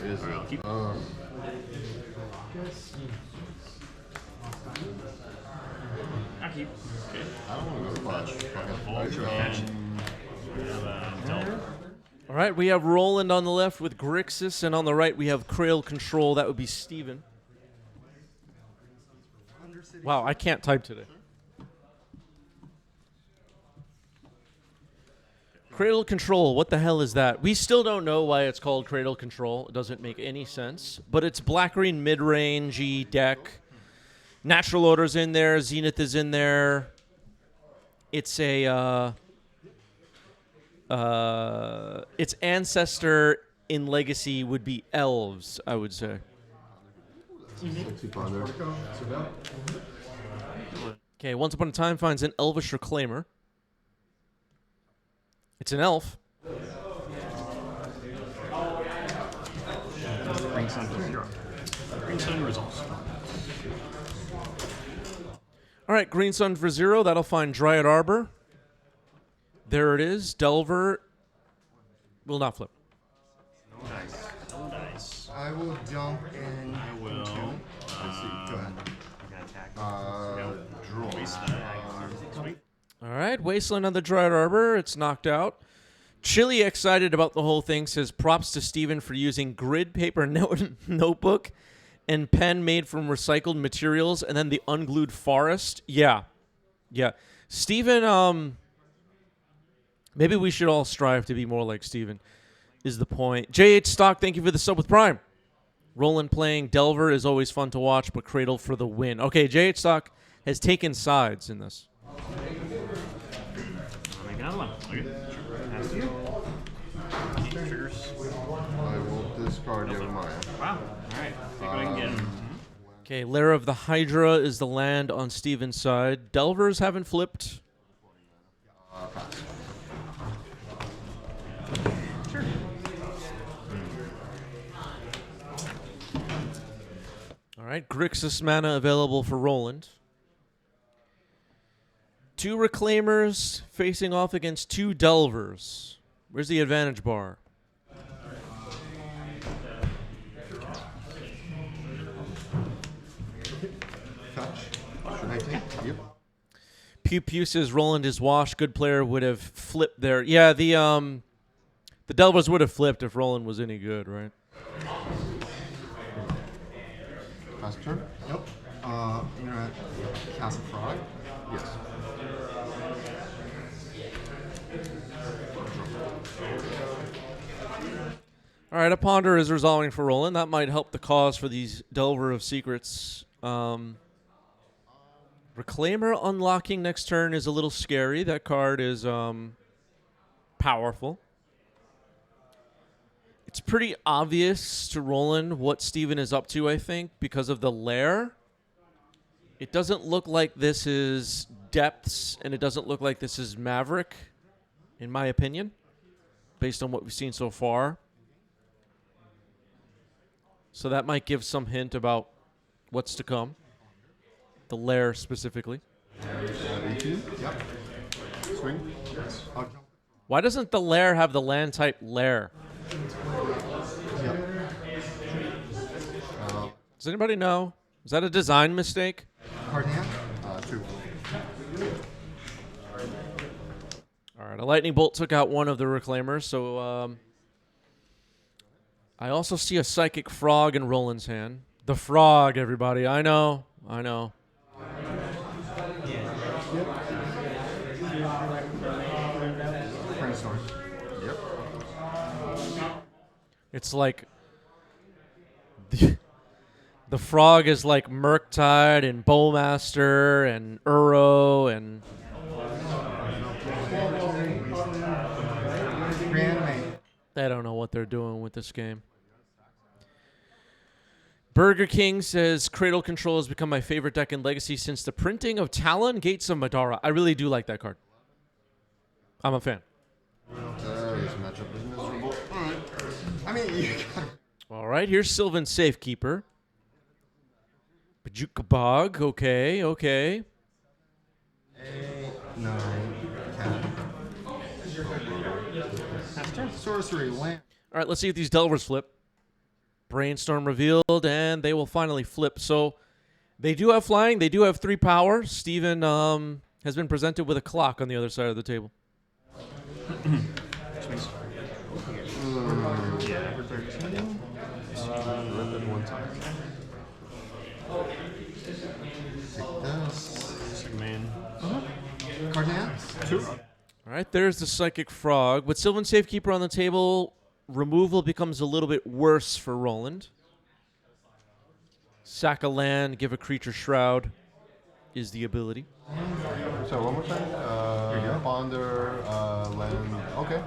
is I'll keep. I keep. Okay. I don't want to go flash. All right, we have Roland on the left with Grixis, and on the right we have Cradle Control. That would be Steven. Wow, I can't type today. Cradle Control, what the hell is that? We still don't know why it's called Cradle Control. It doesn't make any sense. But it's black-green mid-rangey deck. Natural Order's in there. Zenith is in there. It's a... its ancestor in Legacy would be elves, I would say. Okay, Once Upon a Time finds an elvish reclaimer. It's an elf. Green Sun for 0. Green Sun results. All right, Green Sun for 0. That'll find Dryad Arbor. There it is. Delver will not flip. No dice. No dice. I will jump in. I will. Go ahead. Draw. Sweet. All right, Wasteland on the Dryad Arbor. It's knocked out. Chili excited about the whole thing. Says props to Steven for using grid paper notebook and pen made from recycled materials and then the unglued forest. Yeah. Steven, maybe we should all strive to be more like Steven, is the point. JH Stock, thank you for the sub with Prime. Roland playing Delver is always fun to watch, but Cradle for the win. Okay, JH Stock has taken sides in this. I'll make another one. Okay. Pass you. Triggers. I will discard Yavimaya. Wow. Alright. See what I can get him. Okay, Lair of the Hydra is the land on Steven's side. Delvers haven't flipped. Sure. All right, Grixis mana available for Roland. 2 Reclaimers facing off against 2 Delvers. Where's the advantage bar? Fetch. 19. Yep. Pew Pew says Roland is washed. Good player would have flipped there. Yeah, the Delvers would have flipped if Roland was any good, right? Pass turn. Nope. You're gonna cast a frog. Yes. All right, a Ponder is resolving for Roland. That might help the cause for these Delver of Secrets. Reclaimer unlocking next turn is a little scary. That card is powerful. It's pretty obvious to Roland what Steven is up to, I think, because of the lair. It doesn't look like this is Depths, and it doesn't look like this is Maverick, in my opinion, based on what we've seen so far. So that might give some hint about what's to come. The lair specifically. 18. Yep. Swing. Yes. Why doesn't the lair have the land type lair? Yep. Does anybody know? Is that a design mistake? Hard hand. 2. All right, a lightning bolt took out one of the reclaimers, so I also see a psychic frog in Roland's hand. The frog, everybody. I know. Brainstorm. Yep. It's like the frog is like Murktide and Bowmaster and Uro and Reanimate. I don't know what they're doing with this game. Burger King says Cradle Control has become my favorite deck in Legacy since the printing of Talon Gates of Madara. I really do like that card. I'm a fan. This matchup is miserable. Alright. I mean, you got. All right, here's Sylvan Safekeeper. Bajuka Bog, okay. 8, 9, 10. Pass turn. Sorcery land. All right, let's see if these Delvers flip. Brainstorm revealed, and they will finally flip. So they do have flying. They do have 3 power. Steven has been presented with a clock on the other side of the table. Swings. Yeah. 13. Rip it 1 time. Take this. Second main. Card in hand? 2. All right, there's the Psychic Frog. With Sylvan Safekeeper on the table, removal becomes a little bit worse for Roland. Sack a land, give a creature Shroud is the ability. So one more time. Ponder, land. Okay.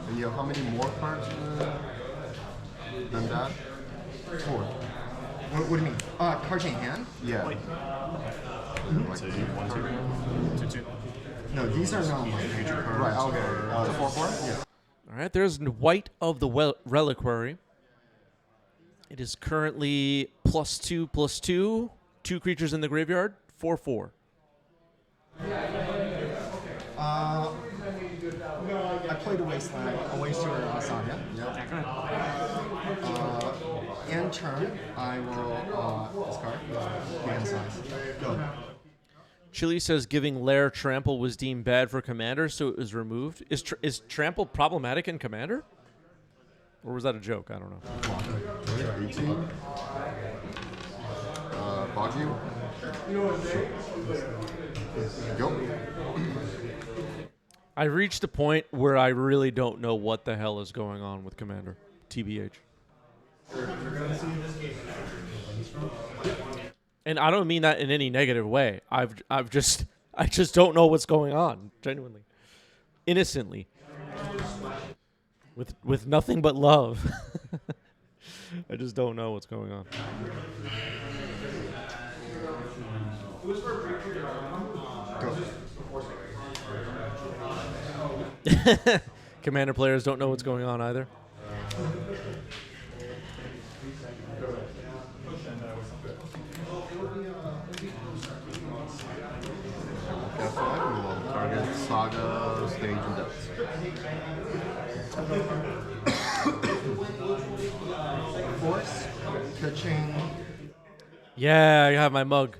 And you have how many more cards than that? 4. What do you mean? Cards in hand? Yeah. White. Like So you 1, 2. 2, 2. No, these are not white. Future cards. Right, okay. 4/4? Yeah. All right, there's White of the Reliquary. It is currently +2/+2. 2 creatures in the graveyard, 4/4. I played a Wasteland, a Wasteland Saga. Yeah, go ahead. In turn, I will discard. Hand size. Go. Chili says giving Lair Trample was deemed bad for Commander, so it was removed. Is Trample problematic in Commander? Or was that a joke? I don't know. 18. Bog you. Yup. I reached a point where I really don't know what the hell is going on with Commander. TBH. And I don't mean that in any negative way. I just don't know what's going on, genuinely. Innocently. With nothing but love. I just don't know what's going on. Commander players don't know what's going on either. F5 removal. Target Saga, Stage, and Depths. Force, pitching. Yeah, I have my mug.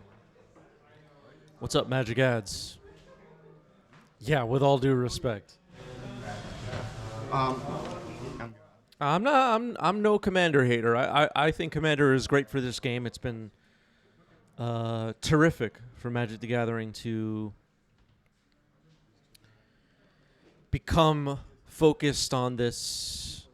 What's up, Magic Ads? Yeah, with all due respect. I'm no Commander hater. I think Commander is great for this game. It's been terrific for Magic the Gathering to become focused on this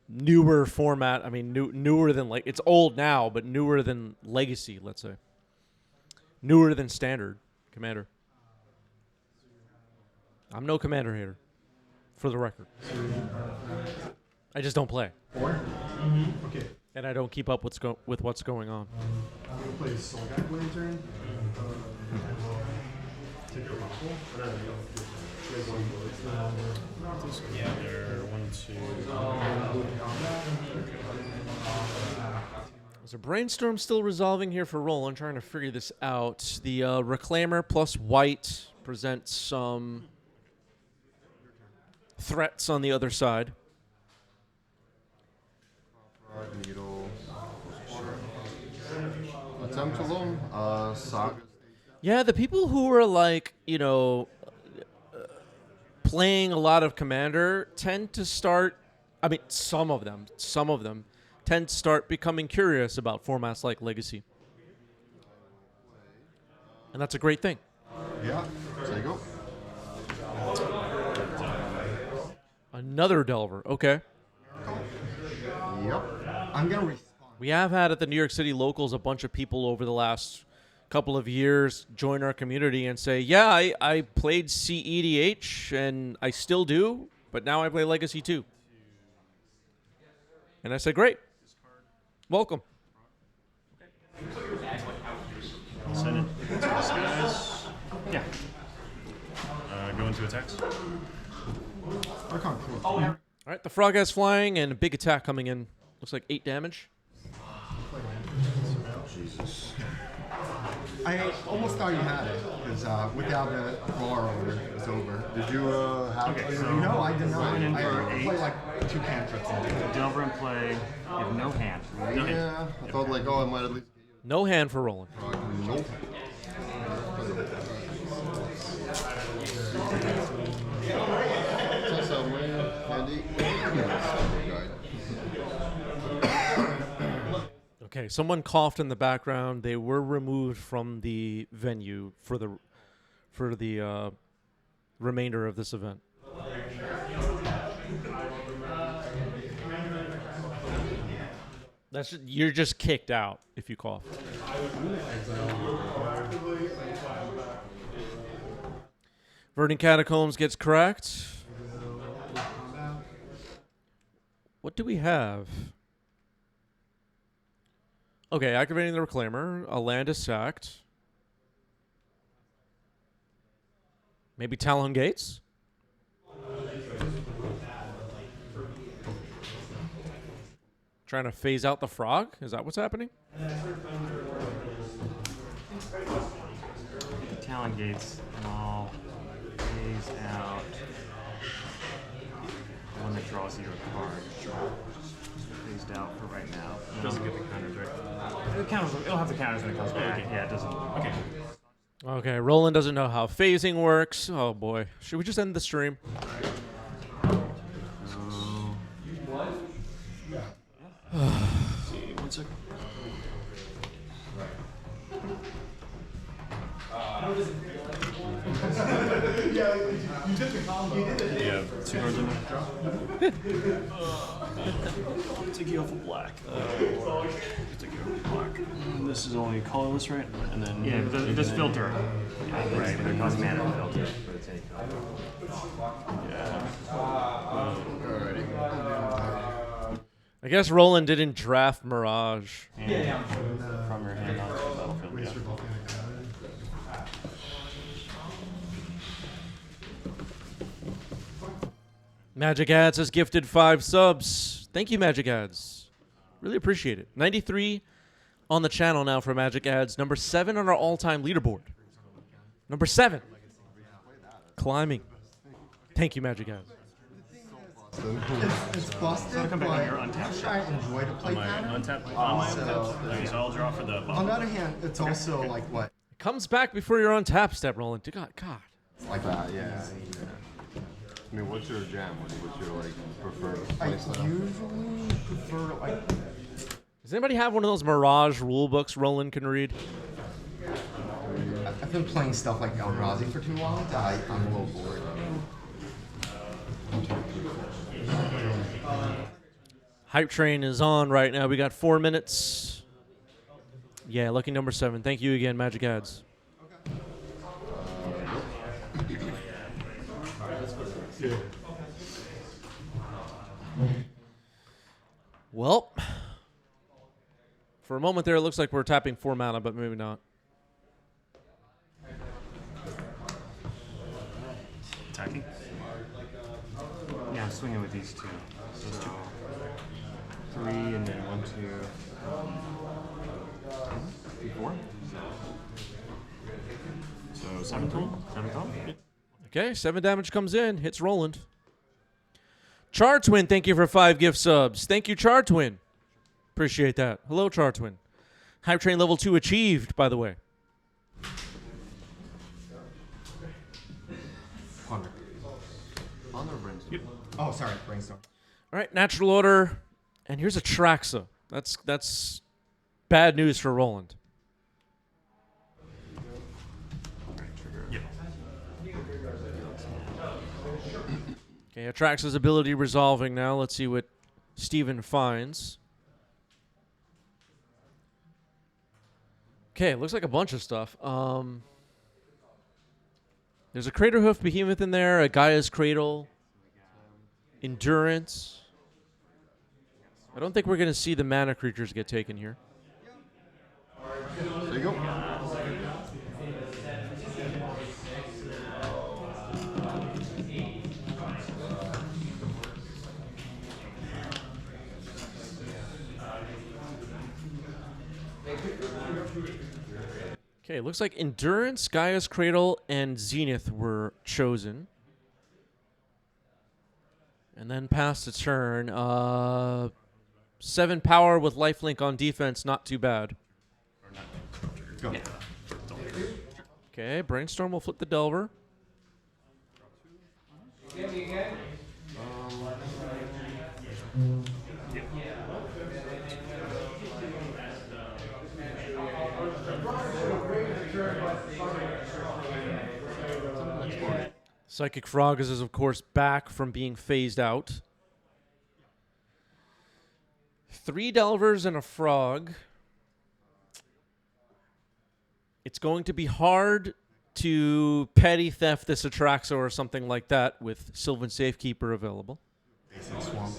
newer format. I mean, newer than, like, it's old now, but newer than Legacy, let's say. Newer than Standard Commander. I'm no Commander hater, for the record. I just don't play. Okay. And I don't keep up with what's going on. I'm gonna play Soul Guide Lantern. Take a couple. Yeah, they're 1, 2. Is a Brainstorm still resolving here for Roland? Trying to figure this out. The Reclaimer plus white presents some threats on the other side. Needle. Attempt to loan. Saga. Yeah, the people who are like, playing a lot of Commander tend to start, I mean, some of them tend to start becoming curious about formats like Legacy. And that's a great thing. Yeah. There you go. Another Delver. Okay. Yep. I'm gonna respond. We have had at the New York City locals a bunch of people over the last couple of years join our community and say, yeah, I played CEDH and I still do, but now I play Legacy too. And I said, great. Welcome. Send it to this guys. Yeah. Go into attacks. Archon, cool. All right, the Frog has flying and a big attack coming in. Looks like 8 damage. Jesus. I almost thought you had it because without the bar over, it was over. Did you have Okay, it? so No, I did not. going in for I 8. played like 2 cantrips in it. Delver in play. You have no hand. No hand. Yeah, I thought like, oh, I might at least get you No hand for Roland. a rock. Nope. That's a man, Andy. Okay, someone coughed in the background. They were removed from the venue for the remainder of this event. You're just kicked out if you cough. Verdant Catacombs gets cracked. What do we have? Okay, activating the Reclaimer. A land is sacked. Maybe Talon Gates? Trying to phase out the frog? Is that what's happening? Talon Gates, and I'll phase out the one that draws you a card. Phased out for right now. Doesn't get the counters, right? It'll have the counters when it comes back. Yeah, it doesn't. Okay. Okay, Roland doesn't know how phasing works. Oh boy. Should we just end the stream? See, 1 second. Yeah, 2 cards in there. Take you off of black. Take you off of black. This is only colorless, right? And then yeah, it does filter. Yeah, right, but it costs mana to filter. But it's any color. Yeah. I guess Roland didn't draft Mirage. From your hand onto the battlefield. Yeah. Magic Ads has gifted 5 subs. Thank you, Magic Ads. Really appreciate it. 93 on the channel now for Magic Ads. Number 7 on our all-time leaderboard. Number 7. Climbing. Thank you, Magic Ads. It's busted, So come but back on your untapped. I enjoy the play On my pattern. untapped. So, Okay, so I'll draw for the on bottom. the other hand, it's also like what? It comes back before you're on tap step, Roland. God. Like that, yeah. I mean, what's your jam? What's your like preferred I playstyle? usually prefer like Does anybody have one of those Mirage rule books Roland can read? I've been playing stuff like Eldrazi for too long that I'm a little bored. Hype train is on right now. We got 4 minutes. Yeah, lucky number 7. Thank you again, Magic Ads. Well, for a moment there, it looks like we're tapping 4 mana, but maybe not. Attacking? Yeah, I'm swinging with these 2. So 3 and then 1, 2, 4. So 7 total? 7 total? Okay, 7 damage comes in, hits Roland. Char Twin, thank you for 5 gift subs. Thank you, Char Twin. Appreciate that. Hello, Char Twin. Hype Train level 2 achieved, by the way. Ponder. On or brainstorm? Yep. Oh, sorry, brainstorm. All right, natural order, and here's a Traxa. That's bad news for Roland. Yep. Okay, Atraxa's ability resolving now. Let's see what Steven finds. Okay, looks like a bunch of stuff. There's a Craterhoof Behemoth in there, a Gaia's Cradle, Endurance. I don't think we're going to see the mana creatures get taken here. There you go. Okay, looks like Endurance, Gaia's Cradle, and Zenith were chosen. And then past the turn, 7 power with lifelink on defense, not too bad. Go. Yeah. Okay, Brainstorm will flip the Delver. Psychic Frog is, of course, back from being phased out. 3 Delvers and a Frog. It's going to be hard to petty theft this Atraxa or something like that with Sylvan Safekeeper available. Basic swamp.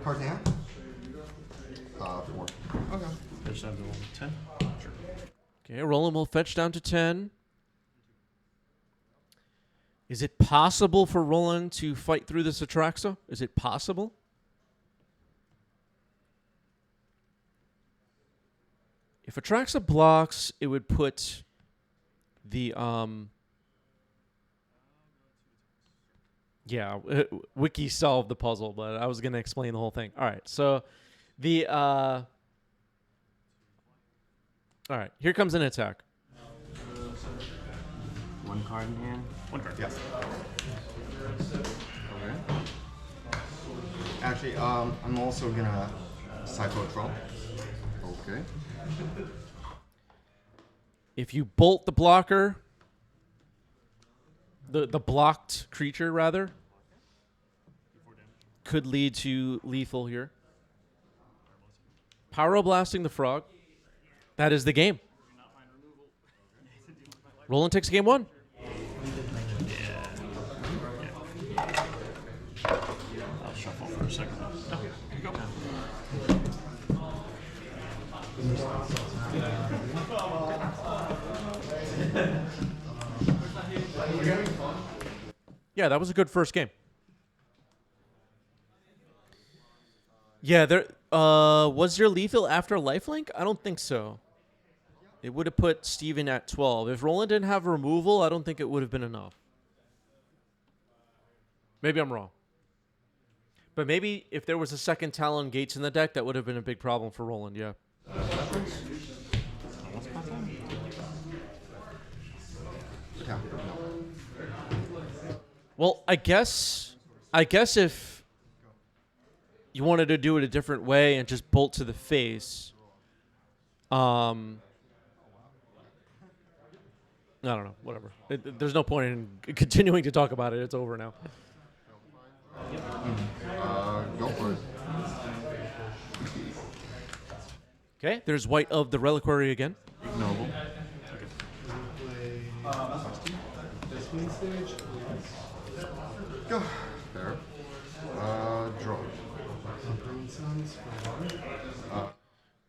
Card in hand? 4. Okay. Fetch down to 10. Sure. Okay, Roland will fetch down to 10. Is it possible for Roland to fight through this Atraxa? Is it possible? If Atraxa blocks, it would put the yeah, Wiki solved the puzzle, but I was going to explain the whole thing. All right, so the all right, here comes an attack. 1 card in hand. 1 card. Yes. Okay. Actually, I'm also gonna Psycho Troll. Okay. If you bolt the blocker, the blocked creature rather, could lead to lethal here. Pyroblasting the Frog. That is the game. Roland takes game 1. I'll shuffle for a second. Oh, here you go. Yeah, that was a good first game. Yeah, there was your lethal after lifelink? I don't think so. It would have put Steven at 12. If Roland didn't have removal, I don't think it would have been enough. Maybe I'm wrong. But maybe if there was a second Talon Gates in the deck, that would have been a big problem for Roland, yeah. Yeah. Well, I guess if you wanted to do it a different way and just bolt to the face, I don't know, whatever. There's no point in continuing to talk about it. It's over now. Go for it. Okay, there's White of the Reliquary again. Noble. Go. Fair. Draw.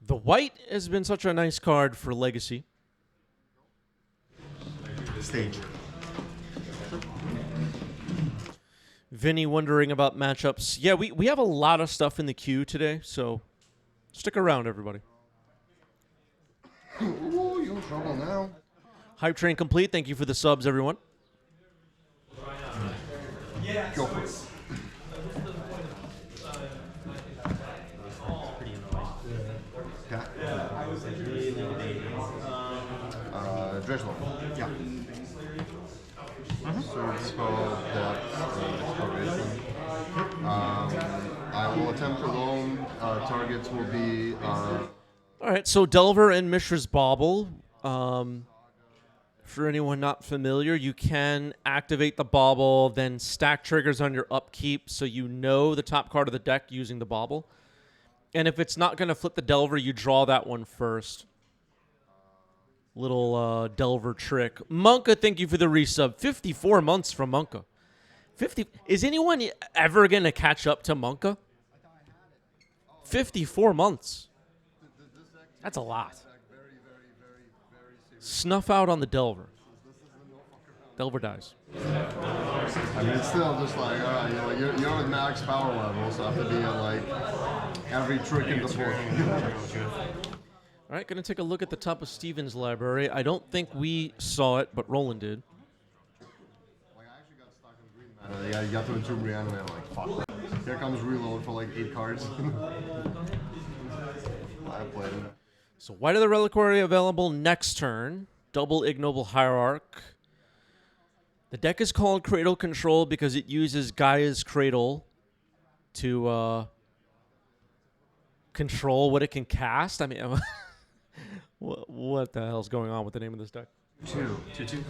The White has been such a nice card for Legacy. Stage. Vinny wondering about matchups. Yeah, we have a lot of stuff in the queue today, so stick around, everybody. Ooh, you're in trouble now. Hype train complete. Thank you for the subs, everyone. Go for it. Yeah. Dredgelord. Yeah. So it's called Exploration. I will attempt alone. Targets will be All right, so Delver and Mishra's Bauble. For anyone not familiar, you can activate the Bauble, then stack triggers on your upkeep so you know the top card of the deck using the Bauble. And if it's not going to flip the Delver, you draw that one first. Little Delver trick. Monka, thank you for the resub. 54 months from Monka. 50. Is anyone ever going to catch up to Monka? 54 months. That's a lot. Snuff out on the Delver. Delver dies. I mean, it's still just like, you're at max power level, so I have to be at like every trick in the book. All right, going to take a look at the top of Steven's library. I don't think we saw it, but Roland did. Like, I actually got stuck in green mana. Yeah, you got to Entomb Reanimate, I'm like, fuck. Here comes Reload for like 8 cards. I played him. So White of the Reliquary available next turn. Double Ignoble Hierarch. The deck is called Cradle Control because it uses Gaia's Cradle to control what it can cast. I mean, what the hell's going on with the name of this deck? 2. No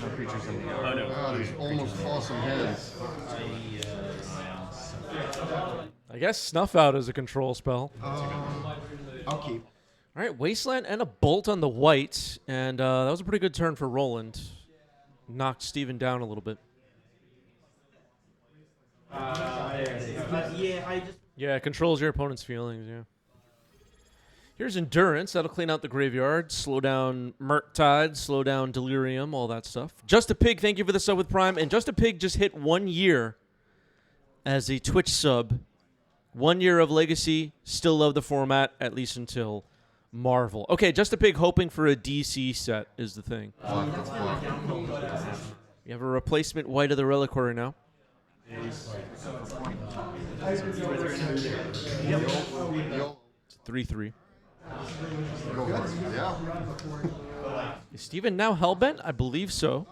creatures in the yard. Oh, no. God, these almost awesome hands. I guess Snuff Out is a control spell. I'll keep. All right, Wasteland and a Bolt on the white, and that was a pretty good turn for Roland. Knocked Steven down a little bit. Yeah, it controls your opponent's feelings, yeah. Here's Endurance. That'll clean out the graveyard, slow down Murktide, slow down Delirium, all that stuff. Just a Pig, thank you for the sub with Prime. And Just a Pig just hit 1 year as a Twitch sub. 1 year of Legacy. Still love the format, at least until Marvel. Okay, Just a Pig hoping for a DC set is the thing. You have a replacement White of the Reliquary now. It's 3-3. Yeah. Is Steven now Hellbent? I believe so.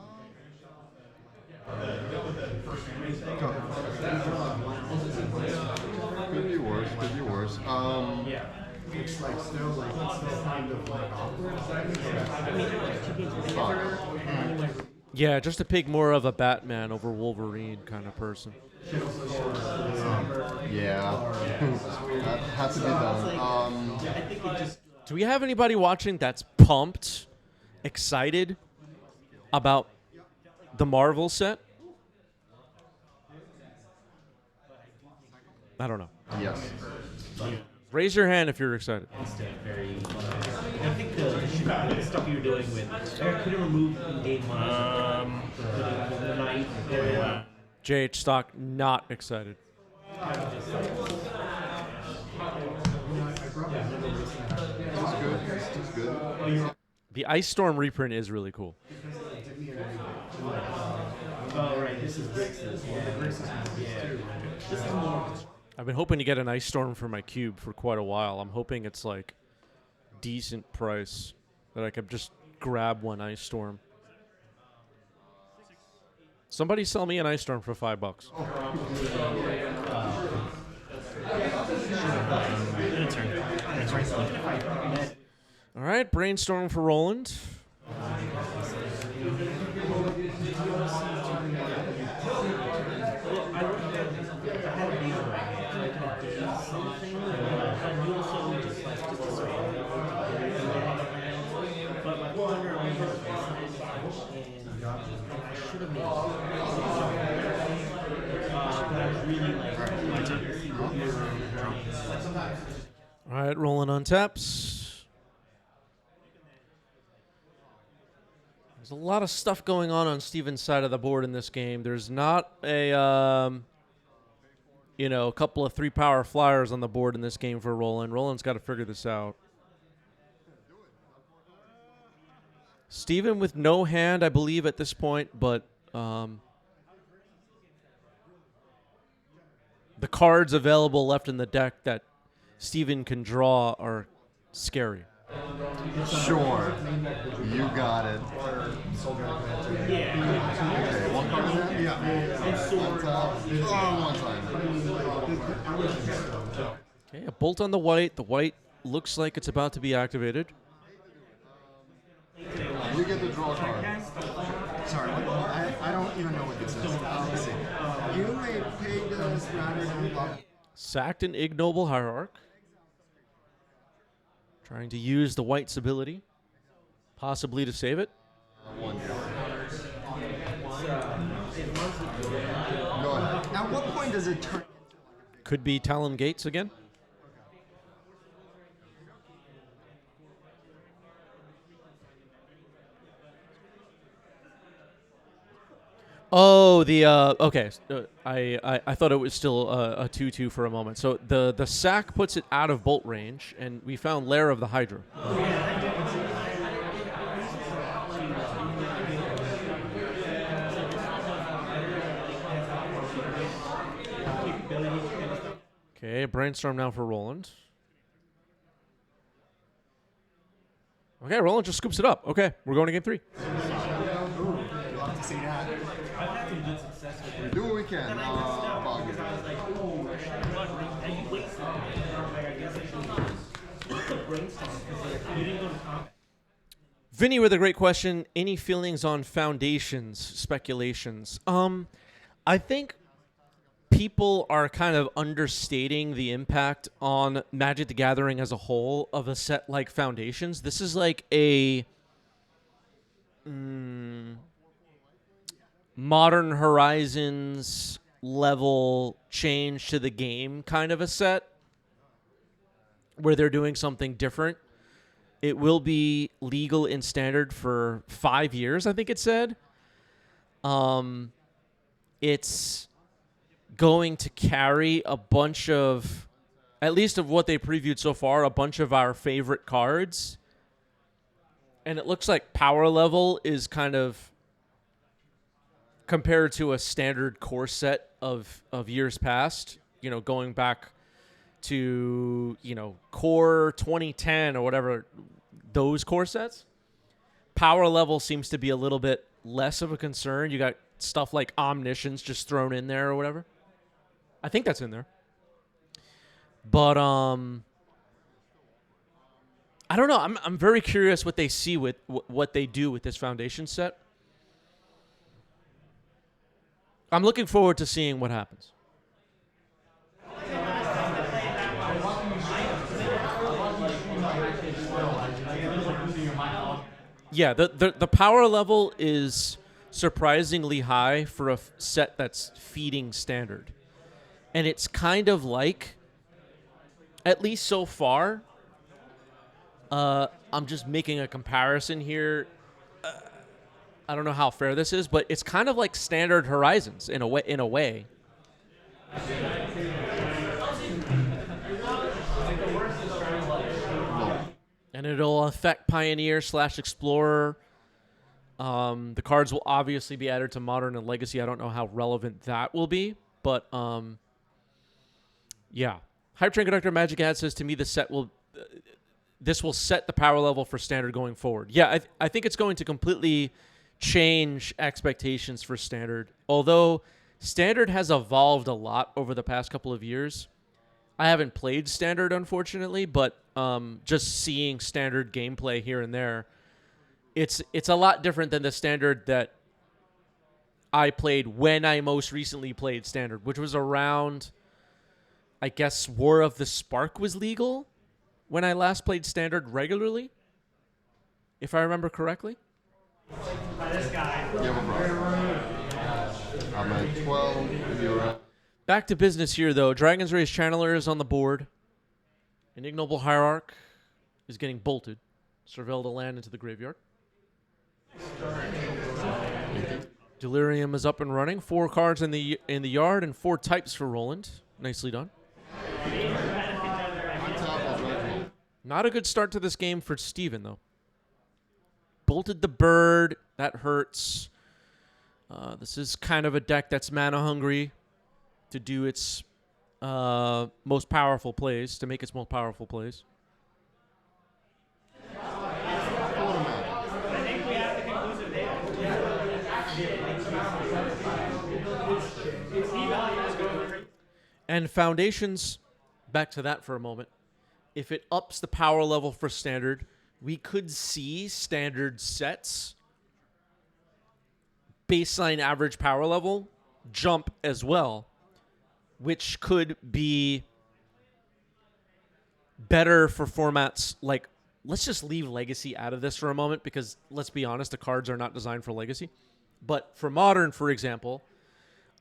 Could be worse. Could be worse. It's like still like it's kind of like awkward. Yeah, Just a Pig more of a Batman over Wolverine kind of person. Yeah. That had to be done. Do we have anybody watching that's pumped, excited about the Marvel set? I don't know. Yes. Raise your hand if you're excited. I think the stuff you were doing with couldn't remove in-game mana. The knight area. JH Stock not excited. This is good. This is good. The Ice Storm reprint is really cool. Oh right, this is Grixis. This is more. I've been hoping to get an Ice Storm for my cube for quite a while. I'm hoping it's like decent price that I could just grab one Ice Storm. Somebody sell me an Ice Storm for $5. All right, Brainstorm for Roland. All right, rolling on taps. There's a lot of stuff going on Steven's side of the board in this game. There's not a, a couple of 3-power flyers on the board in this game for Roland. Roland's got to figure this out. Steven with no hand, I believe, at this point, but the cards available left in the deck that Steven can draw are scary. Sure. You got it. Okay, one card in hand? Yeah. One time. Okay, a Bolt on the white. The white looks like it's about to be activated. You get the draw card. Sorry, I don't even know what this is. Let's see. You may pay this rather than block. Sacked an Ignoble Hierarch. Trying to use the white's ability, possibly to save it. Go ahead. At what point does it turn? Could be Talon Gates again. Oh, the okay. I thought it was still a 2/2 for a moment. So the sack puts it out of bolt range, and we found Lair of the Hydra. Okay, brainstorm now for Roland. Okay, Roland just scoops it up. Okay, we're going to game 3. Love to see that. We do what we can. Bog it. Vinny with a great question. Any feelings on foundations, speculations? I think people are kind of understating the impact on Magic the Gathering as a whole of a set like Foundations. This is like a Modern Horizons level change to the game kind of a set where they're doing something different. It will be legal in Standard for 5 years, I think it said. It's going to carry a bunch of, at least of what they previewed so far, a bunch of our favorite cards. And it looks like power level is kind of compared to a standard core set of years past, you know, going back to, you know, core 2010 or whatever, those core sets. Power level seems to be a little bit less of a concern. You got stuff like Omniscience just thrown in there or whatever. I think that's in there. But I don't know. I'm very curious what they see with what they do with this Foundation set. I'm looking forward to seeing what happens. Yeah, the power level is surprisingly high for a set that's feeding Standard. And it's kind of like, at least so far, I'm just making a comparison here. I don't know how fair this is, but it's kind of like Standard Horizons in a way. And it'll affect Pioneer / Explorer. The cards will obviously be added to Modern and Legacy. I don't know how relevant that will be, but yeah. Hype Train Conductor Magic Ad says to me this will set the power level for Standard going forward. Yeah, I think it's going to completely change expectations for Standard. Although Standard has evolved a lot over the past couple of years. I haven't played Standard, unfortunately, but just seeing Standard gameplay here and there, it's a lot different than the Standard that I played when I most recently played Standard, which was around, I guess, War of the Spark was legal when I last played Standard regularly, if I remember correctly. I'm at 12. You're at. Back to business here, though. Dragon's Rage Channeler is on the board. An Ignoble Hierarch is getting bolted. Surveil the land into the graveyard. Delirium is up and running. 4 cards in the yard and 4 types for Roland. Nicely done. Not a good start to this game for Steven, though. Bolted the bird. That hurts. This is kind of a deck that's mana hungry to do its most powerful plays, to make its most powerful plays. And Foundations, back to that for a moment. If it ups the power level for Standard, we could see Standard sets baseline average power level jump as well, which could be better for formats like, let's just leave Legacy out of this for a moment because, let's be honest, the cards are not designed for Legacy. But for Modern, for example,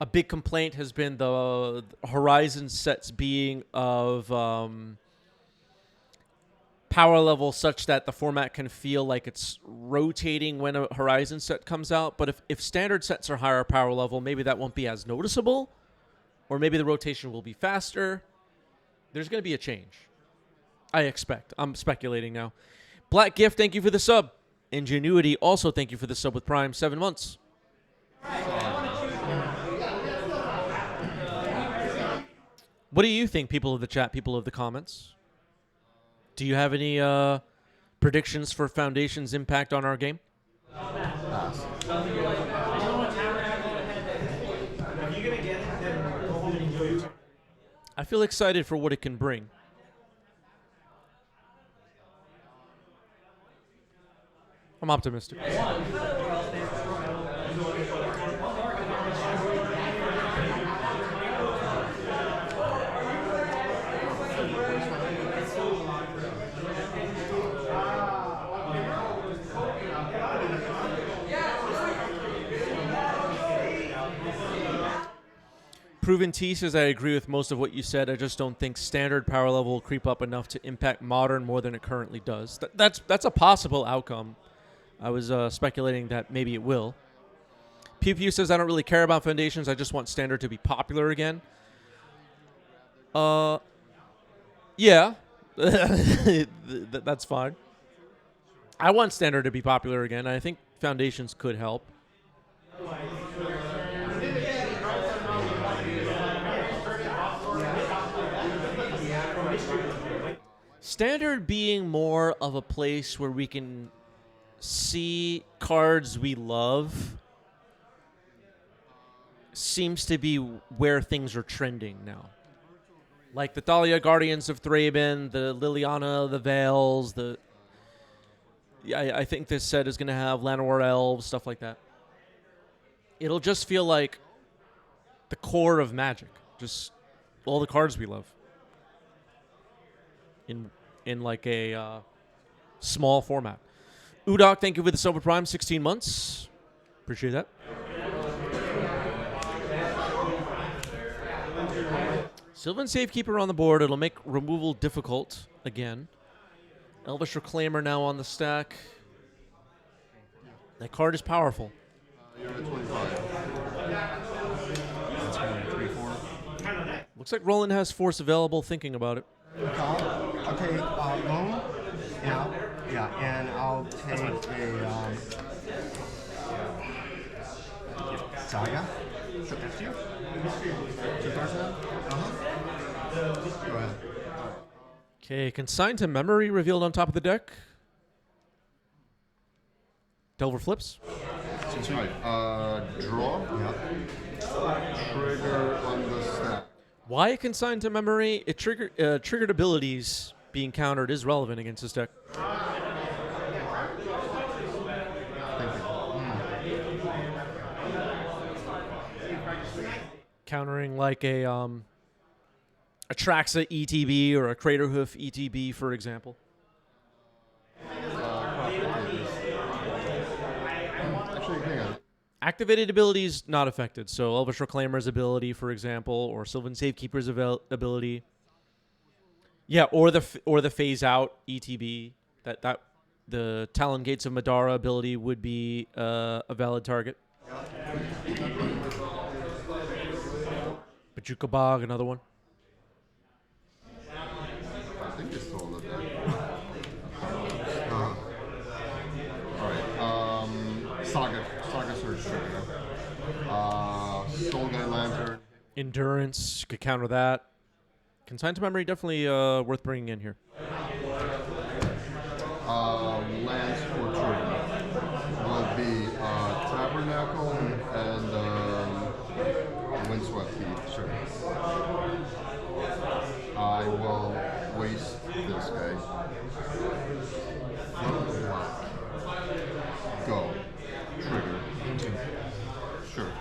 a big complaint has been the Horizon sets being of power level such that the format can feel like it's rotating when a Horizon set comes out. But if standard sets are higher power level, maybe that won't be as noticeable, or maybe the rotation will be faster. There's going to be a change, I expect. I'm speculating now. Black Gift, thank you for the sub. Ingenuity, also thank you for the sub with Prime, 7 months. What do you think, people of the chat, people of the comments? Do you have any predictions for Foundation's impact on our game? Pass. I feel excited for what it can bring. I'm optimistic. Proven T says, I agree with most of what you said. I just don't think standard power level will creep up enough to impact modern more than it currently does. That's a possible outcome. I was speculating that maybe it will. Pew Pew says, I don't really care about Foundations. I just want standard to be popular again. Yeah. That's fine. I want standard to be popular again. I think Foundations could help. Standard being more of a place where we can see cards we love seems to be where things are trending now. Like the Thalia Guardians of Thraben, the Liliana, the Veils, I think this set is going to have Llanowar Elves, stuff like that. It'll just feel like the core of Magic. Just all the cards we love. In like a small format. Udok, thank you for the Silver Prime, 16 months. Appreciate that. Sylvan Safekeeper on the board. It'll make removal difficult again. Elvish Reclaimer now on the stack. That card is powerful. You're at 25. That's going to 3-4. Looks like Roland has Force available, thinking about it. I'll take loan. Yeah, and I'll take a Saga. That's you. 2 cards now? Go ahead. Okay, Consigned to Memory revealed on top of the deck. Delver flips. That's right. Draw. Yeah. Trigger on the stack. Why Consigned to Memory? It triggered abilities being countered is relevant against this deck. Countering like a Traxa ETB or a Craterhoof ETB, for example. Actually, hang on. Activated abilities not affected. So Elvish Reclaimer's ability, for example, or Sylvan Safekeeper's ability. Yeah, or the phase out ETB. That the Talon Gates of Madara ability would be a valid target. Bajuka Bog, another one. I think it's still on the deck. Alright, Saga Surge Trigger. Soul Guy Lantern. Endurance, could counter that. Consigned to Memory, definitely worth bringing in here. Lance for Trigger will be Tabernacle and Windswept Heath. Sure. I will waste this guy. Go. Trigger. Sure.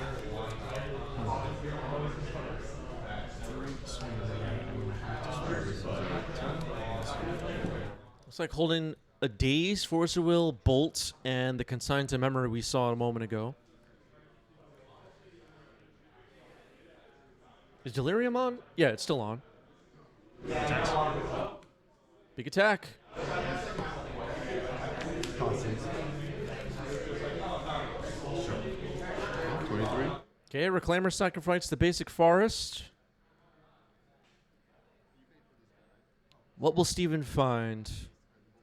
Looks like holding a Daze, Force of Will, Bolt, and the Consigned to Memory we saw a moment ago. Is Delirium on? Yeah, it's still on. Big attack. cost 6. 23. Okay, Reclaimer sacrifice the basic forest. What will Steven find?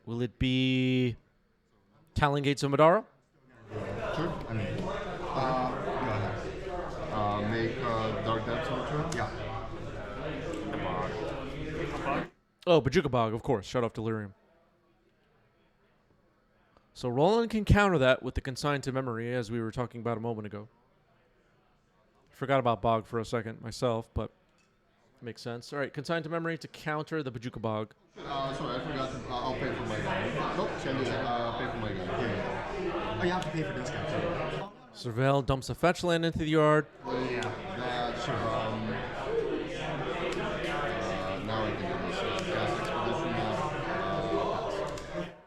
Will it be Talon Gates of Madara? Sure. I mean, go ahead. Make Dark Depths on the turn. Yeah. Oh, Bajuka Bog, of course. Shut off Delirium. So Roland can counter that with the Consign to Memory, as we were talking about a moment ago. Forgot about Bog for a second myself, but makes sense. All right, Consign to Memory to counter the Bajuka Bog. Sorry, I forgot to. I'll pay for my gun. Nope, can't do that. I'll pay for my gun. Oh, you have to pay for this guy too. Surveil dumps a fetch land into the yard. Yeah, that. Now we can do this. Gas Expedition map.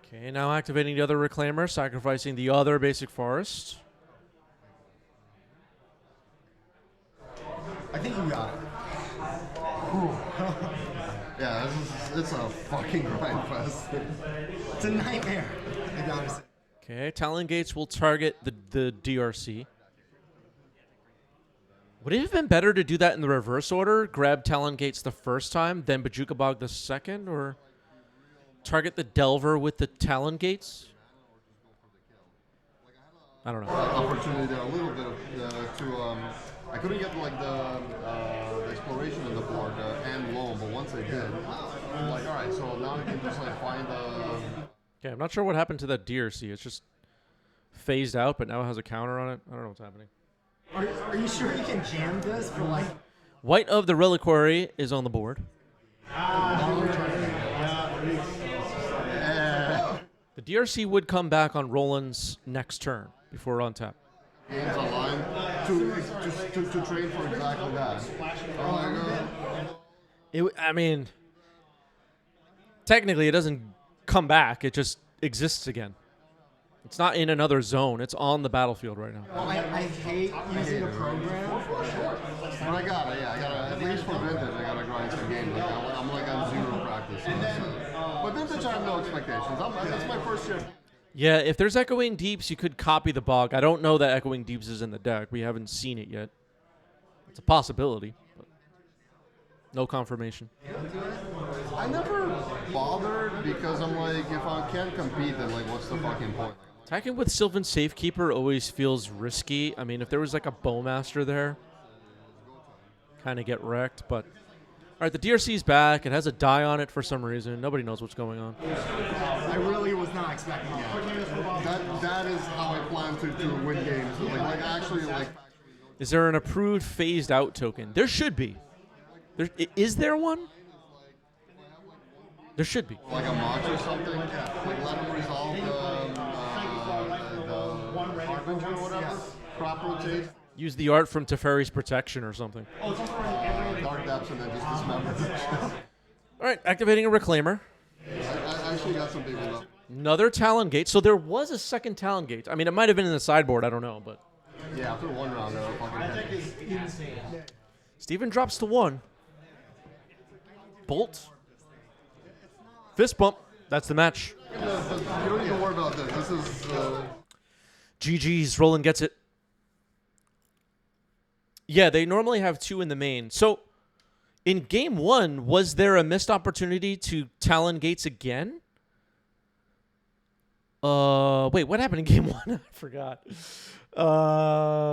Okay, now activating the other Reclaimer, sacrificing the other basic forest. I think you got it. Yeah, it's a fucking grind fest. It's a nightmare. I gotta say. Okay, Talon Gates will target the DRC. Would it have been better to do that in the reverse order? Grab Talon Gates the first time, then Bajuka Bog the second? Or target the Delver with the Talon Gates? I don't know. Opportunity there, a little bit of, I couldn't get like the exploration on the board and loam, but once I did, I'm like, all right, so now I can just like find the. Okay, I'm not sure what happened to that DRC. It's just phased out, but now it has a counter on it. I don't know what's happening. Are you sure you can jam this for like? White of the Reliquary is on the board. The DRC would come back on Roland's next turn before on tap. Games online to train for exactly that. Oh my god. I mean, technically it doesn't come back. It just exists again. It's not in another zone. It's on the battlefield right now. I hate using a program. But I gotta, at least for Vintage, I gotta grind some games. Like, I'm like on zero practice. But Vintage, I have no expectations. That's my first year. Yeah, if there's Echoing Deeps, you could copy the Bog. I don't know that Echoing Deeps is in the deck. We haven't seen it yet. It's a possibility, but no confirmation. I never bothered because I'm like, if I can't compete, then like, what's the fucking point? Attacking with Sylvan Safekeeper always feels risky. I mean, if there was like a Bowmaster there, kind of get wrecked, but... All right, the DRC's back. It has a die on it for some reason. Nobody knows what's going on. I really was not expecting that. That is how I plan to win games. Like actually, like... Is there an approved phased out token? There should be. Is there one? There should be. Like a Mox or something? Like let him resolve the Harbinger or whatever? Crop rotate? Use the art from Teferi's Protection or something. Dark Depths and then just dismember. All right, activating a Reclaimer. I actually got some big ones. Another Talon Gate. So there was a second Talon Gate. I mean, it might have been in the sideboard. I don't know, but... Yeah, after one round, they were fucking heavy. Steven drops to 1. Bolt. Fist bump. That's the match. You don't need to worry about this. This is... GG's. Roland gets it. Yeah, they normally have 2 in the main. So, in game 1, was there a missed opportunity to Talon Gates again? Wait, what happened in game 1? I forgot.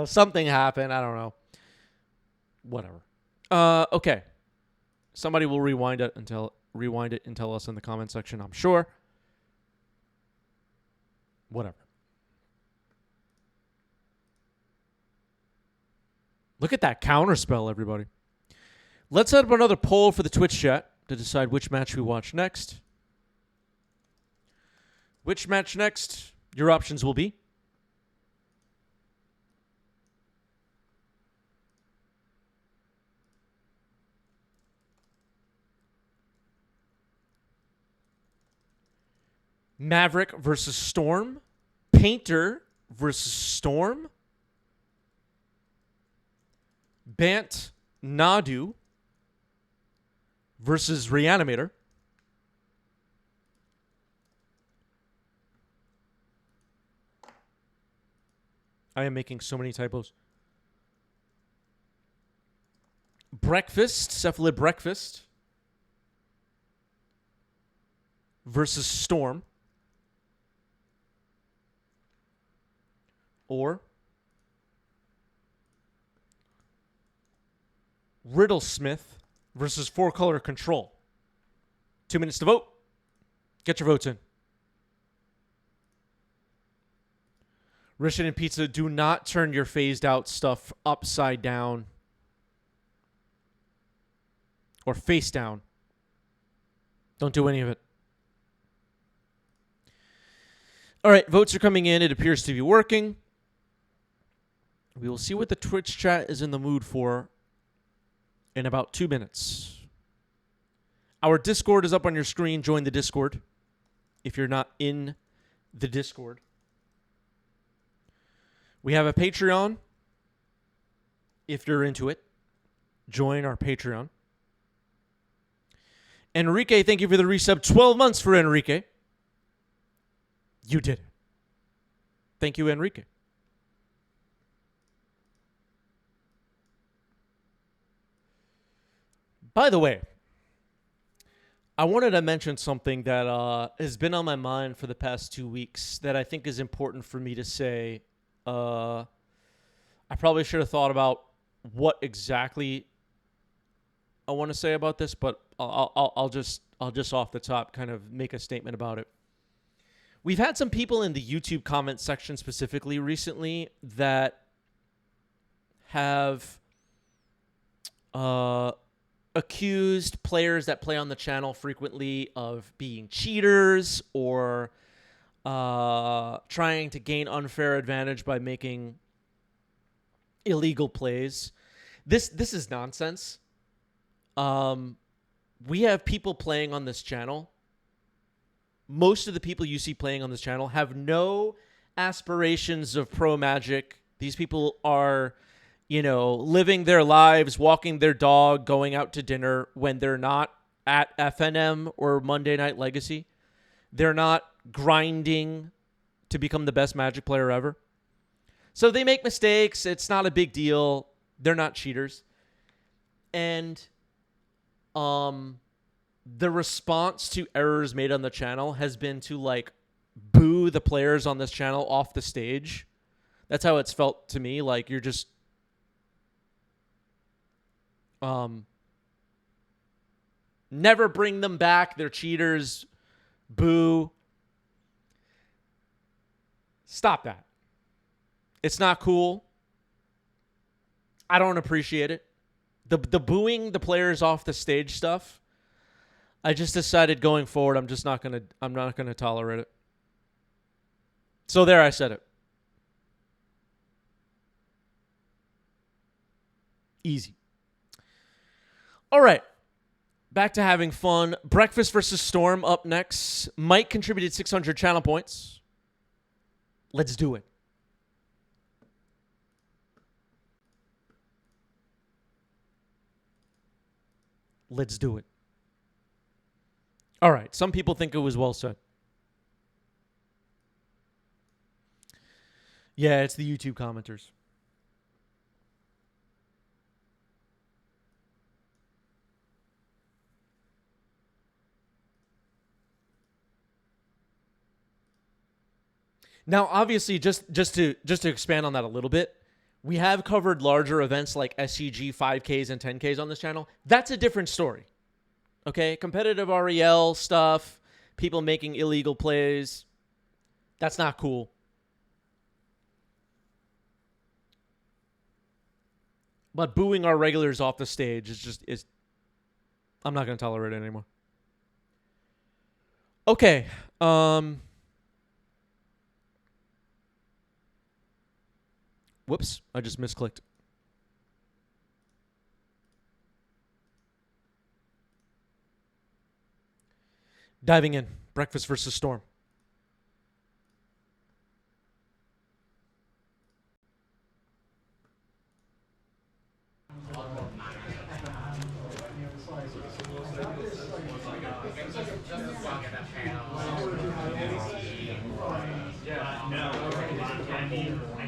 Something happened. I don't know. Whatever. Okay. Somebody will rewind it and tell us in the comment section, I'm sure. Whatever. Look at that counterspell, everybody. Let's set up another poll for the Twitch chat to decide which match we watch next. Which match next? Your options will be Maverick versus Storm, Painter versus Storm, Bant Nadu versus Reanimator, I am making so many typos. Breakfast, cephalid breakfast versus Storm. Or Riddlesmith versus 4-color control. 2 minutes to vote. Get your votes in. Rishin and Pizza, do not turn your phased out stuff upside down or face down. Don't do any of it. All right, votes are coming in. It appears to be working. We will see what the Twitch chat is in the mood for in about 2 minutes. Our Discord is up on your screen. Join the Discord if you're not in the Discord. We have a Patreon. If you're into it, join our Patreon. Enrique, thank you for the resub. 12 months for Enrique. You did it. Thank you, Enrique. By the way, I wanted to mention something that has been on my mind for the past 2 weeks that I think is important for me to say. I probably should have thought about what exactly I want to say about this, but I'll just off the top kind of make a statement about it. We've had some people in the YouTube comment section specifically recently that have accused players that play on the channel frequently of being cheaters or trying to gain unfair advantage by making illegal plays. This is nonsense. We have people playing on this channel. Most of the people you see playing on this channel have no aspirations of pro Magic. These people are, living their lives, walking their dog, going out to dinner when they're not at FNM or Monday Night Legacy. They're not grinding to become the best Magic player ever. So they make mistakes. It's not a big deal. They're not cheaters. And the response to errors made on the channel has been to boo the players on this channel off the stage. That's how it's felt to me. Like you're just never bring them back. They're cheaters. Boo. Stop that. It's not cool. I don't appreciate it. The booing the players off the stage stuff, I just decided going forward I'm not gonna tolerate it. So there, I said it. Easy. All right. Back to having fun. Breakfast versus Storm up next. Mike contributed 600 channel points. Let's do it. Let's do it. All right. Some people think it was well said. Yeah, it's the YouTube commenters. Now, obviously, just to expand on that a little bit, we have covered larger events like SCG 5Ks and 10Ks on this channel. That's a different story. Okay? Competitive REL stuff, people making illegal plays. That's not cool. But booing our regulars off the stage is I'm not going to tolerate it anymore. Okay. Whoops, I just misclicked. Diving in. Breakfast versus Storm.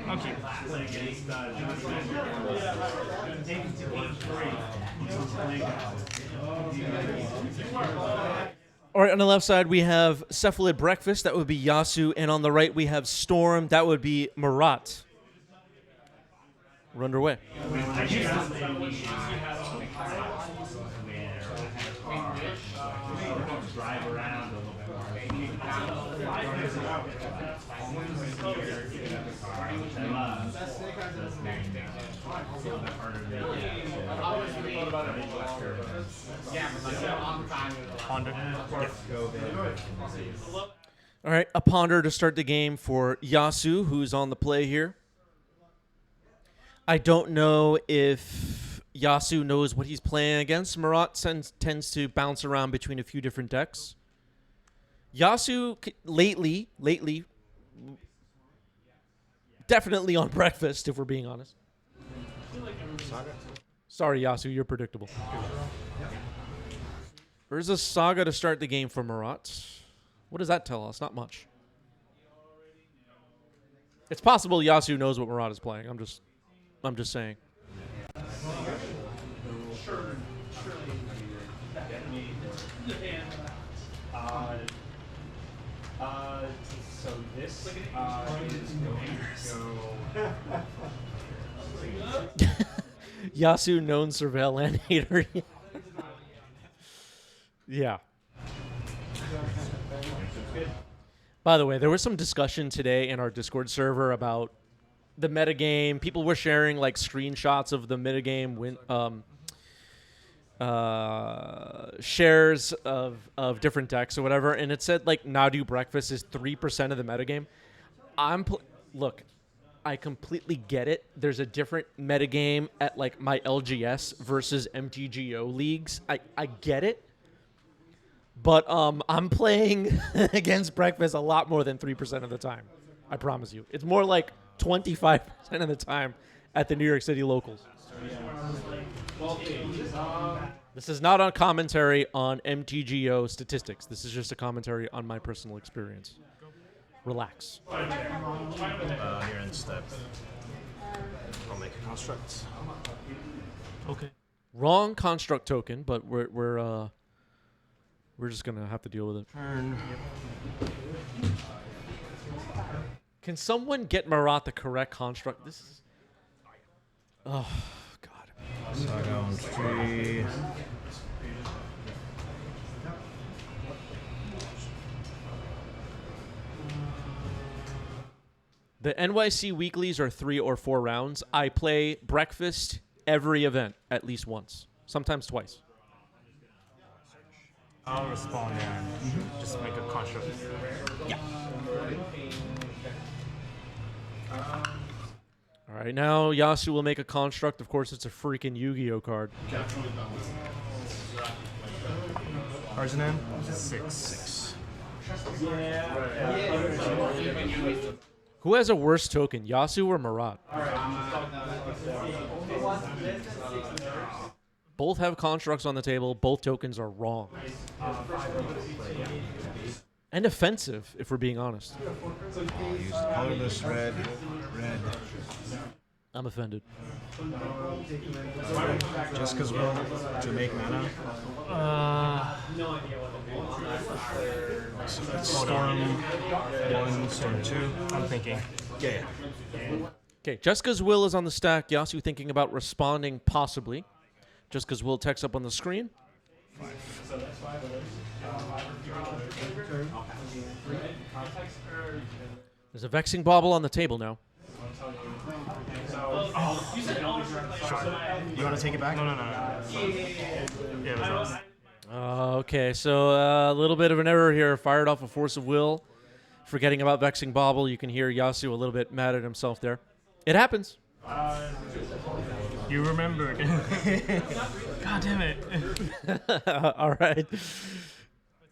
I'll keep. All right, on the left side, we have Cephalid Breakfast. That would be Yasu. And on the right, we have Storm. That would be Marat. We're underway. Ponder. All right, a ponder to start the game for Yasu, who's on the play here. I don't know if Yasu knows what he's playing against. Marat tends to bounce around between a few different decks. Yasu, lately, definitely on breakfast, if we're being honest. Sorry, Yasu, you're predictable. There's a Saga to start the game for Marat. What does that tell us? Not much. It's possible Yasu knows what Marat is playing. I'm just saying. So this is going to go. Yasu, known surveil and hater. Yeah. By the way, there was some discussion today in our Discord server about the metagame. People were sharing like screenshots of the metagame shares of different decks or whatever, and it said like Nadu Breakfast is 3% of the metagame. Look, I completely get it. There's a different metagame at like my LGS versus MTGO leagues. I get it. But I'm playing against Breakfast a lot more than 3% of the time. I promise you. It's more like 25% of the time at the New York City locals. This is not a commentary on MTGO statistics. This is just a commentary on my personal experience. Relax. Here in step. I'll make a construct. Okay. Wrong construct token, but we're just gonna have to deal with it. Turn. Can someone get Marat the correct construct? This is. Oh God. Saga on 3. The NYC weeklies are 3 or 4 rounds. I play Breakfast every event at least once, sometimes twice. I'll respond and just make a construct. Yeah. All right, now Yasu will make a construct. Of course, it's a freaking Yu-Gi-Oh card. Arzanan? 6. Who has a worse token, Yasu or Marat? Both have constructs on the table. Both tokens are wrong. And offensive, if we're being honest. I'll use colorless red. I'm offended. Just because will to make mana. So that's Storm 1, Storm 2. I'm thinking. Yeah. Okay, Jessica's Will is on the stack. Yasu thinking about responding possibly. Jessica's Will text up on the screen. 5. There's a Vexing Bauble on the table now. You want to take it back? No. Yeah, it was us. Okay, so a little bit of an error here. Fired off a Force of Will. Forgetting about Vexing Bauble. You can hear Yasu a little bit mad at himself there. It happens. You remembered. God damn it. All right.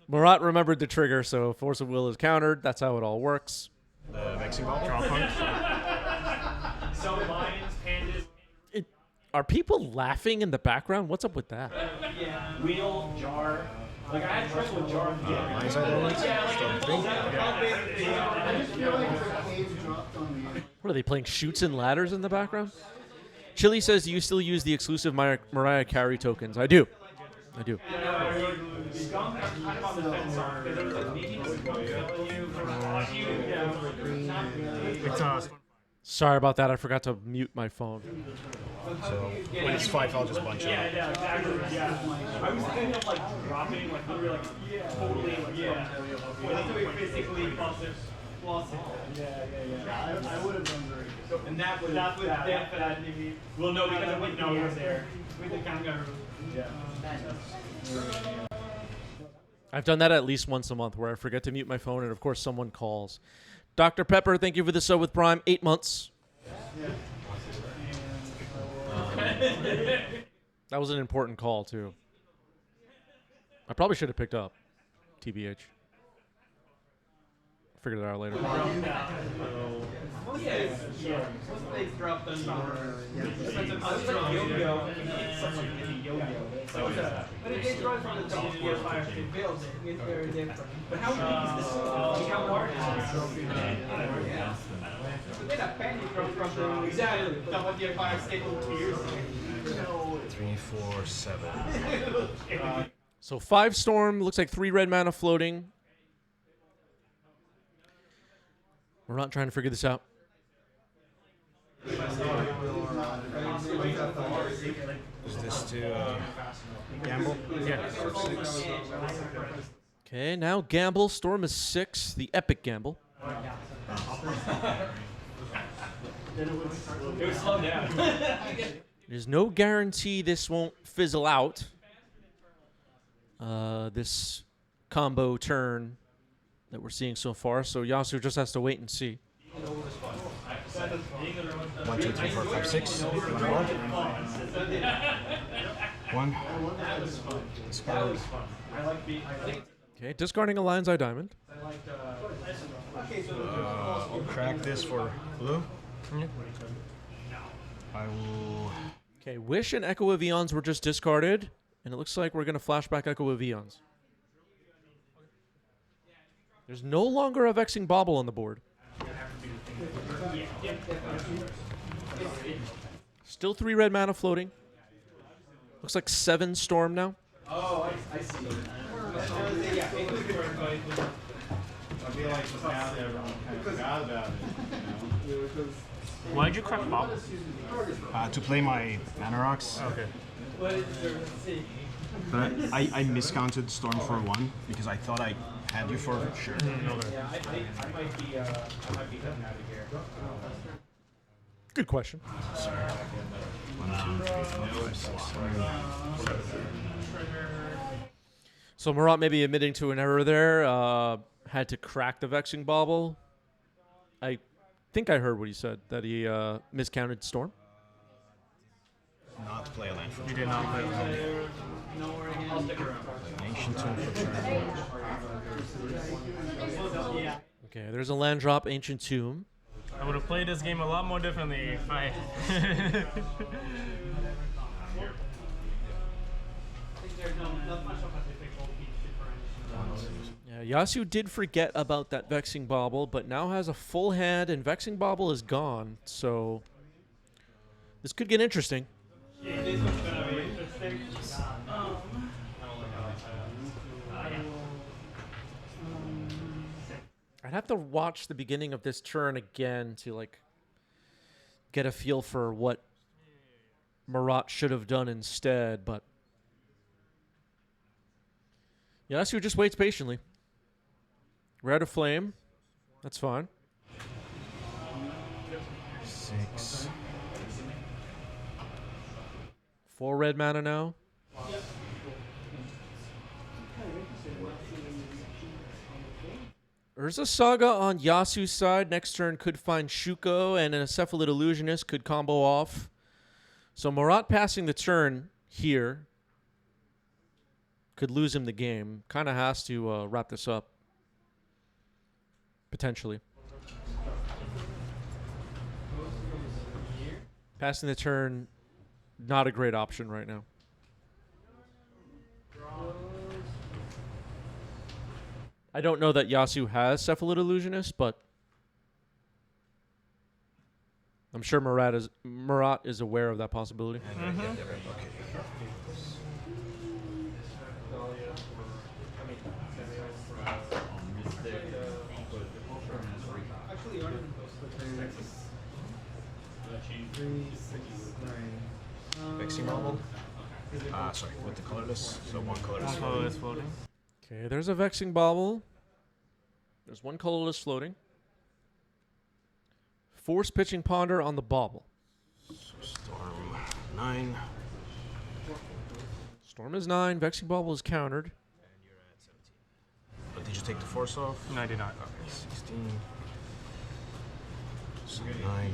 Marat remembered the trigger, so Force of Will is countered. That's how it all works. The vexing ball. Draw punch. Are people laughing in the background? What's up with that? Wheel, jar. Like I had trouble with jar. Mine's either one. Storm 3. What are they playing? Shoots and ladders in the background? Chili says, do you still use the exclusive Mariah Carey tokens? I do. I do. Sorry about that. I forgot to mute my phone. So when it's 5, I'll just bunch it. Yeah, exactly. Yeah. I was thinking of like dropping, like literally, like totally, like that's how we physically floss it. Yeah. I would have done very good. And that's what that maybe. Well, no, because I wouldn't know he was there. With the kangaroo. Yeah. I've done that at least once a month where I forget to mute my phone and, of course, someone calls. Dr. Pepper, thank you for the sub with Prime. 8 months. That was an important call, too. I probably should have picked up. TBH. Figured it out later. Three, 4, 7. So 5 storm, looks like 3 red mana floating. We're not trying to figure this out. Is this to gamble? Yeah. 6. Okay, now gamble. Storm is 6. The epic gamble. It was slow down. There's no guarantee this won't fizzle out. This combo turn that we're seeing so far. So Yasu just has to wait and see. 1, 2, 3, 4, 5, 6. You want to roll? 1. Discard. Okay, discarding a Lion's Eye Diamond. I'll crack this for blue. I will. Okay, Wish and Echo of Eons were just discarded, and it looks like we're going to flashback Echo of Eons. There's no longer a Vexing Bauble on the board. Still 3 red mana floating. Looks like 7 storm now. Oh, I see. I feel like now everyone kind of forgot about it. Why'd you crack Bauble? To play my mana rocks. Okay. But I miscounted Storm for 1 because I thought I had you for sure. Okay. Yeah, I might be cutting out of here. Good question. 1, 2, 3, 4, 5, 6, 7. So Marat maybe admitting to an error there. Had to crack the Vexing Bauble. I think I heard what he said, that he miscounted Storm. Not play a land for You did not play with I'll stick around. Ancient Tomb for turn. Okay, there's a land drop, Ancient Tomb. I would have played this game a lot more differently if I. Yeah, Yasu did forget about that Vexing Bauble, but now has a full hand, and Vexing Bauble is gone, so this could get interesting. I'd have to watch the beginning of this turn again to like get a feel for what Marat should have done instead, but Yasu just waits patiently. Red of Flame, that's fine. 6. 4 red mana now. Urza Saga on Yasu's side. Next turn could find Shuko, and an Acephalid Illusionist could combo off. So Marat passing the turn here could lose him the game. Kind of has to wrap this up. Potentially. Passing the turn, not a great option right now. I don't know that Yasu has Cephalid Illusionist, but I'm sure Murat is aware of that possibility. Vexing Marble. Sorry, with the colorless. So one colorless. Colorless floating. Okay, there's a Vexing Bauble. There's one colorless floating. Force Pitching Ponder on the Bauble. So Storm 9. Storm is 9. Vexing Bauble is countered. And you're at 17. But did you take the force off? No, I did not. Okay, 16. So 9.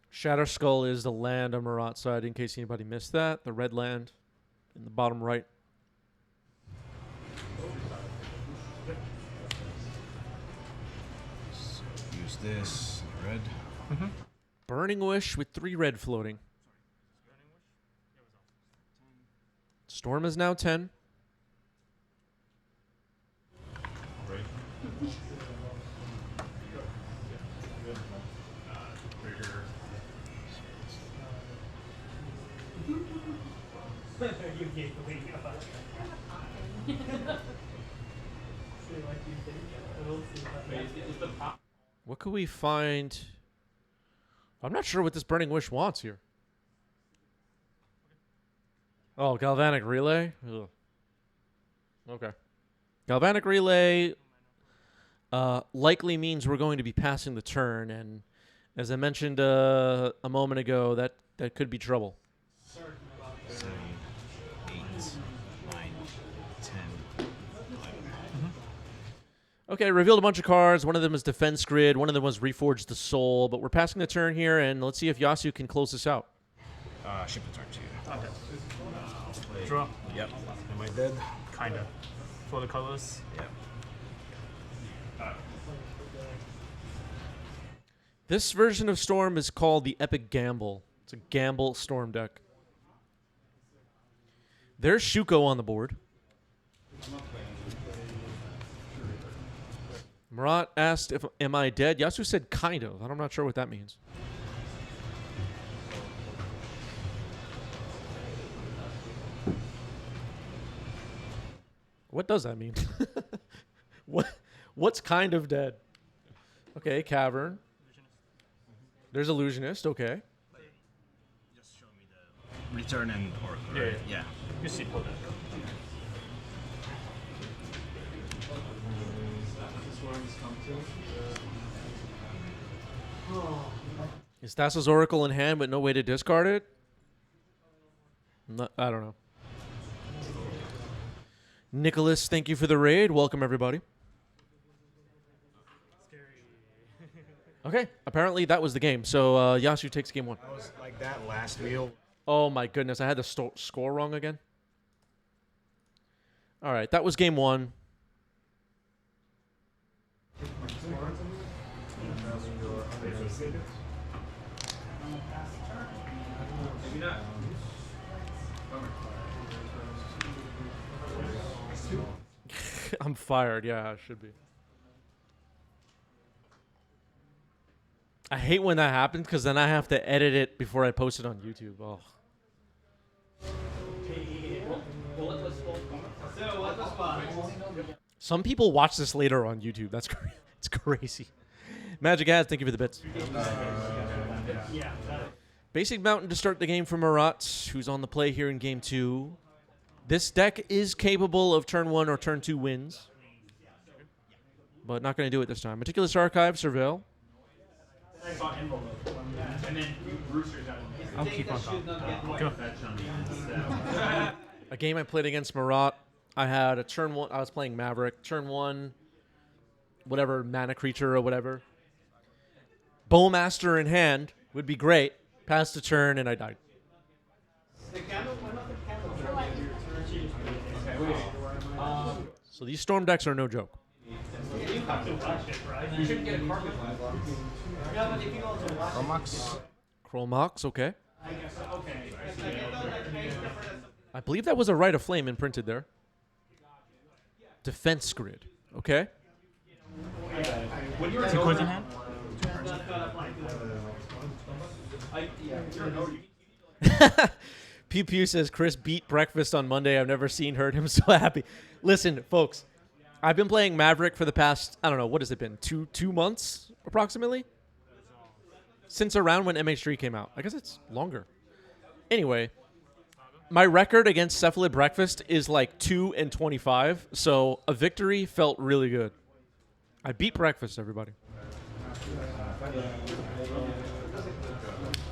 Shatter Skull is the land on Murat's side, in case anybody missed that. The red land in the bottom right. So use this red. Burning Wish with 3 red floating. Storm is now 10. What could we find? I'm not sure what this Burning Wish wants here. Oh, Galvanic Relay? Ugh. Okay. Galvanic Relay likely means we're going to be passing the turn, and as I mentioned a moment ago, that could be trouble. 7, 8, 9, 10, 11. Okay, revealed a bunch of cards. One of them is Defense Grid. One of them was Reforge the Soul. But we're passing the turn here, and let's see if Yasu can close this out. Ship the turn to you. Okay. Draw. Yep. Am I dead? Kinda. For the colors. Yep. This version of Storm is called the Epic Gamble. It's a gamble Storm deck. There's Shuko on the board. Murat asked if am I dead? Yasu said kind of. I'm not sure what that means. What does that mean? What's kind of dead? Okay, Cavern. There's Illusionist, okay. Just show me the return and Oracle. Yeah, Right? yeah. You see pull that. Is Thassa's Oracle in hand but no way to discard it? I don't know. Nicholas, thank you for the raid. Welcome, everybody. Okay, apparently that was the game. So Yasu takes game 1. I was like that last wheel. Oh my goodness, I had the score wrong again. All right, that was game 1. I'm fired. Yeah, I should be. I hate when that happens because then I have to edit it before I post it on YouTube. Oh. Some people watch this later on YouTube. That's it's crazy. Magic Ads, thank you for the bits. Basic Mountain to start the game for Murat, who's on the play here in game 2. This deck is capable of turn 1 or turn 2 wins, but not going to do it this time. Meticulous Archive, Surveil. I'll keep on top. Go. A game I played against Murat. I had a turn 1. I was playing Maverick. Turn 1, whatever, mana creature or whatever. Bowmaster in hand would be great. Passed the turn and I died. So these Storm decks are no joke. Chromax. Chromox, okay. I believe that was a Rite of Flame imprinted there. Defense grid. Okay. Two cards in hand. Pew Pew says Chris beat breakfast on Monday. I've never seen heard him so happy. Listen, folks, I've been playing Maverick for the past, I don't know, what has it been? Two months approximately? Since around when MH3 came out. I guess it's longer. Anyway, my record against Cephalid Breakfast is like 2-25, so a victory felt really good. I beat breakfast, everybody.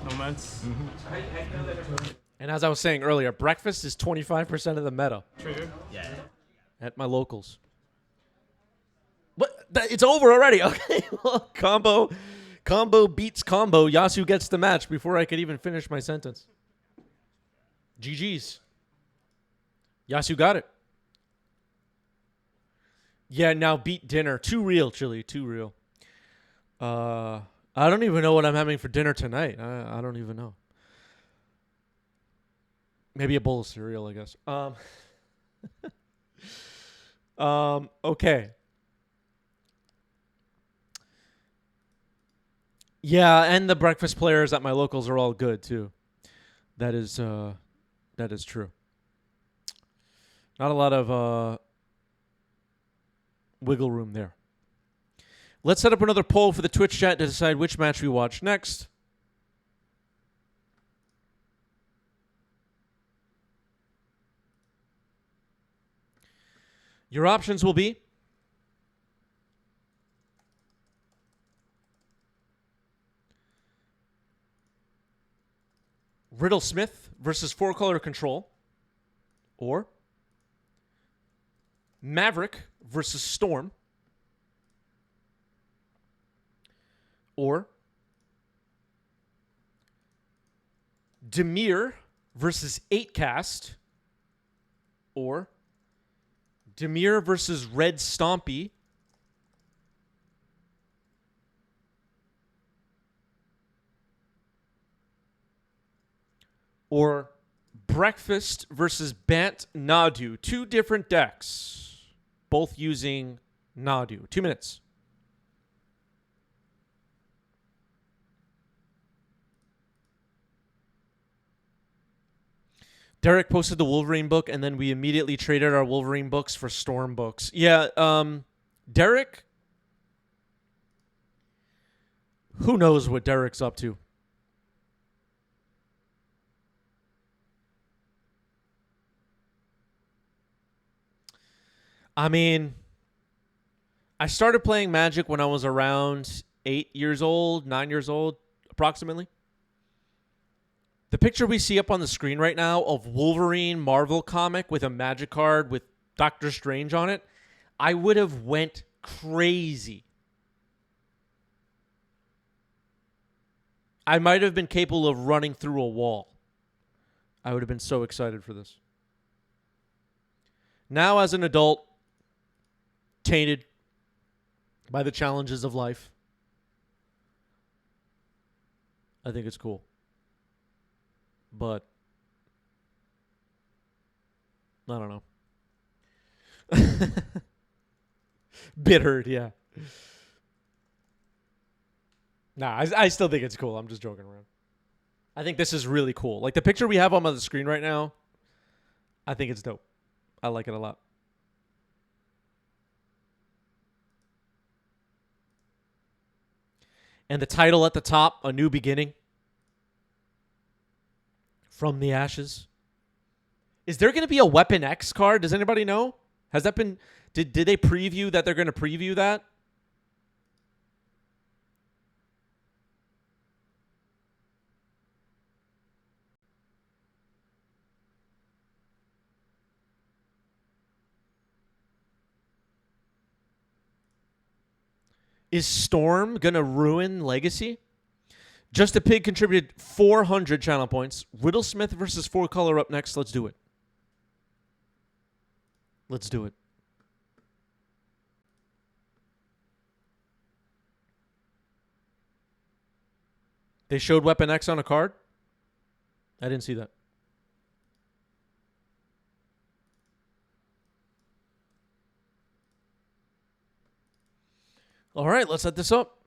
Nomads. And as I was saying earlier, breakfast is 25% of the meta Trigger. Yeah. at my locals. What? It's over already. Okay. Well, combo beats combo. Yasu gets the match before I could even finish my sentence. GG's. Yasu got it. Yeah, now beat dinner. Too real, Chili. Too real. I don't even know what I'm having for dinner tonight. I don't even know. Maybe a bowl of cereal, I guess. Okay. Yeah, and the breakfast players at my locals are all good too. That is true. Not a lot of wiggle room there. Let's set up another poll for the Twitch chat to decide which match we watch next. Your options will be Riddlesmith versus 4-color control, or Maverick versus Storm, or Demir versus 8-cast, or Demir versus Red Stompy, or Breakfast versus Bant Nadu. Two different decks, both using Nadu. 2 minutes. Derek posted the Wolverine book, and then we immediately traded our Wolverine books for Storm books. Yeah, Derek, who knows what Derek's up to? I mean, I started playing Magic when I was around 8 years old, 9 years old, approximately. The picture we see up on the screen right now of Wolverine Marvel comic with a Magic card with Doctor Strange on it, I would have went crazy. I might have been capable of running through a wall. I would have been so excited for this. Now, as an adult, tainted by the challenges of life, I think it's cool. But I don't know. Bittered, yeah. Nah, I still think it's cool. I'm just joking around. I think this is really cool. Like the picture we have on the screen right now, I think it's dope. I like it a lot. And the title at the top, A New Beginning. From the Ashes. Is there going to be a Weapon X card? Does anybody know? Has that been... Did they preview that they're going to preview that? Is Storm going to ruin Legacy? Just a Pig contributed 400 channel points. Riddlesmith versus 4-color up next. Let's do it. Let's do it. They showed Weapon X on a card. I didn't see that. All right, let's set this up.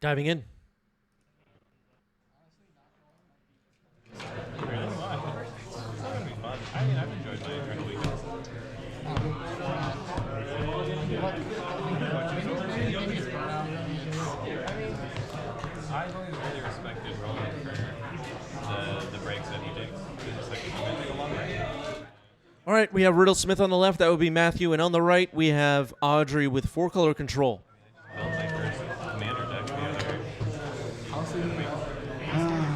Diving in. I've enjoyed my Cradle weekends. I've always really respected Roland for the breaks that he takes. It's like a long way. All right, we have Riddlesmith on the left. That would be Matthew. And on the right, we have Audrey with 4-color control. Built my first commander deck together.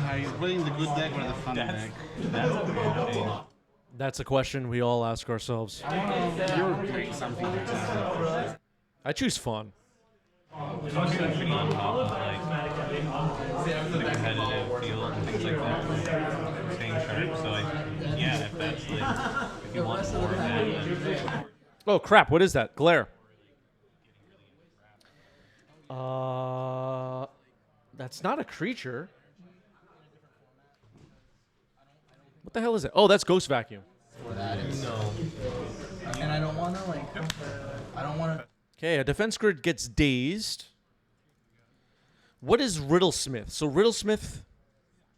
Are you playing the good deck or the fun deck? That's a big change. That's a question we all ask ourselves. You're playing something like I choose fun. It's also pretty on top of like the competitive field and things like that. Staying sharp. So yeah, if that's like if you want more of that, then Oh, crap. What is that? Glare. That's not a creature. What the hell is it? Oh, that's Ghost Vacuum. No. And I don't want to like. I don't want to. Okay, a defense grid gets dazed. What is Riddlesmith? So Riddlesmith,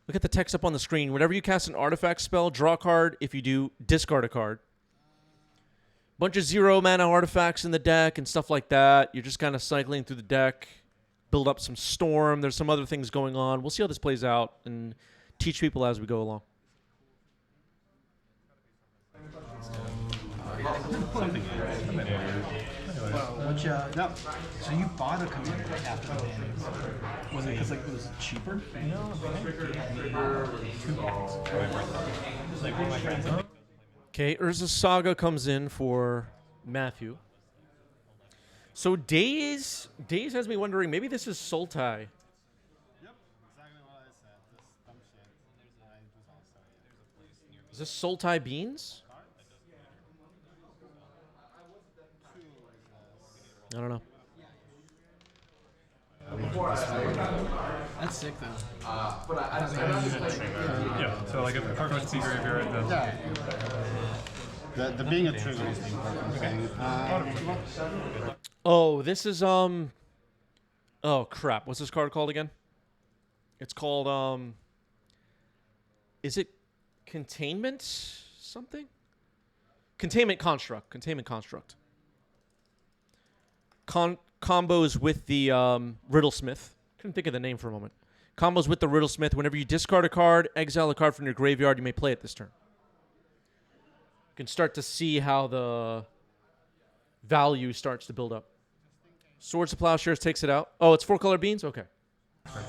look at the text up on the screen. Whenever you cast an artifact spell, draw a card. If you do, discard a card. Bunch of 0-mana artifacts in the deck and stuff like that. You're just kind of cycling through the deck, build up some storm. There's some other things going on. We'll see how this plays out and teach people as we go along. Which, no. So you bought a commander like after the ban. Was it because like it was cheaper? No. like one of my friends. Okay, Urza Saga comes in for Matthew. So Daze has me wondering, maybe this is Sultai. Yep, exactly what I said. This dumb shit. Is this Sultai Beans? I don't know. That's sick though. Yeah. So like if a card goes to your graveyard, then The being a trigger is the important thing. Oh, this is oh crap. What's this card called again? It's called is it Containment something? Containment Construct. Containment Construct. Combos with the Riddlesmith. Couldn't think of the name for a moment. Combos with the Riddlesmith. Whenever you discard a card, exile a card from your graveyard, you may play it this turn. You can start to see how the value starts to build up. Swords to Plowshares takes it out. Oh, it's 4-color beans? Okay. I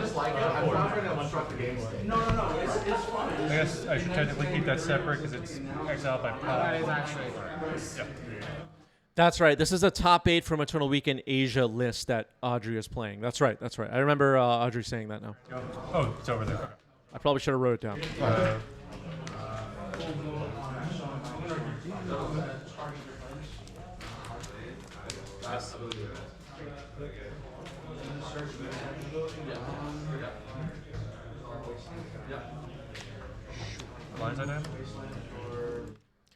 just like it. I'm not trying to obstruct the game state. No, it's fun. I guess I should technically keep that separate because it's exiled by power. Yeah. That's right. This is a top 8 from Eternal Weekend Asia list that Audrey is playing. That's right. That's right. I remember Audrey saying that now. Oh, it's over there. I probably should have wrote it down. Lion's Eye Diamond?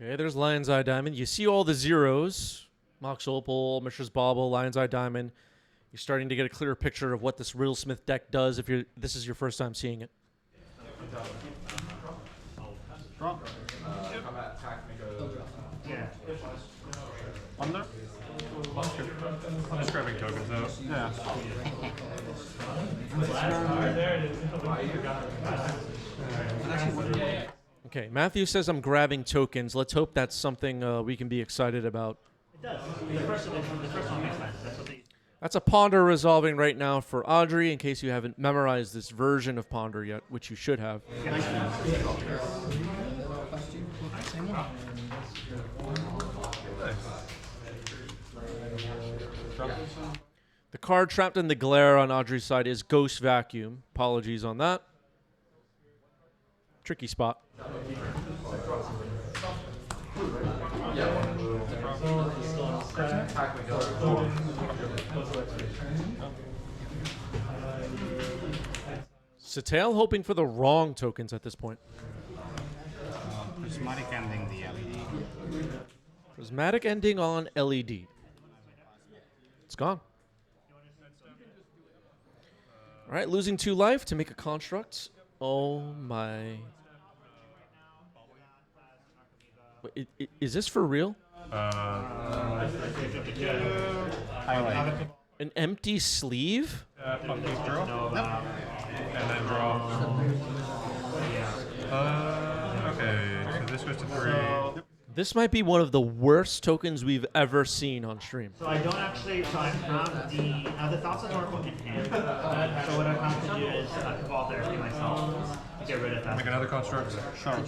Okay, there's Lion's Eye Diamond. You see all the zeros. Mox Opal, Mishra's Bauble, Lion's Eye Diamond. You're starting to get a clearer picture of what this Riddlesmith deck does if this is your first time seeing it. Under? I'm just grabbing tokens out. Yeah. Okay, Matthew says I'm grabbing tokens. Let's hope that's something we can be excited about. It does. The first one makes sense. That's what they. That's a Ponder resolving right now for Audrey, in case you haven't memorized this version of Ponder yet, which you should have. The card trapped in the glare on Audrey's side is Ghost Vacuum. Apologies on that. Tricky spot. Satale hoping for the wrong tokens at this point. Prismatic ending the LED. Prismatic ending on LED. It's gone. All right, losing 2 life to make a construct. Oh my. Wait, is this for real? An empty sleeve? Draw. And then draw. Okay, so this goes to 3. This might be one of the worst tokens we've ever seen on stream. So I don't actually, so I have the Thousand Oracle in hand. So what I have to do is Cabal Therapy myself to get rid of that. Make another construct. Sure.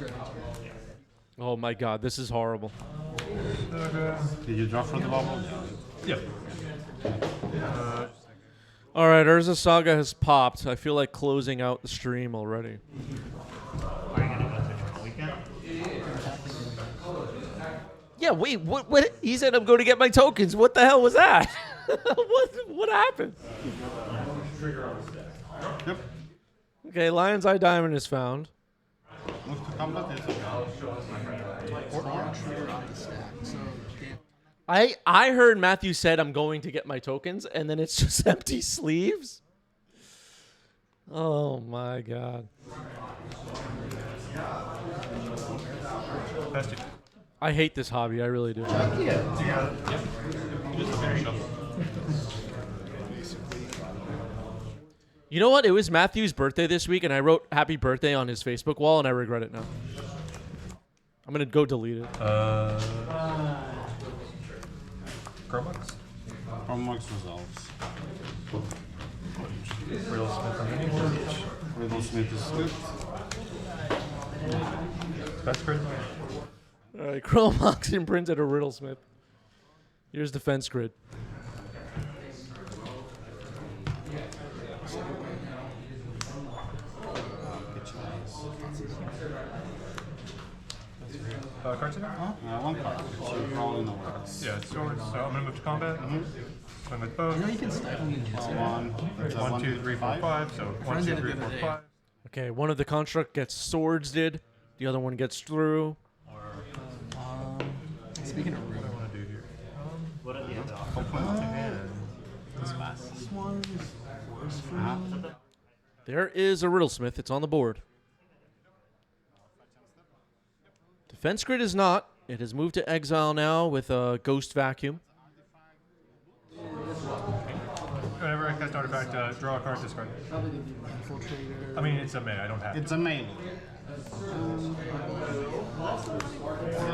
Oh my god, this is horrible. Did you draw for the bubble? Yep. All right, Urza Saga has popped. I feel like closing out the stream already. Are you going to go to the weekend? Yeah, wait, what? He said I'm going to get my tokens. What the hell was that? what happened? Yep. Okay, Lion's Eye Diamond is found. Move to combat. I heard Matthew said I'm going to get my tokens, and then it's just empty sleeves. Oh my god. I hate this hobby. I really do. You know what? It was Matthew's birthday this week, and I wrote happy birthday on his Facebook wall, and I regret it now. I'm going to go delete it. Chromux? Chromux resolves. Riddlesmith is good. That's good. All right, Chromox imprinted a Riddlesmith. Here's defense grid. Cards in there? One card. Which all in the works. Yeah, it's swords. So I'm going to move to combat. Swing with both. You know you can stifle ninjutsu. 1, 2, 3, 4, 5. So 1, 2, 3, 4, 5. Okay, one of the construct gets swords did. The other one gets through. Speaking of room, What do I want to do here? What are the other this one is worse for me. There is a Riddlesmith. It's on the board. Defense grid is not. It has moved to exile now with a ghost vacuum. Whenever I cast artifact, draw a card, discard. I mean, it's a May. I don't have It's a melee.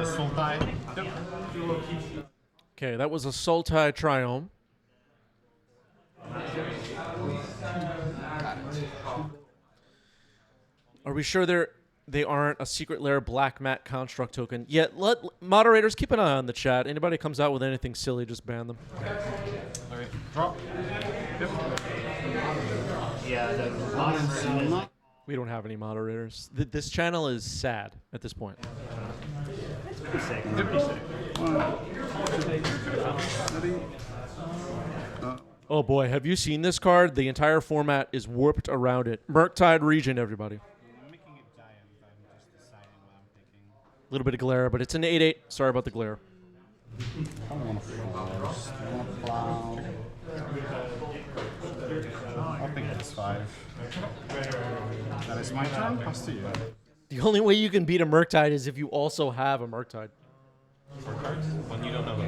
Sultai. Yep. Okay, that was a Sultai Triome. Are we sure they aren't a secret lair black mat construct token? Yet, let moderators keep an eye on the chat. Anybody comes out with anything silly, just ban them. All right. Draw. Yep. Yeah, the modern version is like, We don't have any moderators. This channel is sad at this point. it's pretty sick. It's pretty sick. Oh boy, have you seen this card? The entire format is warped around it. Murktide Region, everybody. I'm making it giant. I'm just deciding what I'm picking. A little bit of glare, but it's an 8/8. Sorry about the glare. I don't want to force. I want to plow. I'll pick this 5. That is my turn. Pass to you. The only way you can beat a Murktide is if you also have a Murktide. For cards? One you don't know about.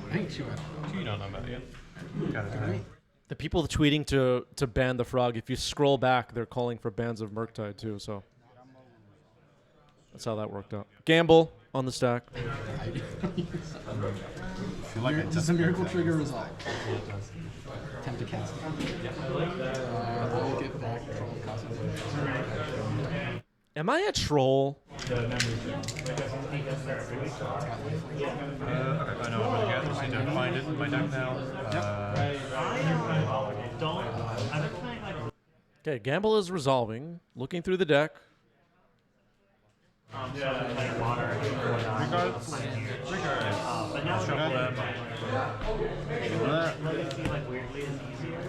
I think two Two you don't know about yet. Got it. The people tweeting to ban the frog, if you scroll back, they're calling for bans of Murktide too, so that's how that worked out. Gamble on the stack. I feel like I Does just the miracle picked trigger resolve? Attempt to cast it. I'll get back control of costume. Am I a troll? Okay, I know I'm going to get. Just need to find it in my deck now. Okay, Gamble is resolving, looking through the deck. Regards. But now Shuffle them. weirdly is easier.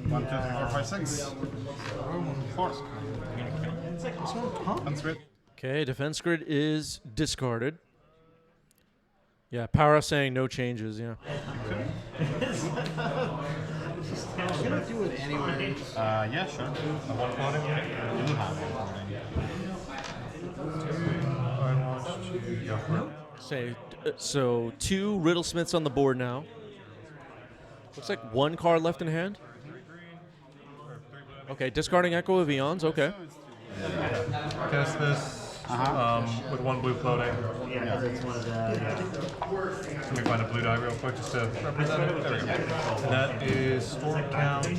1, 2, 3, 4, 5, 6. 4. That's great. Okay, defense grid is discarded. Yeah, Para saying no changes, yeah. I'm gonna do it anyway. Yeah, sure. The one floating? You do have one. Say, so 2 Riddlesmiths on the board now. Looks like 1 card left in hand. Okay, discarding Echo of Eons, okay. Cast this with 1 blue floating. Yeah, it's one of the. Let me find a blue die real quick just to represent it. There we go. And that is storm count. I'm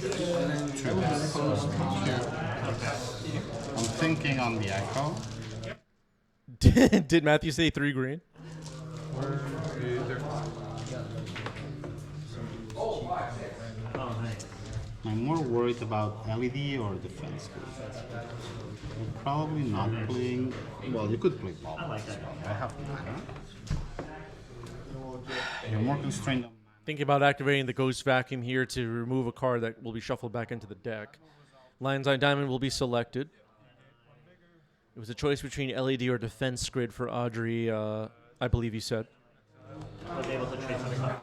thinking on the Echo. Did Matthew say 3 green? Where is there? I'm more worried about LED or defense grid. You're probably not playing. Well, you could play ball. I like that. I have mana. You're more constrained on mana. Thinking about activating the Ghost Vacuum here to remove a card that will be shuffled back into the deck. Lion's Eye Diamond will be selected. It was a choice between LED or defense grid for Audrey, I believe you said. Was able to trade some stuff.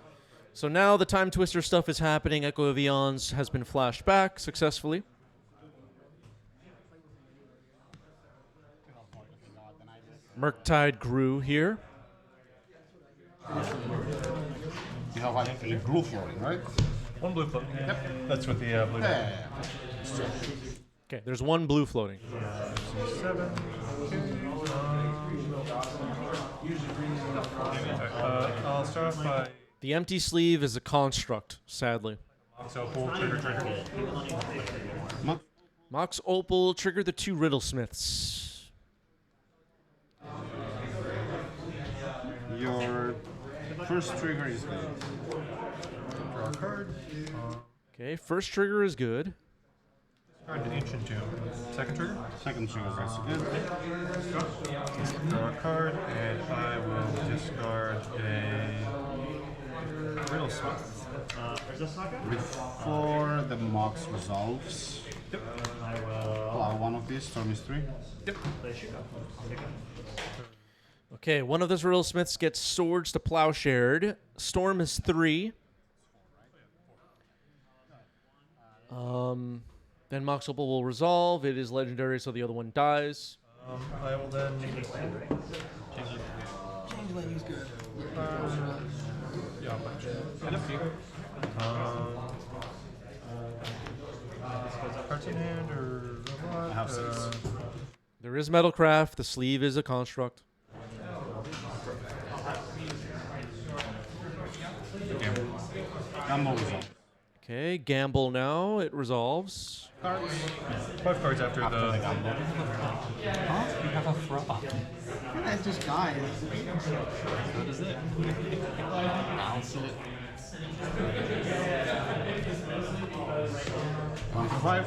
So now the Time Twister stuff is happening. Echo of Eons has been flashed back successfully. Murktide grew here. You have like a blue floating, right? 1 blue floating. Yep. That's with the blue die. Okay, there's 1 blue floating. 7. I'll start off by. The empty sleeve is a construct, sadly. So full trigger. Mox Opal trigger the 2 Riddlesmiths. Your first trigger is good. Draw a card. Okay, first trigger is good. Card to Ancient Tomb. Second trigger. Second trigger is also good. Draw a card, and I will discard a Riddlesmith. Before the Mox resolves, allow one of these. Storm is 3. Yep. Okay, one of those Riddlesmiths gets swords to plowshared. Storm is 3. Then Mox Opal will resolve. It is legendary, so the other one dies. I will then Change lane's good. Yeah, cards in hand or what? I have 6. There is Metalcraft. The sleeve is a construct. Gamble resolve. Okay, gamble now. It resolves. Cards. 5 cards after the gamble. Huh? You have a frog. I just died. What is it? Bounce it. 1 for 5.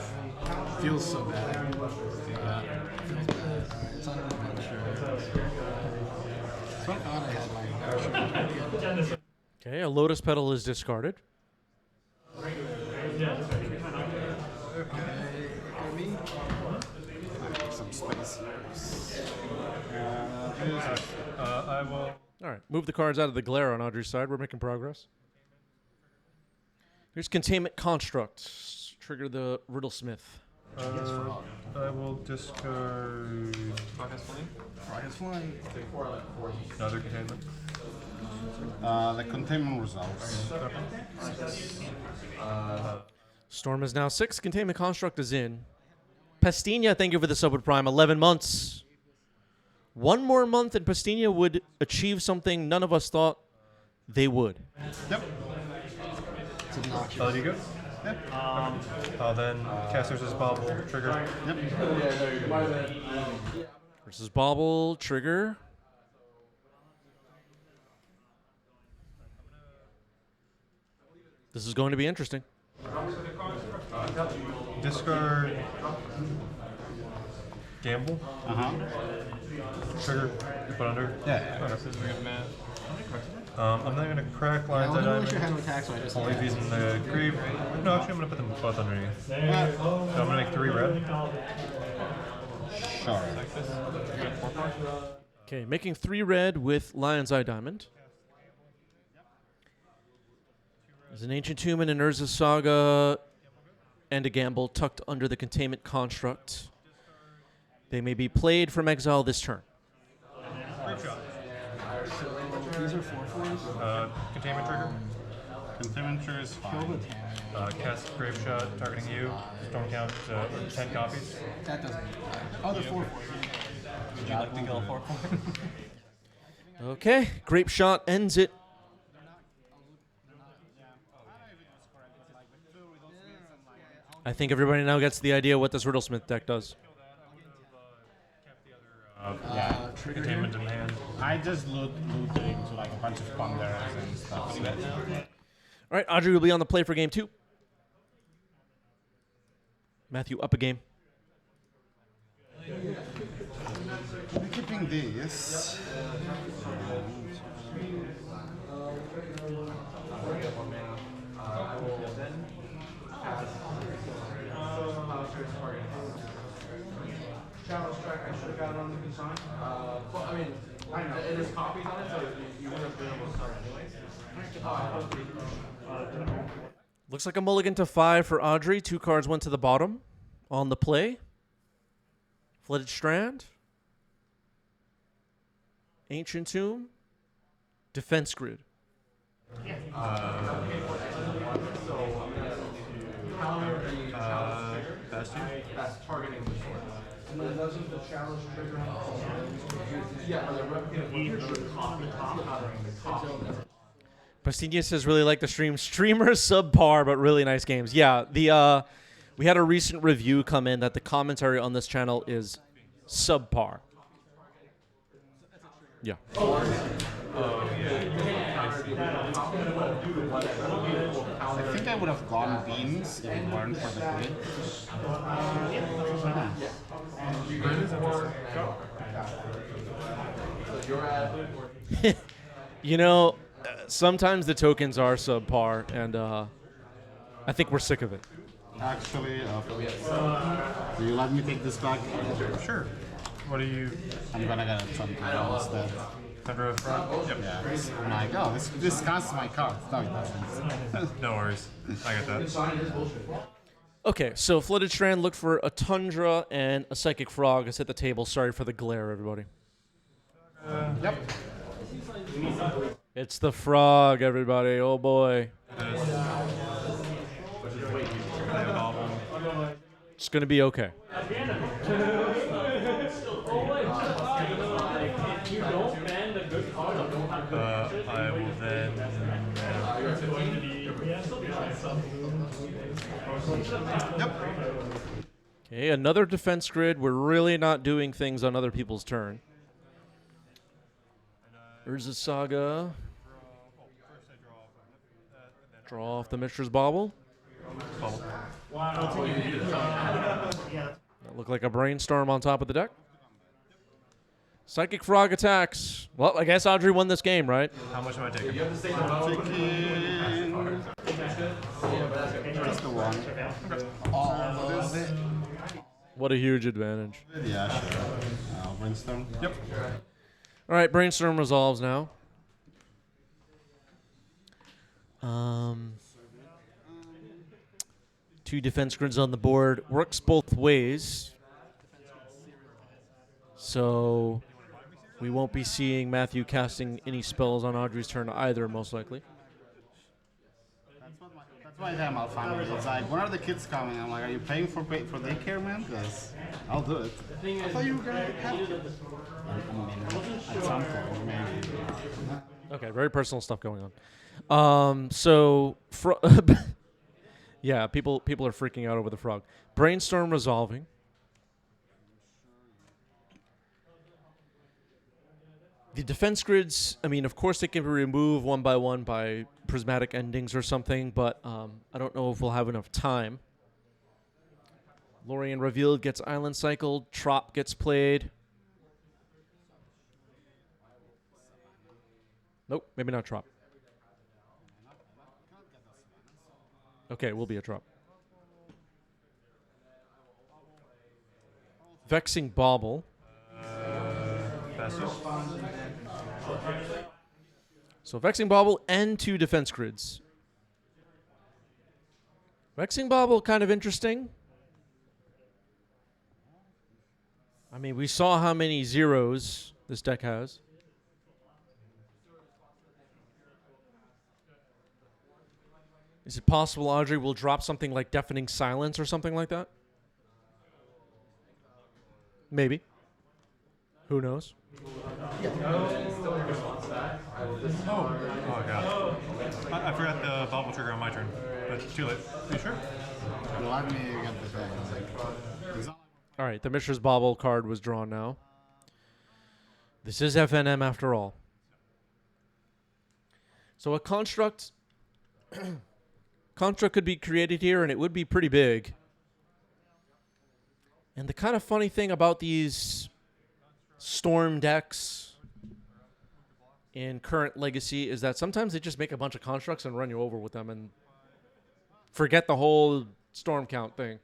Feels so bad. Feels bad. It's on an adventure. I thought I had my adventure. Okay, a Lotus Petal is discarded. Some space I will. All right, move the cards out of the glare on Audrey's side. We're making progress. Here's Containment Construct. Trigger the Riddlesmith. I will discard Rocket's flying? Rocket's flying. another containment. The containment resolves. Storm is now 6. Containment Construct is in. Pastina, thank you for the sub with Prime. 11 months. 1 more month and Pastina would achieve something none of us thought they would. Yep. Oh, you go? Yep. Then casters as bobble trigger. Yep. Versus Bobble, trigger. This is going to be interesting. gamble. Trigger, you put under. Yeah. Okay. Scissors and math. I'm not gonna crack I lines. want to I wish I had attack, so I just. I'll leave these in the grave. No, actually, I'm gonna put them both underneath. So I'm gonna make 3 red. Sure. Okay, making 3 red with Lion's Eye Diamond. There's an Ancient Tomb and an Urza's Saga and a Gamble tucked under the Containment Construct. They may be played from exile this turn. Grave shot. These are 4/4s. Containment trigger. Containment trigger is fine. Cast grave shot targeting you. Storm count 10 copies. That doesn't. Oh, they're 4/4s. Would you like to kill 4? Okay, Grape Shot ends it. I think everybody now gets the idea what this Riddlesmith deck does. Yeah. Containment in hand. I just looting to like a bunch of ponderers and stuff. All right, Audrey will be on the play for game 2. Matthew up a game. I'm keeping these. Challenge track, I should have got it on the consign. Well, I mean, I know. There's copies on it, so you would have been able to start anyways. Looks like a mulligan to 5 for Audrey. 2 cards went to the bottom. On the play, Flooded Strand, Ancient Tomb, Defense Grid. That's targeting the sword. And then doesn't the challenge trigger on yeah, or the copy countering the copy. Pastinius says really like the stream. Streamers subpar, but really nice games. Yeah, the we had a recent review come in that the commentary on this channel is subpar. Yeah. I think I would have gone beans if it weren't for the grid. You know, sometimes the tokens are subpar, and I think we're sick of it. Actually, do you let me take this back? Sure. What do you? I'm gonna get a Trump instead. Thunder of Front? Yep. Yeah. I'm like, oh, this counts my card. No, it doesn't. No worries. I get that. Okay, so Flooded Strand looked for a Tundra and a Psychic Frog. It's at the table. Sorry for the glare, everybody. Yep. It's the frog, everybody. Oh boy. It's gonna be okay. I will then. Okay, another defense grid. We're really not doing things on other people's turn. Urza's Saga. Draw off the Mishra's Bauble. That looked like a brainstorm on top of the deck. Psychic Frog attacks. Well, I guess Audrey won this game, right? How much am I taking? Just the one. All of it. What a huge advantage. Yeah, sure. Brainstorm. Yep. All right, Brainstorm resolves now. Two defense grids on the board. Works both ways. So we won't be seeing Matthew casting any spells on Audrey's turn either, most likely. That's why I'm out finally. It's like, when are the kids coming? I'm like, are you paying for daycare, man? Because I'll do it. I thought you were going to have kids. I mean, at some point, maybe. Okay, very personal stuff going on. Yeah, people are freaking out over the frog. Brainstorm resolving. The defense grids, I mean, of course they can be removed one by one by prismatic endings or something, but I don't know if we'll have enough time. Lorien revealed gets island cycled. Trop gets played. Nope, maybe not Trop. Okay, it will be a Trop. Vexing Bauble. So Vexing Bauble and 2 defense grids. Vexing Bauble, kind of interesting. I mean, we saw how many zeros this deck has. Is it possible Audrey will drop something like Deafening Silence or something like that? Maybe. Who knows? Oh god. I forgot the bobble trigger on my turn, but it's too late. Are you sure? Let me get the thing. All right, the Mishra's Bauble card was drawn now. This is FNM after all. So a construct could be created here, and it would be pretty big. And the kind of funny thing about these Storm decks in current Legacy is that sometimes they just make a bunch of constructs and run you over with them and forget the whole Storm count thing.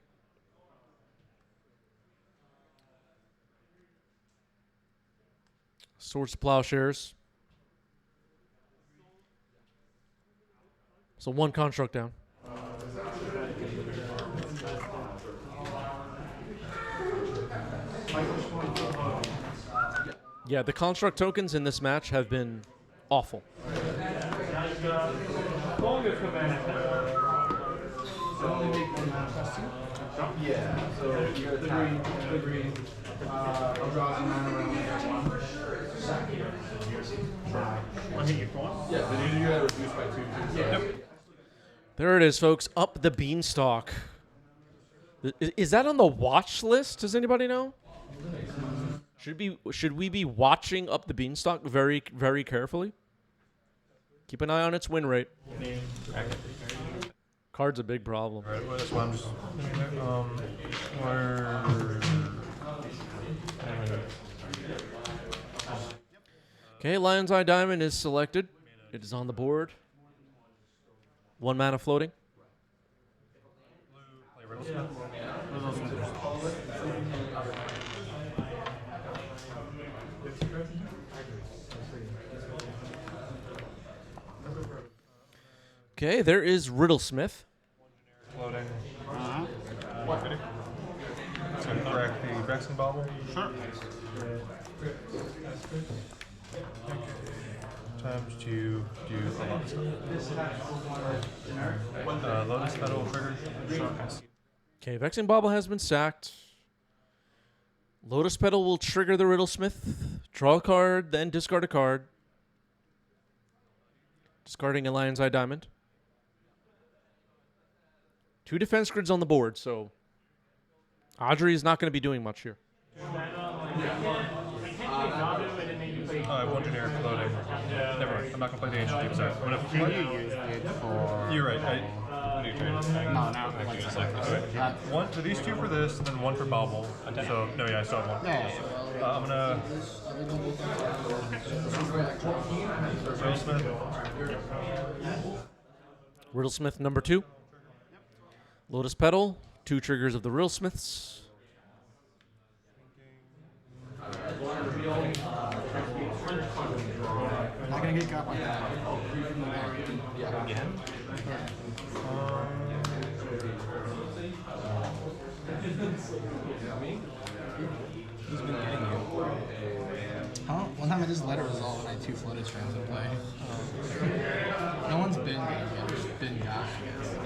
Swords to Plowshares. So 1 construct down. Yeah, the construct tokens in this match have been awful. Yeah, so you got the green. I'll draw some mana around one. One hit you for one? Yeah, then you gotta reduce by 2. Yeah. Yep. There it is, folks. Up the Beanstalk. Is that on the watch list? Does anybody know? Should we be watching Up the Beanstalk very, very carefully? Keep an eye on its win rate. Card's a big problem. Alright, well, that's why I'm just where... Okay, Lion's Eye Diamond is selected. It is on the board. 1 mana floating. Okay, there is Riddlesmith. Floating. It's going to correct the Vexing Bauble. Sure. Times to do a lot of stuff. Lotus Petal trigger. Okay, Vexing Bauble has been sacked. Lotus Petal will trigger the Riddlesmith. Draw a card, then discard a card. Discarding a Lion's Eye Diamond. 2 defense grids on the board, so Audrey is not going to be doing much here. I have 1 generic floating. Never mind. I'm not going to play the Ancient Deep Side. I'm going to play. You're right. One for these 2 for this, and then 1 for Bauble. So, no, yeah, I still have 1. I'm going to... Riddlesmith number 2. Lotus Petal. 2 triggers of the Riddlesmiths. I'm not gonna get got by that. Yeah. Who's been getting you? Huh? One time I just let it resolve and I had 2 floated strings in play. No one's been getting it. It's been got, I guess.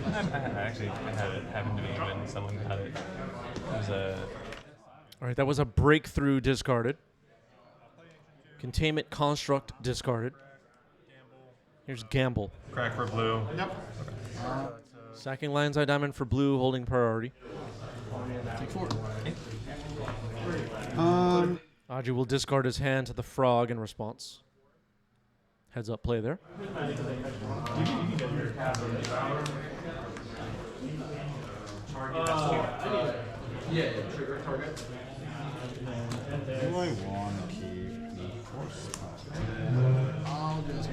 I had it happen to me when someone got it. It was a... All right, that was a breakthrough discarded. Containment Construct discarded. Here's Gamble. Crack for blue. Yep. Sacking Lion's Eye Diamond for blue, holding priority. Take 4. Audrey will discard his hand to the frog in response. Heads up play there. Yeah, trigger target. Do I want to keep the force spot? I'll just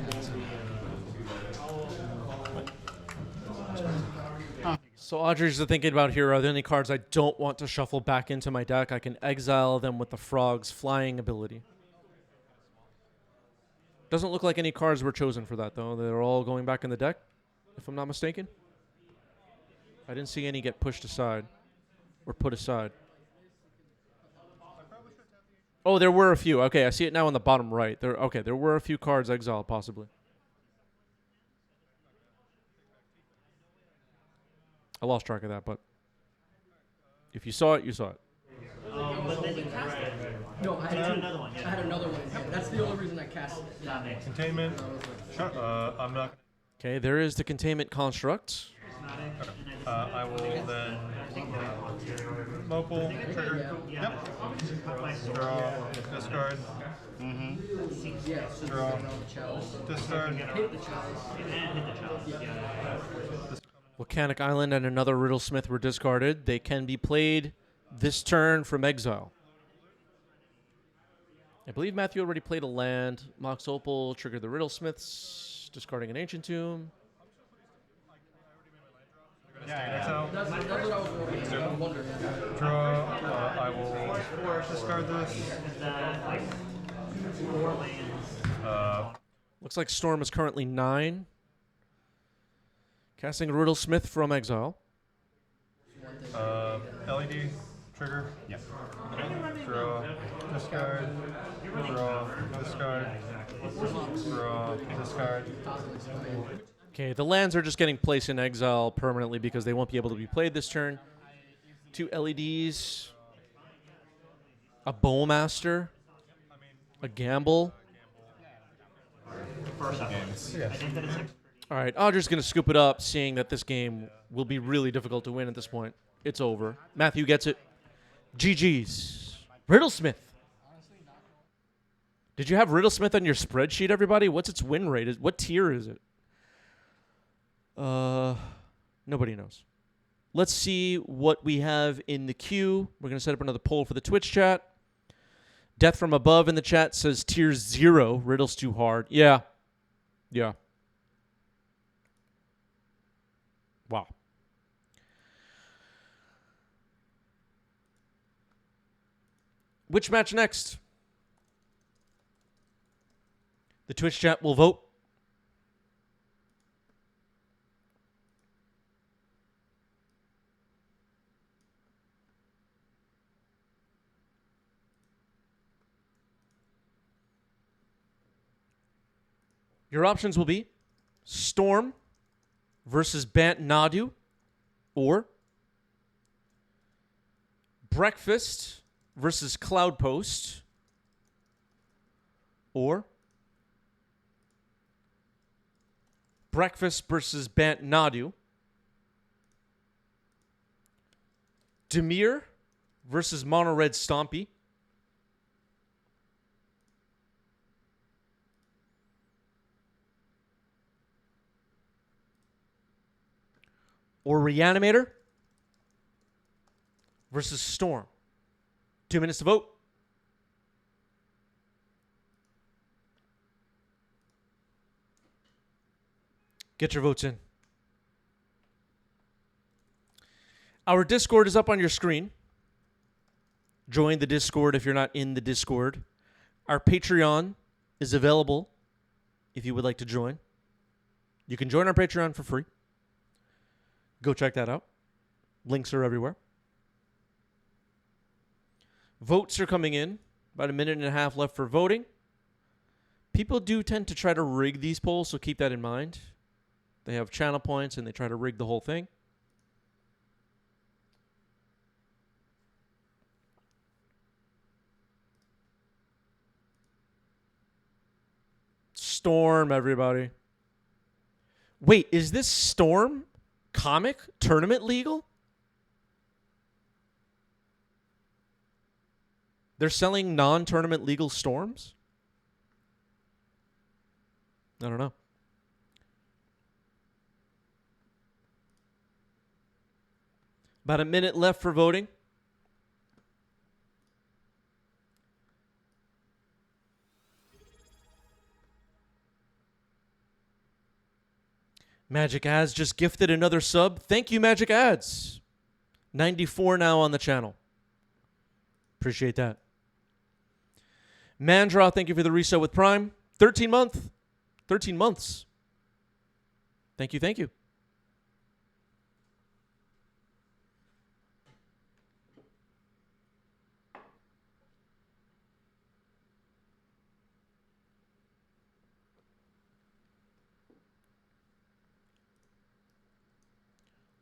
So Audrey's thinking about here, are there any cards I don't want to shuffle back into my deck? I can exile them with the Frog's flying ability. Doesn't look like any cards were chosen for that, though. They're all going back in the deck, if I'm not mistaken. I didn't see any get pushed aside or put aside. Oh, there were a few. Okay, I see it now on the bottom right. There were a few cards exiled, possibly. I lost track of that, but if you saw it, you saw it. But then you cast it. No, I had another one. I had another one. That's the only reason I cast it. Containment. I'm not. Okay, there is the containment construct. I will then local trigger. Yep. Draw. Discard. Draw. Discard. Volcanic Island and another Riddlesmith were discarded. They can be played this turn from exile. I believe Matthew already played a land. Mox Opal triggered the Riddlesmiths, discarding an Ancient Tomb. That's what I was wondering. Draw. I will discard this. Looks like Storm is currently 9. Casting Riddlesmith from exile. LED trigger. Yep. Draw. Discard. Draw. Discard. Draw. Discard. Okay, the lands are just getting placed in exile permanently because they won't be able to be played this turn. 2 LEDs. A Bowmaster. A Gamble. All right, Audrey's going to scoop it up, seeing that this game will be really difficult to win at this point. It's over. Matthew gets it. GG's. Riddlesmith. Did you have Riddlesmith on your spreadsheet, everybody? What's its win rate? What tier is it? Nobody knows. Let's see what we have in the queue. We're going to set up another poll for the Twitch chat. Death from Above in the chat says tier 0. Riddle's too hard. Yeah. Yeah. Wow. Which match next? The Twitch chat will vote. Your options will be Storm versus Bant Nadu, or Breakfast versus Cloudpost, or Breakfast versus Bant Nadu, Demir versus Mono Red Stompy, or Reanimator versus Storm. 2 minutes to vote. Get your votes in. Our Discord is up on your screen. Join the Discord if you're not in the Discord. Our Patreon is available if you would like to join. You can join our Patreon for free. Go check that out. Links are everywhere. Votes are coming in. About a minute and a half left for voting. People do tend to try to rig these polls, so keep that in mind. They have channel points and they try to rig the whole thing. Storm, everybody. Wait, is this Storm comic tournament legal? They're selling non-tournament legal Storms? I don't know. About a minute left for voting. Magic Ads just gifted another sub. Thank you, Magic Ads. 94 now on the channel. Appreciate that. Mandra, thank you for the reset with Prime. 13 months. Thank you, thank you.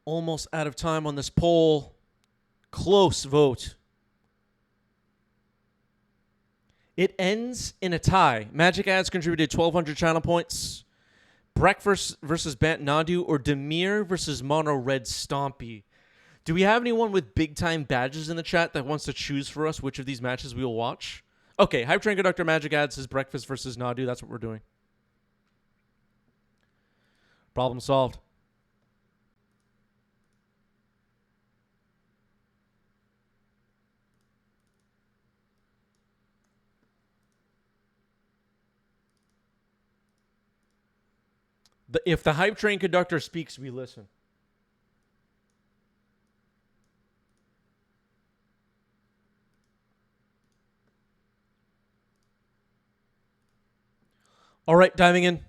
Almost out of time on this poll. Close vote. It ends in a tie. Magic Ads contributed 1,200 channel points. Breakfast versus Bant Nadu or Demir versus Mono Red Stompy. Do we have anyone with big-time badges in the chat that wants to choose for us which of these matches we will watch? Okay, Hype Train Conductor Magic Ads says Breakfast versus Nadu. That's what we're doing. Problem solved. If the Hype Train Conductor speaks, we listen. All right, diving in.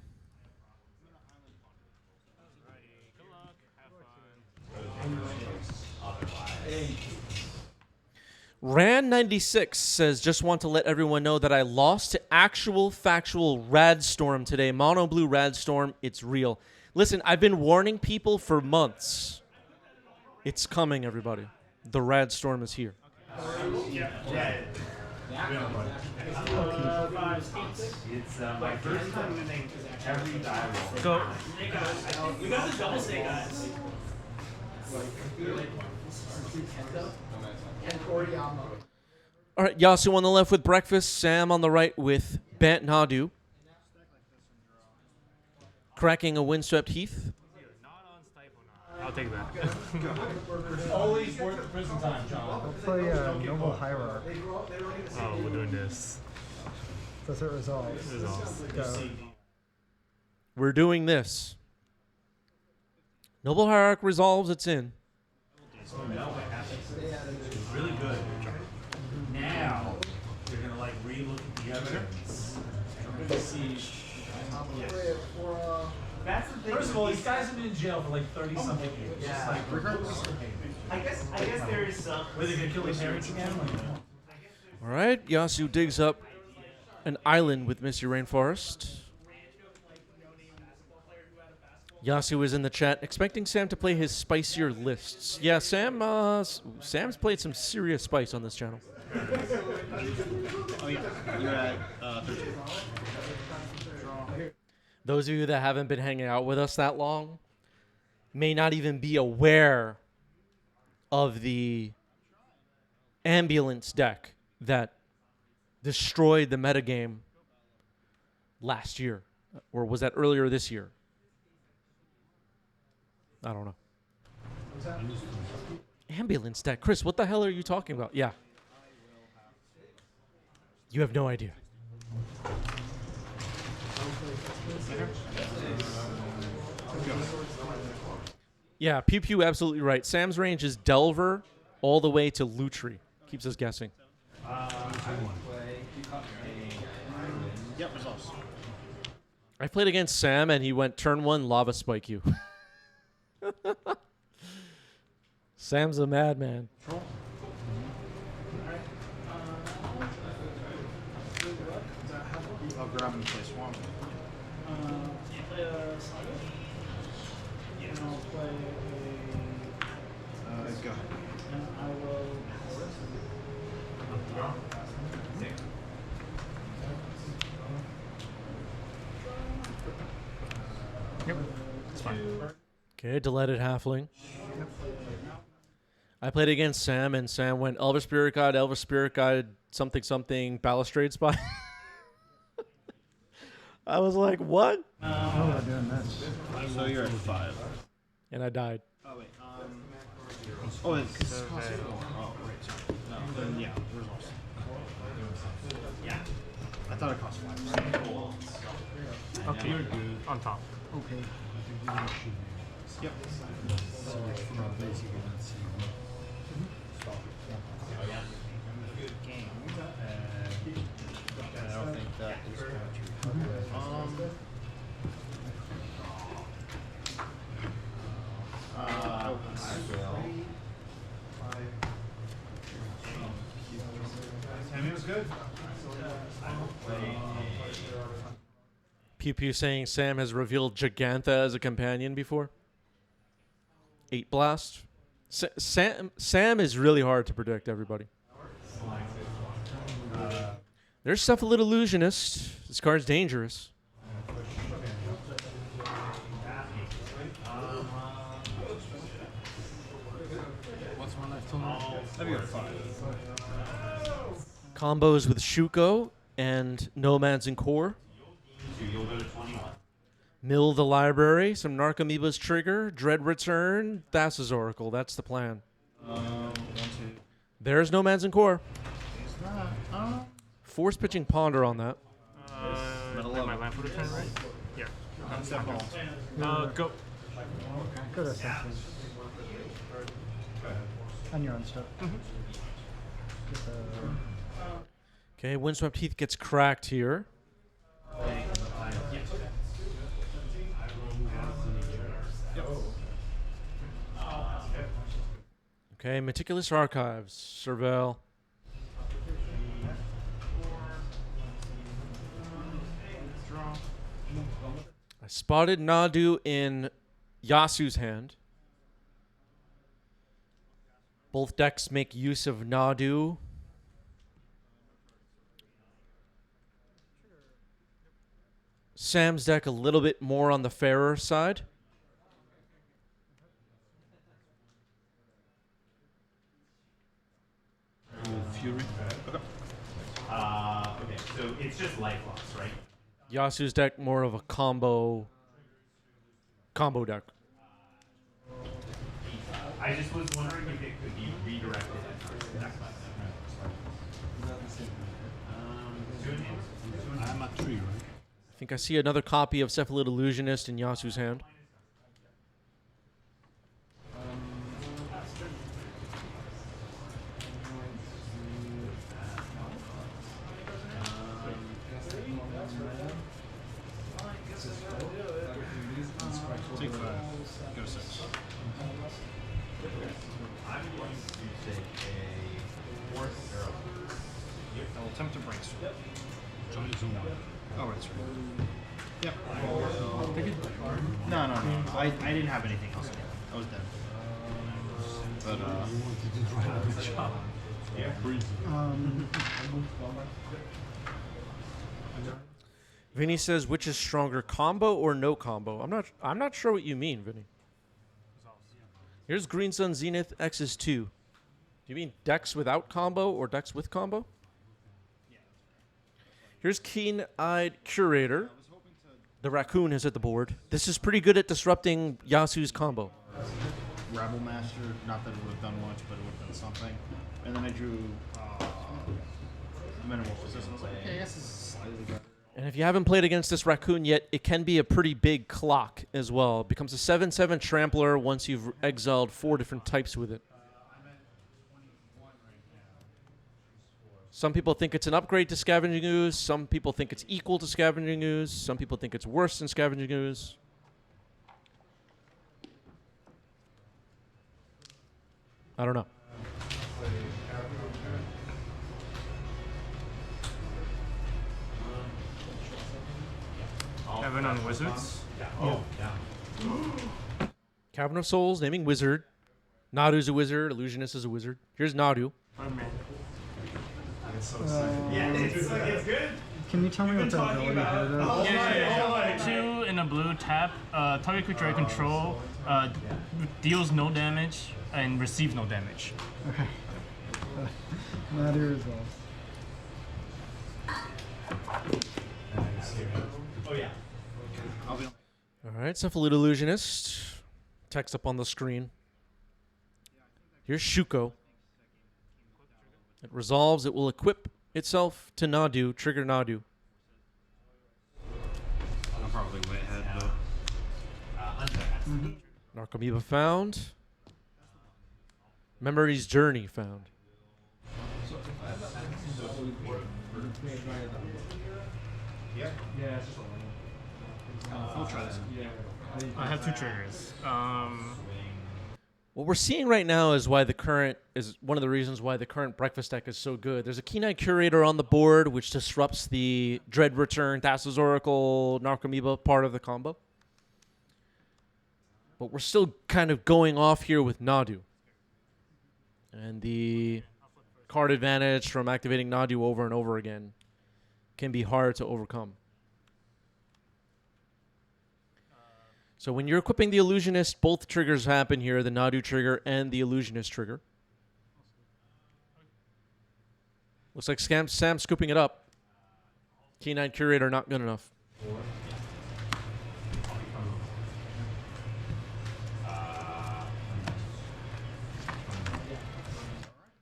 Ran96 says, just want to let everyone know that I lost to actual factual Radstorm today. Mono Blue Radstorm, it's real. Listen, I've been warning people for months. It's coming, everybody. The Radstorm is here. It's my first time winning every dialogue. Go. We got the double snake eyes. All right, Yasu on the left with Breakfast. Sam on the right with Bant Nadu. Cracking a windswept Heath. I'll take that. It's always worth the prison time, John. I'll play Noble Hierarch. Oh, we're doing this. Does it resolve? Go. We're doing this. Noble Hierarch resolves, it's in. It's really good. Now, you're going to like re-look at the evidence. I'm going to see. That's the thing. First of all, these guys have been in jail for like 30-something years. Yeah. Like, regardless of pain. I guess there is some. Were they going to kill their parents again? All right, Yasu digs up an island with Misty Rainforest. Yasu is in the chat, expecting Sam to play his spicier lists. Yeah, Sam's played some serious spice on this channel. Oh, yeah. You're at 13. Those of you that haven't been hanging out with us that long may not even be aware of the ambulance deck that destroyed the metagame last year. Or was that earlier this year? I don't know. Ambulance deck. Chris, what the hell are you talking about? Yeah. You have no idea. Yeah, Pew Pew absolutely right. Sam's range is Delver all the way to Lutri. Keeps us guessing. Yep, results. I played against Sam and he went turn 1 lava spike you. Sam's a madman. I'll grab him and play Swamp. Go ahead. And I will. Yep, it's fine. Okay, deleted halfling. I played against Sam, and Sam went Elvish Spirit Guide, something, something, Balustrade Spy. I was like, what? Oh, we're doing this. So you're at 5. And I died. Oh, wait. Oh, it's oh, right. Sorry. No, then, yeah, results. Yeah. I thought it cost 5. Okay, you're on top. Okay. Yep. I don't think that is Timing was good. Pew Pew saying Sam has revealed Gigantha as a companion before. 8 Blast. Sam is really hard to predict, everybody. There's stuff a little illusionist. This card's dangerous. What's one left on? That'd be a 5. Combos with Shuko and Nomads and Core. Mill the library, some Narcomoeba's Trigger, Dread Return, Thassa's Oracle. That's the plan. 1, 2. There's Nomads and Core. Is that? Force pitching Ponder on that. My land for the turn, right? Yeah. Step ball. Go. Go to Ascension. On your own stuff. Okay, Windswept Heath gets cracked here. Okay, Meticulous Archives, Serval. I spotted Nadu in Yasu's hand. Both decks make use of Nadu. Sam's deck a little bit more on the fairer side. Fury. Okay. Okay, so it's just life loss, right? Yasu's deck more of a combo deck. I just was wondering if it could be redirected at that I'm at 3, right? I think I see another copy of Cephalid Illusionist in Yasu's hand. Take 5. Go 6. I'm going to take a fourth arrow. I will attempt to brainstorm. Oh, right, sorry. Yep. No. I didn't have anything else. I was dead. But, Yeah. Vinny says, which is stronger, combo or no combo? I'm not sure what you mean, Vinny. Here's Green Sun Zenith X's 2. Do you mean decks without combo or decks with combo? Here's Keen-Eyed Curator. The raccoon is at the board. This is pretty good at disrupting Yasu's combo. Rabble Master, not that it would have done much, but it would have done something. And then I drew Metamorphosis. I was like, okay, I guess this is slightly better. And if you haven't played against this raccoon yet, it can be a pretty big clock as well. It becomes a 7/7 trampler once you've exiled 4 different types with it. Some people think it's an upgrade to Scavenging Ooze. Some people think it's equal to Scavenging Ooze. Some people think it's worse than Scavenging Ooze. I don't know. Heaven on Wizards. Oh, yeah. Cavern of Souls, naming wizard. Nadu's a wizard. Illusionist is a wizard. Here's Nadu. Yeah, it's good. Can you tell me what the ability here does? Yeah. 2 in a blue tap. Target creature I control deals no damage and receives no damage. Okay. Nadu resolves. Oh, yeah. All right, Cephalid Illusionist. Text up on the screen. Here's Shuko. It resolves. It will equip itself to Nadu, trigger Nadu. I'm probably way ahead, but... Narcomoeba found. Memory's Journey found. I have 2 triggers. What we're seeing right now is one of the reasons why the current breakfast deck is so good. There's a Keen-Eyed Curator on the board, which disrupts the Dread Return, Thassa's Oracle, Narcomoeba part of the combo. But we're still kind of going off here with Nadu. And the card advantage from activating Nadu over and over again can be hard to overcome. So when you're equipping the Illusionist, both triggers happen here, the Nadu trigger and the Illusionist trigger. Looks like Sam's scooping it up. Keen-Eyed Curator not good enough.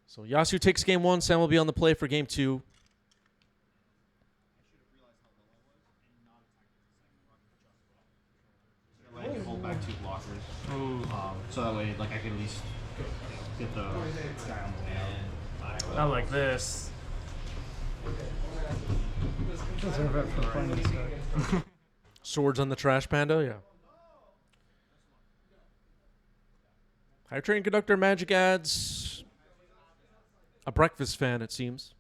So Yasu takes game 1. Sam will be on the play for game 2. Like hold back 2 blockers. So that way, like I can at least get the guy on the way out. Not like this. Reserve it for playing this deck. Swords on the Trash Panda, yeah. High Train Conductor Magic adds a breakfast fan, it seems.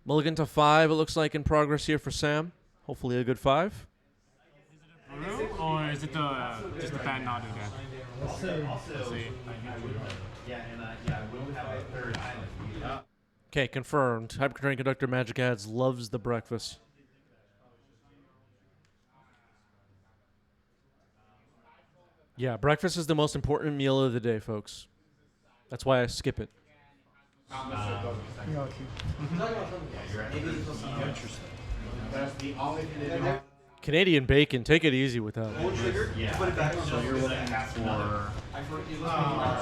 Mulligan to 5, it looks like, in progress here for Sam. Hopefully a good 5. Or is it just the bad Nadu deck? Let's see. Okay, confirmed. Hypertrain Conductor Magic Ads loves the breakfast. Yeah, breakfast is the most important meal of the day, folks. That's why I skip it. Canadian bacon, take it easy with that. Yeah. So you're looking for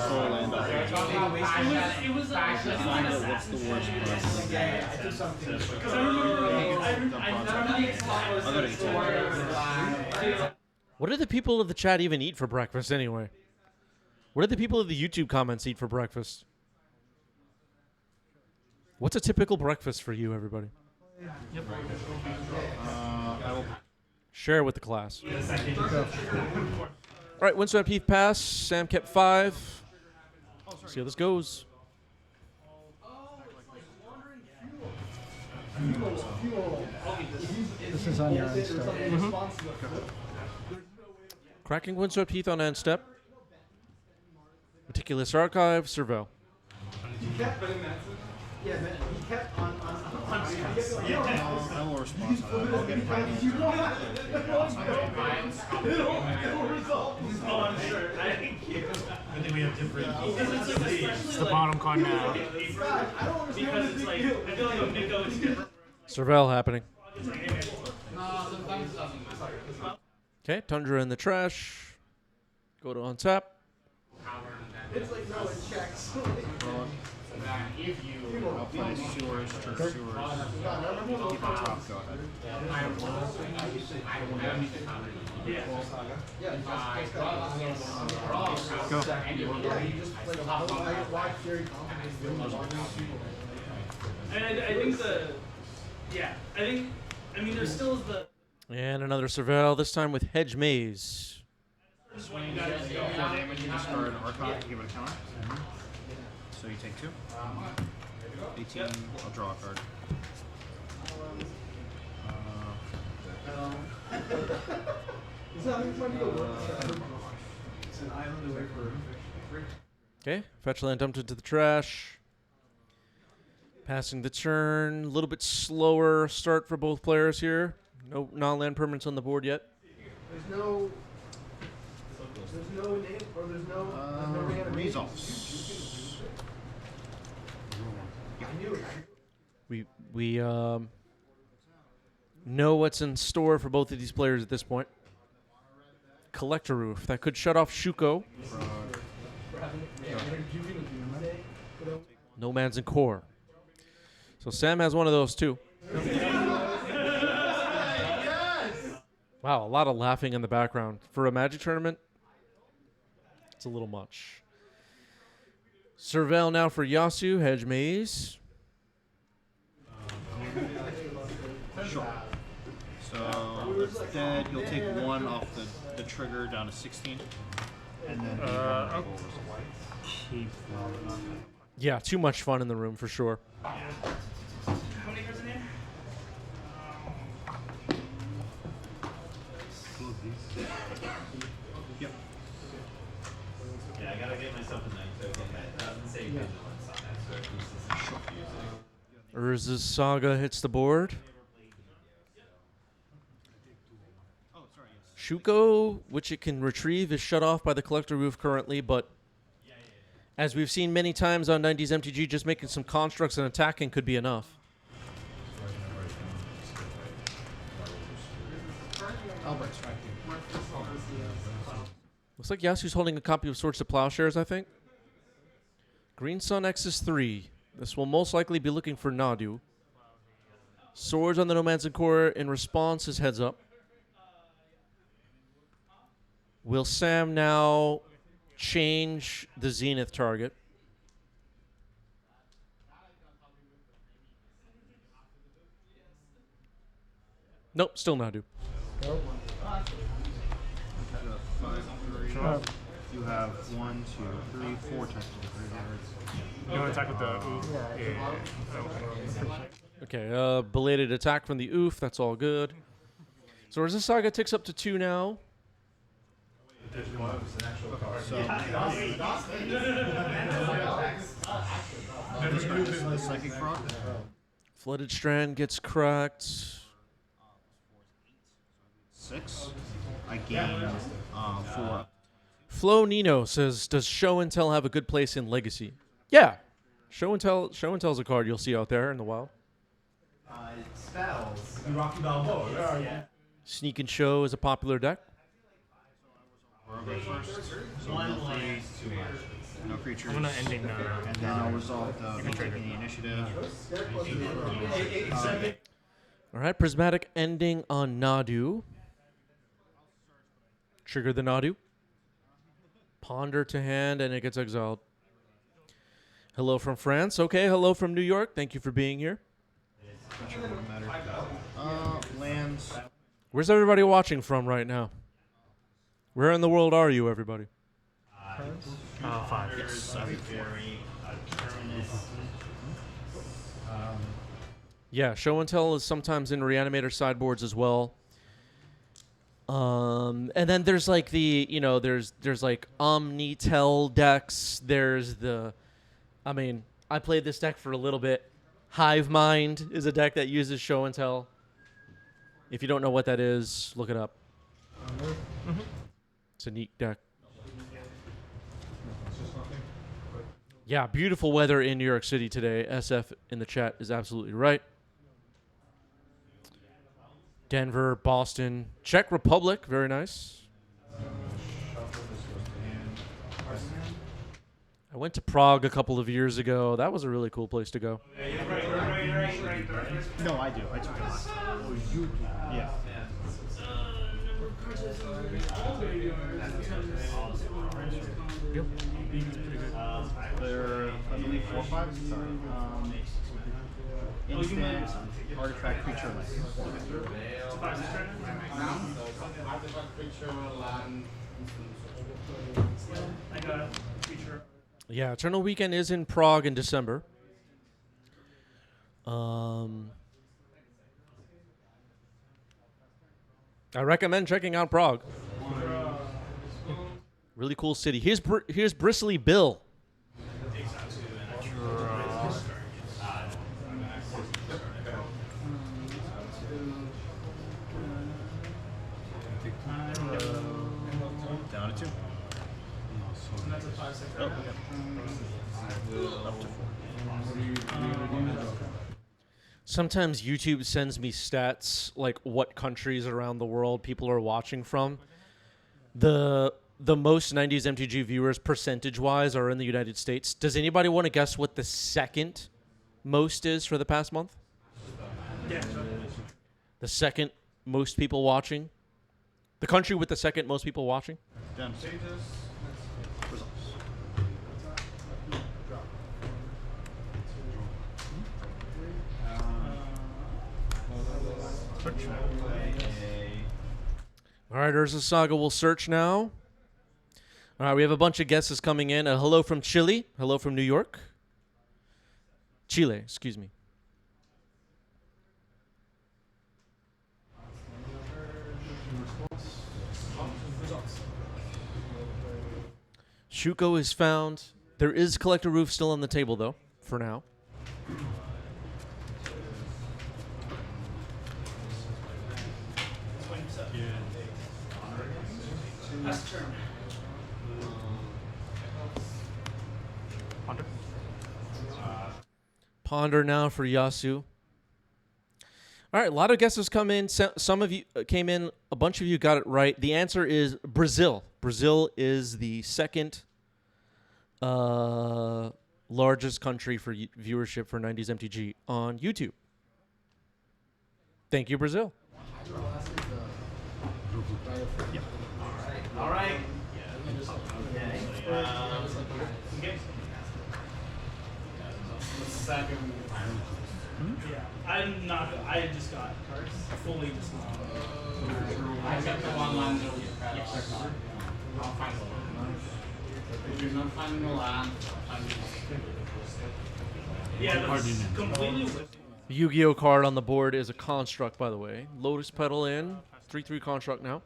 soul land. What's the worst price? What do the people of the chat even eat for breakfast anyway? What do the people of the YouTube comments eat for breakfast? What's a typical breakfast for you, everybody? Yep. I will share with the class. All right, Winston Heath pass. Sam kept 5. See how this goes. This is on your end step. Cracking Windswept Heath on end step. Meticulous Archive, Servo. Yeah, man, he kept on. I will respond to that. I'll get back to you. It'll resolve. Oh, I'm sure. Thank you. I think we have different. It's the bottom card now. Because it's like, I feel like with Nico, it's different. Serval happening. Okay, Tundra in the trash. Go to on tap. It's like, no, it checks. If you I'll play sewers to sewers. Keep on top, go ahead. And I think I mean, there still is the. And another Serval, this time with Hedge Maze. For damage, you discard Archon, give it a counter. So you take 2. 18, I'll draw a card. Okay, fetch land dumped into the trash. Passing the turn, a little bit slower start for both players here. No non-land permanents on the board yet. There's no name, or there's no Results. We know what's in store for both of these players at this point. Collector Roof, that could shut off Shuko. Nomads and Core. So Sam has one of those too. Wow, a lot of laughing in the background. For a Magic tournament, it's a little much. Surveil now for Yasu, hedge maze. Sure. So instead, you'll take 1 off the trigger down to 16. And then keep. Yeah, too much fun in the room for sure. How many cards in there? Yep. Yeah, I gotta get myself a night token that doesn't say vigilance on it, so it keeps this confusing. Urza's Saga hits the board. Shuko, which it can retrieve, is shut off by the collector roof currently, but as we've seen many times on 90s MTG, just making some constructs and attacking could be enough. Looks like Yasu's holding a copy of Swords to Plowshares, I think. Green Sun X's 3. This will most likely be looking for Nadu. Swords on the Nomancer Core in response is heads up. Will Sam now change the Zenith target? Nope, still Nadu. Nope. 5, 3. You have 1, 2, 3, 4 technical cards. You want to attack with the oof? Yeah. Okay, belated attack from the oof. That's all good. So Urza Saga ticks up to 2 now. Psychic Frog. Flooded Strand gets cracked. 6. I gain 4. Flo Nino says, "Does Show and Tell have a good place in Legacy?" Yeah, Show and Tell's a card you'll see out there in the wild. Spells. Rocky Balboa. Where are you? Sneak and Show is a popular deck. No creatures. I'm gonna ending and then I'll resolve the taking the initiative. All right, Prismatic ending on Nadu. Trigger the Nadu. Ponder to hand, and it gets exiled. Hello from France. Okay, hello from New York. Thank you for being here. Lands. Where's everybody watching from right now? Where in the world are you, everybody? 5. Yes, Yeah, Show and Tell is sometimes in Reanimator sideboards as well. And then there's like the, there's like Omnitel decks. There's the, I played this deck for a little bit. Hive Mind is a deck that uses Show and Tell. If you don't know what that is, look it up. It's a neat deck. Yeah, beautiful weather in New York City today. SF in the chat is absolutely right. Denver, Boston, Czech Republic, very nice. I went to Prague a couple of years ago. That was a really cool place to go. No, I do. I took it last time. Oh, you do? Yeah. Yep. They're, I believe, 4 5. Sorry. Instant artifact creature Yeah, Eternal Weekend is in Prague in December. I recommend checking out Prague. Really cool city. Here's Bristly Bill. Down to 2. Up to 4. Sometimes YouTube sends me stats like what countries around the world people are watching from. The most 90s MTG viewers percentage-wise are in the United States. Does anybody want to guess what the second most is for the past month? Yeah. The second most people watching The country with the second most people watching. Done. All right, Urza Saga will search now. All right, we have a bunch of guesses coming in. Hello from Chile. Hello from New York. Chile, excuse me. Shuko is found. There is Collector Roof still on the table, though, for now. Ponder. Ponder now for Yasu. All right, a lot of guesses come in. Some of you came in. A bunch of you got it right. The answer is Brazil. Brazil is the second largest country for viewership for 90s MTG on YouTube. Thank you, Brazil. Yep. All right. Second. I'm not. I just got fully just. I got the one line. I'll find the land. If you're not finding the land, yeah, that's completely. Yu-Gi-Oh card on the board is a construct, by the way. Lotus Petal in. 3/3 construct now.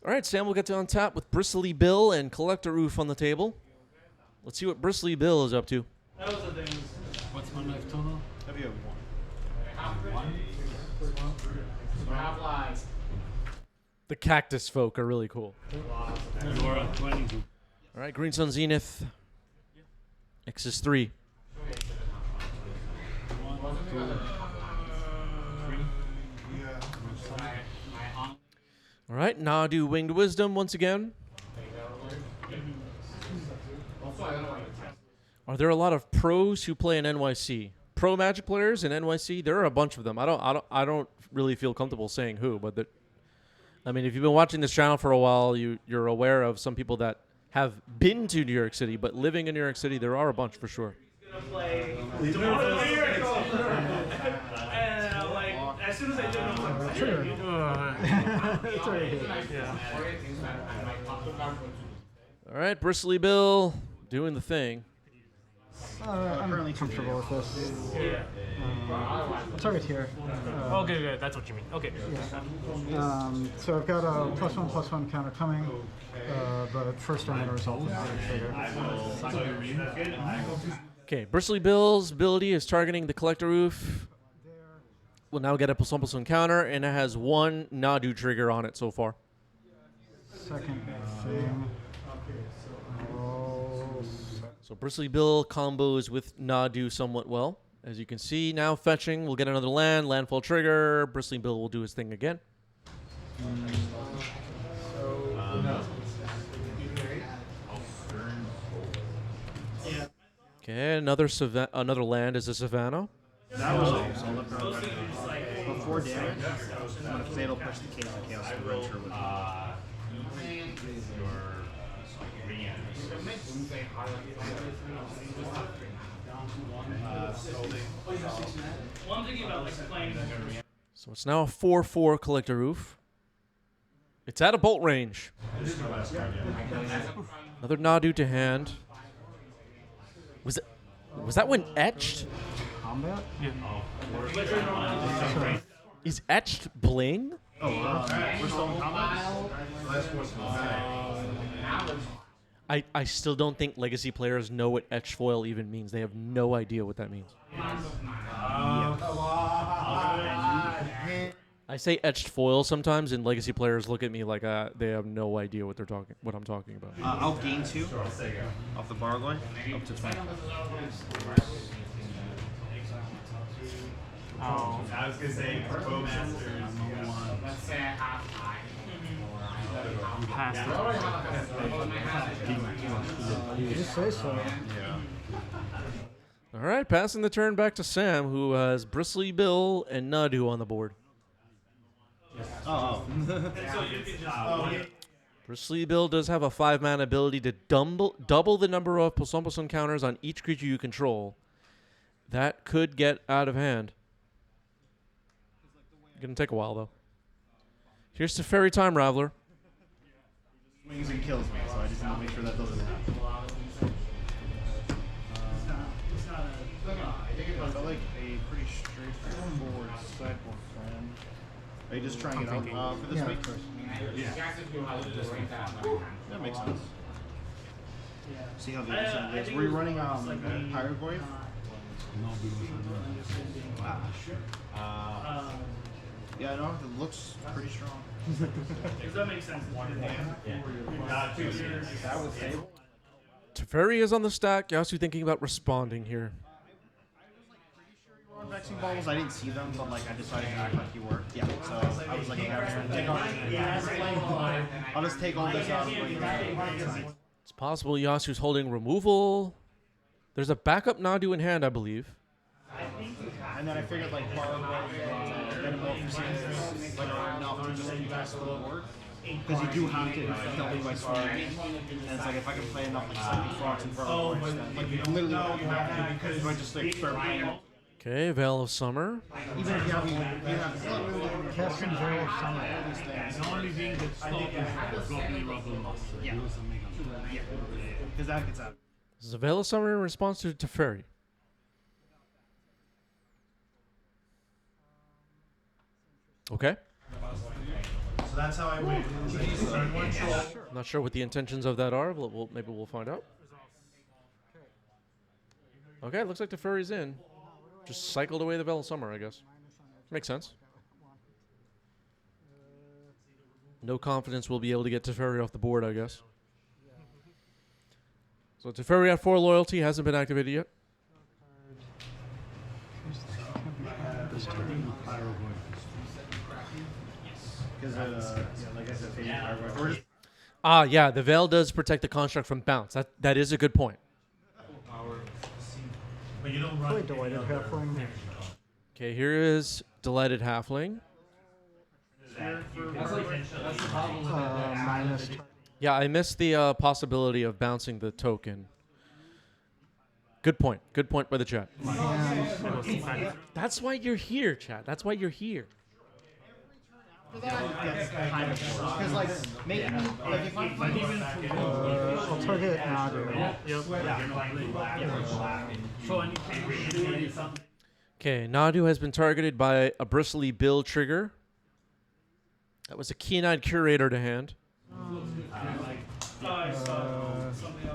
All right, Sam will get to on tap with Bristly Bill and Collector Roof on the table. Let's see what Bristly Bill is up to. That was the thing. what's my life total? Have you have one? One. So I have like. The Cactus Folk are really cool. Laura, 22. All right, Green Sun Zenith. X is 3. All right, Nadu Winged Wisdom once again. Are there a lot of pros who play in NYC? Pro Magic players in NYC? There are a bunch of them. I don't really feel comfortable saying who, but I mean, if you've been watching this channel for a while, you're aware of some people that have been to New York City, but living in New York City, there are a bunch for sure. As soon as I did it, I'm like, Sure. It's already here. All right, Bristly Bill doing the thing. I'm comfortable with this. yeah. Target here. Okay, good. That's what you mean. Okay. Yeah. So I've got a +1/+1 counter coming, but first I'm going to result in a trigger. Okay, Bristly Bill's ability is targeting the Collector Roof. We'll now get a +1/+1 counter, and it has one Nadu trigger on it so far. Second thing. So Bristly Bill combos with Nadu somewhat well. As you can see, now fetching, we'll get another land, landfall trigger. Bristly Bill will do his thing again. Okay, another land is a Savannah. That was all. Before damage, when a fatal push the chaos renter would One thing about like playing. So it's now a 4/4 Collector Roof. It's at a bolt range. Another Nadu to hand. Was that when etched? Combat? Is etched bling? Oh, we're still in combat? I still don't think Legacy players know what etched foil even means. They have no idea what that means. I say etched foil sometimes, and Legacy players look at me like they have no idea what I'm talking about. I'll gain 2 off the Bargoy up to 20. Oh. I was gonna say Pro Masters. Let's say I have time. You just say so. All All right, passing the turn back to Sam, who has Bristly Bill and Nadu on the board. Oh. Bristly Bill does have a 5-mana ability to double the number of +1/+1 counters on each creature you control. That could get out of hand. Gonna take a while, though. Here's to Fairy Time Raveler. Swings and kills me, so I just want to make sure that doesn't happen. I felt like a pretty straightforward sideboard plan. Are you just trying it out for this week? Yeah. That makes sense. See how the other is. Were you running Pyrogoyf? Yeah, no, it looks pretty strong. Does that make sense? That was table. Teferi is on the stack. Yasu thinking about responding here. Vexing balls, I didn't see them, but like I decided to act like you were. Yeah, so I was like, I'll just take all this out and bring it back. It's possible Yasu's holding removal. There's a backup Nadu in hand, I believe. And then I figured like Metamorphosis like enough to just invest the board. Because you do have to kill me by swinging. And it's like if I can play enough like Lightning Frogs in front of the then like you literally don't have to because I just like start playing. Okay, Veil of Summer. Even if you have Casting Veil of Summer. The only thing that stops is dropping Rubble. Yeah. Because that gets out. This is a Veil of Summer in response to Teferi. Okay. So that's how I win. Not sure what the intentions of that are. Maybe we'll find out. Okay, looks like Teferi's in. Just cycled away the Veil of Summer, I guess. Makes sense. No confidence we'll be able to get Teferi off the board, I guess. So Teferi at 4 loyalty hasn't been activated yet. Yeah, the Veil does protect the construct from bounce. That is a good point. Play Delighted Halfling. Okay, here is Delighted Halfling. Minus. Yeah, I missed the possibility of bouncing the token. Good point. Good point by the chat. That's why you're here, chat. That's why you're here. Because like maybe like if I'll target Nadu. Okay, Nadu has been targeted by a Bristly Bill trigger. That was a Keen-Eyed Curator to hand.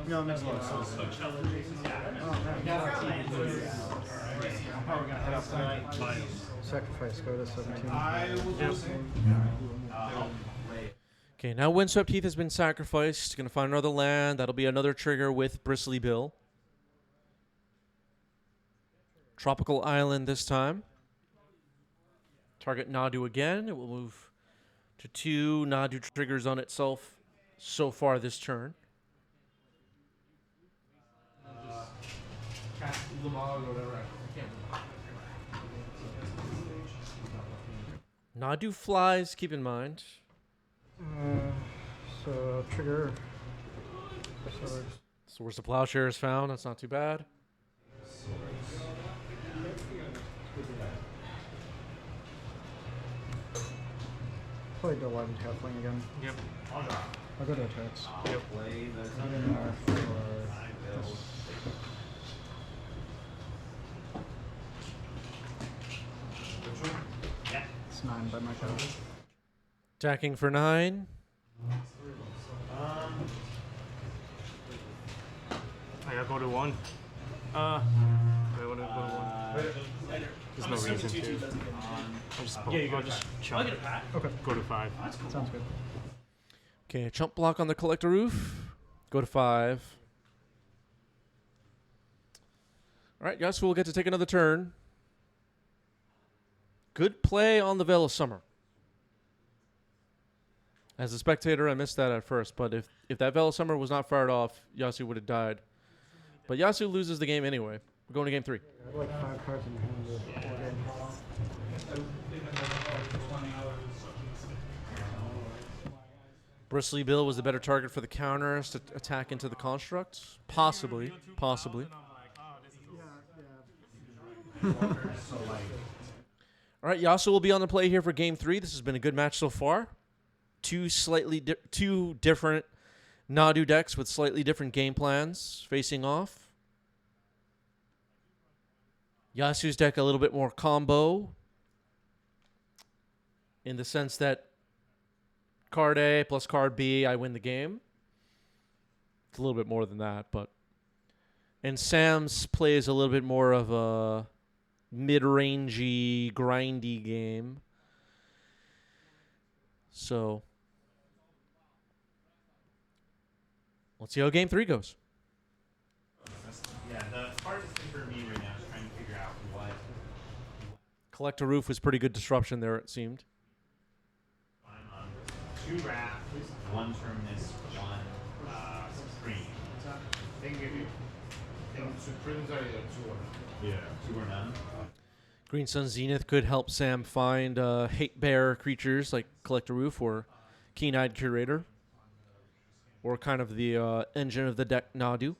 No, it makes a lot of sense. Sacrifice, go to 17. Okay, now Windswept Heath has been sacrificed. Gonna find another land. That'll be another trigger with Bristly Bill. Tropical Island this time. Target Nadu again. It will move to 2 Nadu triggers on itself so far this turn. Nadu flies, keep in mind. So trigger. Swords to Plowshare is found. That's not too bad. Play Delighted Halfling again. Yep. I'll go to attacks. Yep. Get in there for this. It's 9 by my count. Attacking for 9. I gotta go to 1. I want to go to 1. There's no reason to. Yeah, you go just chump. Okay. Go to 5. Sounds good. Okay, chump block on the Collector Roof. Go to 5. All right, guys, we'll get to take another turn. Good play on the Veil of Summer. As a spectator, I missed that at first, but if that Veil of Summer was not fired off, Yasu would have died. But Yasu loses the game anyway. We're going to game 3. I have like 5 cards in your hand with 4 games. Bristly Bill was the better target for the counters to attack into the construct? Possibly. Possibly. All right, Yasuo will be on the play here for game 3. This has been a good match so far. Two different Nadu decks with slightly different game plans facing off. Yasuo's deck a little bit more combo in the sense that card A plus card B, I win the game. It's a little bit more than that, but... And Sam's plays a little bit more of a mid-rangey, grindy game. So... let's see how game 3 goes. Yeah, the hardest thing for me right now is trying to figure out what... Collect a Roof was pretty good disruption there, it seemed. 2 wrath, 1 terminus, 1 screen. They give you. Supremes are either 2 or none. Yeah. 2 or none. Green Sun Zenith could help Sam find hate bear creatures like Collect a Roof or Keen-Eyed Curator. Or kind of the engine of the deck Nadu.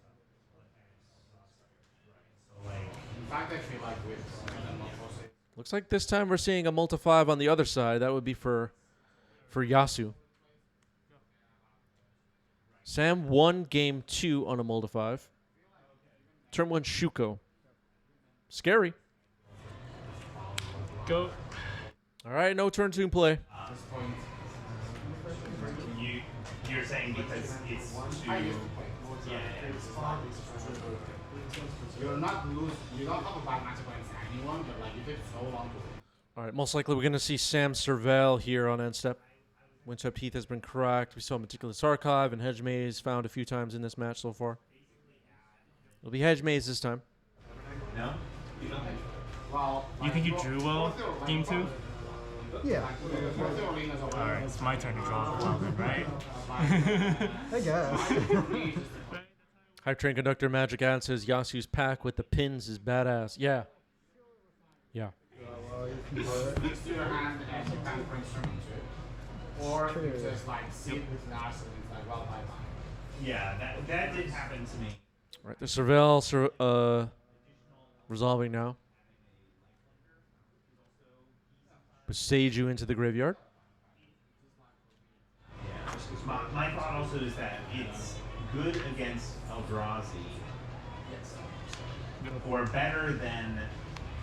In fact, I feel like with Looks like this time we're seeing a multi-5 on the other side. That would be for Yasu. Sam won game 2 on a multi-5. Turn 1 Shuko. Scary. Go. All right, no turn 2 play. You're saying because it's too... Yeah. You're not lose. You don't have a bad match against anyone, but like you take so long to win. All right, most likely we're going to see Sam Surveil here on end step. Windstep Heath has been cracked. We saw Meticulous Archive and Hedge Maze found a few times in this match so far. It'll be Hedge Maze this time. No? Well, You think you drew well game 2? Yeah. Alright, it's my turn to draw the then, right? I guess. Hype Train Conductor Magic Ad says Yasu's pack with the pins is badass. Yeah. Yeah. Well, you can do it. Mix to your hand and you can bring strength into it. Or you just like sit with Nars and it's like, well, bye-bye. Yeah, that did happen to me. All right, the Surveil resolving now. Beseiju into the graveyard. Yeah. My thought also is that it's good against Eldrazi. Or better than,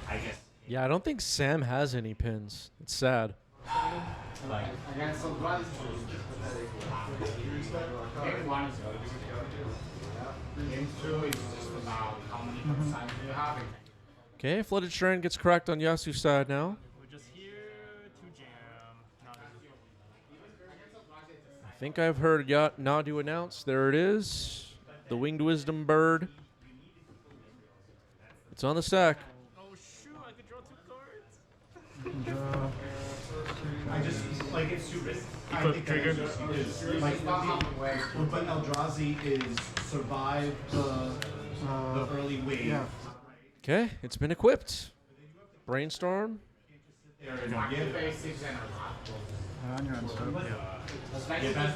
I guess. Yeah, I don't think Sam has any pins. It's sad. Like, against Eldrazi, game 1 is good. Game 2 is just about how many signs you have. Okay, Flooded Shrine gets cracked on Yasu's side now. We're just here to jam. I think I've heard Nadu announce. There it is. The Winged Wisdom Bird. It's on the stack. Oh shoot, I could draw 2 cards. I just, like, it's too risky. I think trigger. Is like, But Eldrazi is survive the early wave. Yeah. Okay, it's been equipped. Brainstorm. basics and On your end, so.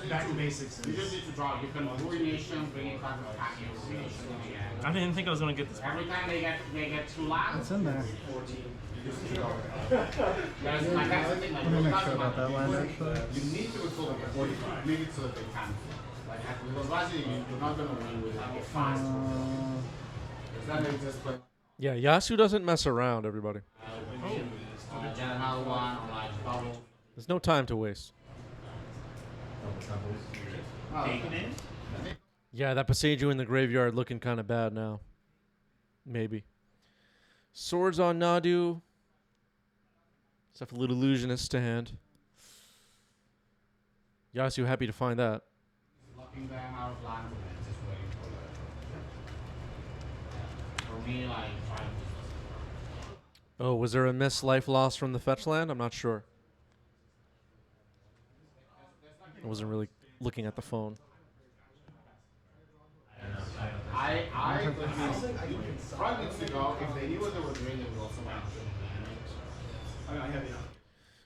back to basics. You just need to draw. You can ruination, bring it back to attack, ruination again. I didn't think I was gonna get this. Every time they get 2 lands. It's in there. That's the thing. Like, Let me make sure about that land, actually. You need to control the 45. Make it so that they can. Like, because lastly, you're not going to win with it fast. Because then they just play. Yeah, Yasu doesn't mess around, everybody. General one, or like bubble. There's no time to waste. Taken in? Yeah, that Beseiju in the graveyard looking kind of bad now. Maybe. Swords on Nadu. Except for Little Illusionist to hand. Yasu happy to find that. Locking them out of line and just waiting for the. For me, like, trying to. Oh, was there a missed life loss from the fetch land? I'm not sure. I wasn't really looking at the phone. I Front needs to go. If they knew what they were doing, they would also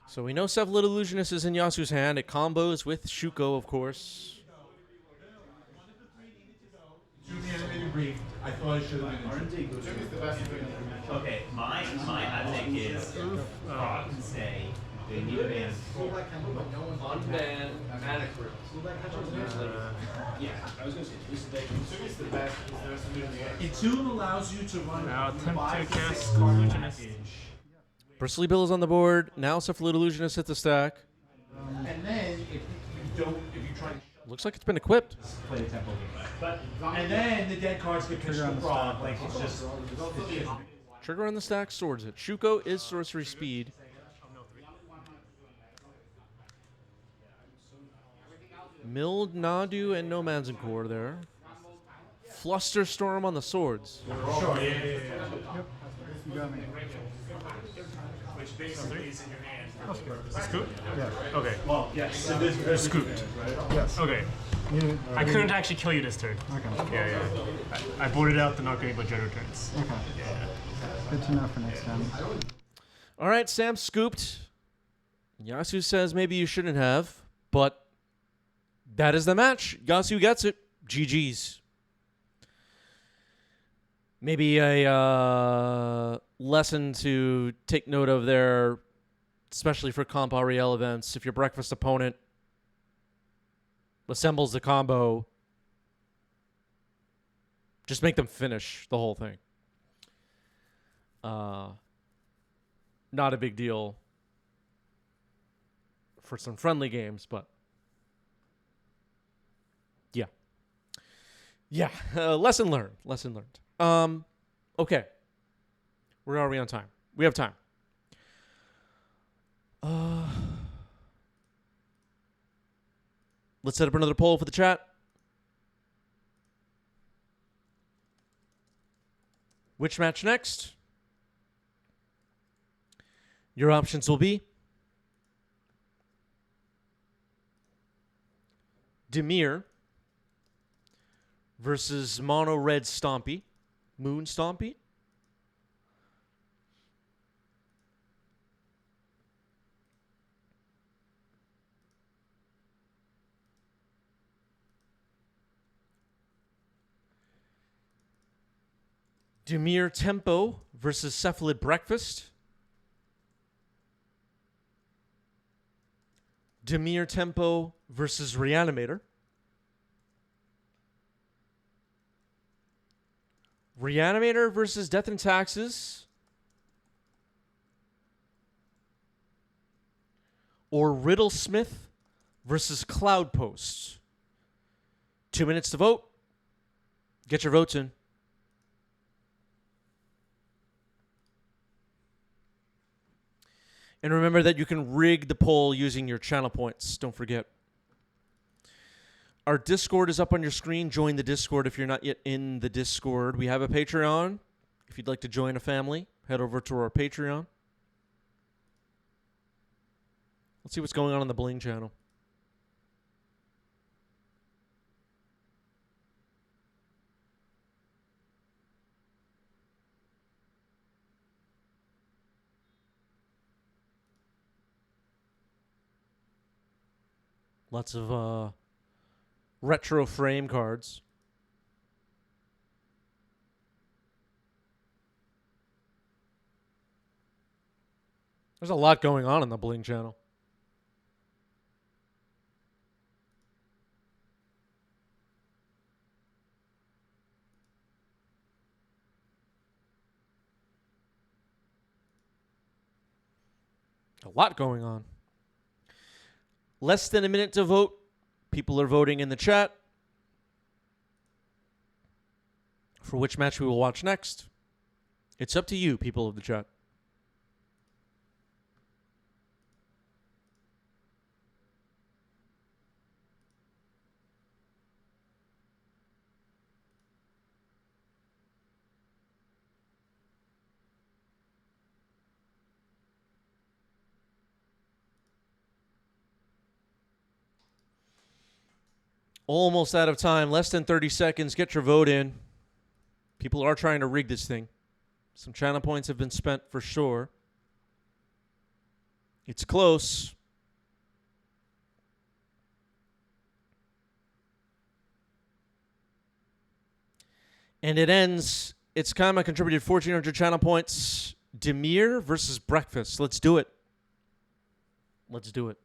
So we know Cephalid Illusionist is in Yasuo's hand. It combos with Shuko, of course. I thought it should have been. Okay, my hot take is Frog can stay. They need a ban. Unban Mana Crypt. Yeah, I was gonna say Jimmy's the best. Entomb allows you to run. Now attempt to cast Illusionist. Bristly Bill is on the board. Now Cephalid Illusionist hits the stack. And then if you try. Looks like it's been equipped. Play the tempo game. And then the dead cards get pitched to Frog. Like it's just. Trigger on the stack, swords it. Shuko is sorcery speed. Milled, Nadu, and Nomads and Core there. Flusterstorm on the swords. Sure. Yep. You got me. Which basically is in your hand. Scoop? Yeah. Okay. Well, yes. So this Scooped. Yes. Okay. I couldn't actually kill you this turn. Okay. Yeah. I boarded out the not getting but general turns. Okay. Yeah. Good to know for next time. All right, Sam scooped. Yasu says maybe you shouldn't have, but that is the match. Yasu gets it. GG's. Maybe a lesson to take note of there, especially for Comp REL events. If your breakfast opponent assembles the combo, just make them finish the whole thing. Not a big deal for some friendly games, but yeah. Lesson learned. Lesson learned. Okay. Where are we on time? We have time. Let's set up another poll for the chat. Which match next? Your options will be Demir versus Mono Red Stompy, Moon Stompy. Demir Tempo versus Cephalid Breakfast. Demir Tempo versus Reanimator. Reanimator versus Death and Taxes. Or Riddlesmith versus Cloud Post. 2 minutes to vote. Get your votes in. And remember that you can rig the poll using your channel points. Don't forget. Our Discord is up on your screen. Join the Discord if you're not yet in the Discord. We have a Patreon. If you'd like to join a family, head over to our Patreon. Let's see what's going on the Bling channel. Lots of retro frame cards. There's a lot going on the Bling channel. A lot going on. Less than a minute to vote. People are voting in the chat for which match we will watch next. It's up to you, people of the chat. Almost out of time. Less than 30 seconds. Get your vote in. People are trying to rig this thing. Some channel points have been spent for sure. It's close. And it ends. It's Kama contributed 1,400 channel points. Demir versus Breakfast. Let's do it. Let's do it.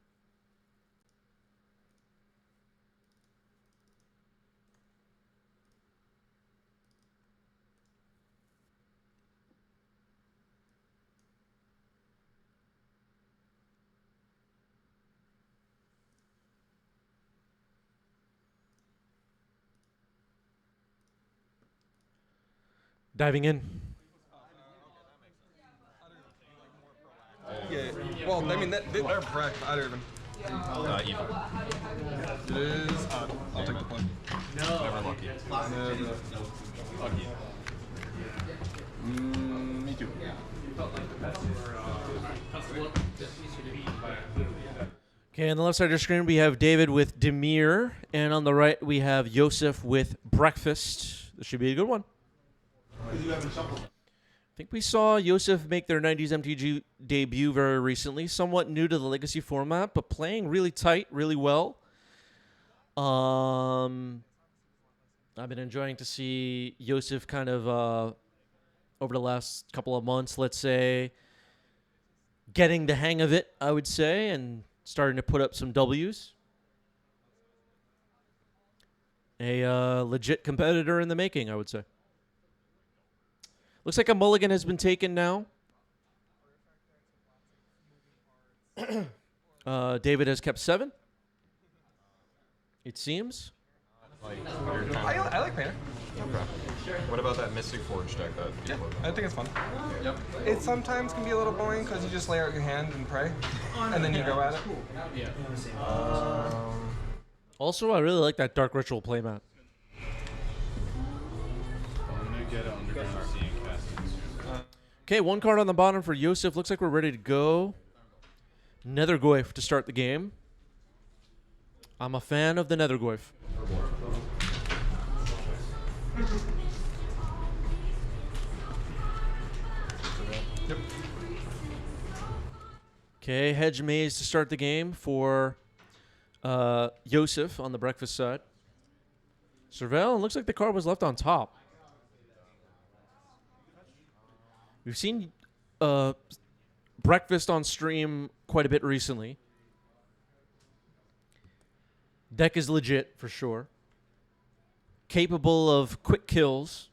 Diving in. Yeah. Well, I mean, they're Breck. I don't even. Evil. It is. I'll take the play. Never lucky. Never. Lucky. Me too. Okay, on the left side of your screen, we have David with Demir, and on the right, we have Yosef with Breakfast. This should be a good one. I think we saw Yosef make their 90s MTG debut very recently, somewhat new to the Legacy format, but playing really tight, really well. I've been enjoying to see Yosef kind of, over the last couple of months, let's say, getting the hang of it, I would say, and starting to put up some Ws. A legit competitor in the making, I would say. Looks like a mulligan has been taken now. David has kept 7. It seems. I like Painter. Okay. What about that Mystic Forge deck? Yeah, I think it's fun. Yep. It sometimes can be a little boring because you just lay out your hand and pray, and then you go at it. Also, I really like that Dark Ritual playmat. Okay, 1 card on the bottom for Yosef. Looks like we're ready to go. Nethergoyf to start the game. I'm a fan of the Nethergoyf. Yep. Okay, Hedge Maze to start the game for Yosef on the Breakfast side. Surveil, looks like the card was left on top. We've seen Breakfast on stream quite a bit recently. Deck is legit, for sure. Capable of quick kills.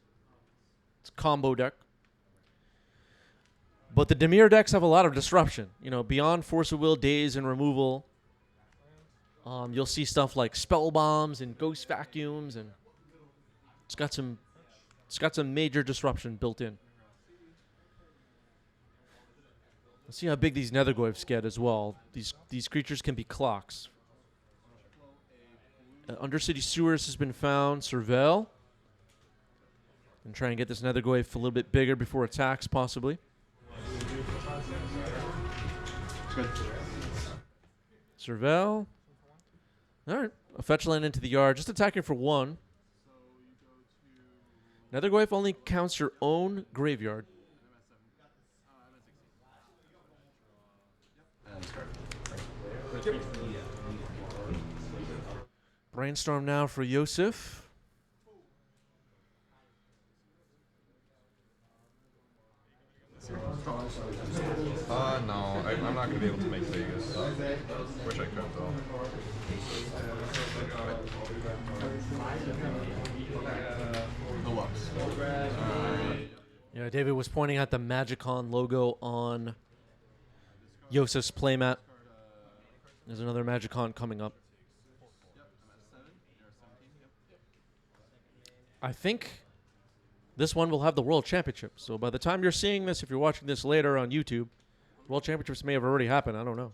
It's a combo deck. But the Demir decks have a lot of disruption. You know, beyond Force of Will, Daze, and Removal, you'll see stuff like Spell Bombs and Ghost Vacuums, and it's got some major disruption built in. Let's see how big these Nethergoyfs get as well. These creatures can be clocks. Undercity Sewers has been found. Surveil. And try and get this Nethergoyf a little bit bigger before attacks, possibly. Good. Surveil. All right. A fetch land into the yard. Just attacking for 1. Nethergoyf only counts your own graveyard. Brainstorm now for Yosef. No, I'm not going to be able to make Vegas. Wish I could, though. Deluxe. Yeah, David was pointing at the Magicon logo on Yosef's playmat. There's another Magicon coming up. I think this one will have the World Championship. So by the time you're seeing this, if you're watching this later on YouTube, World Championships may have already happened. I don't know.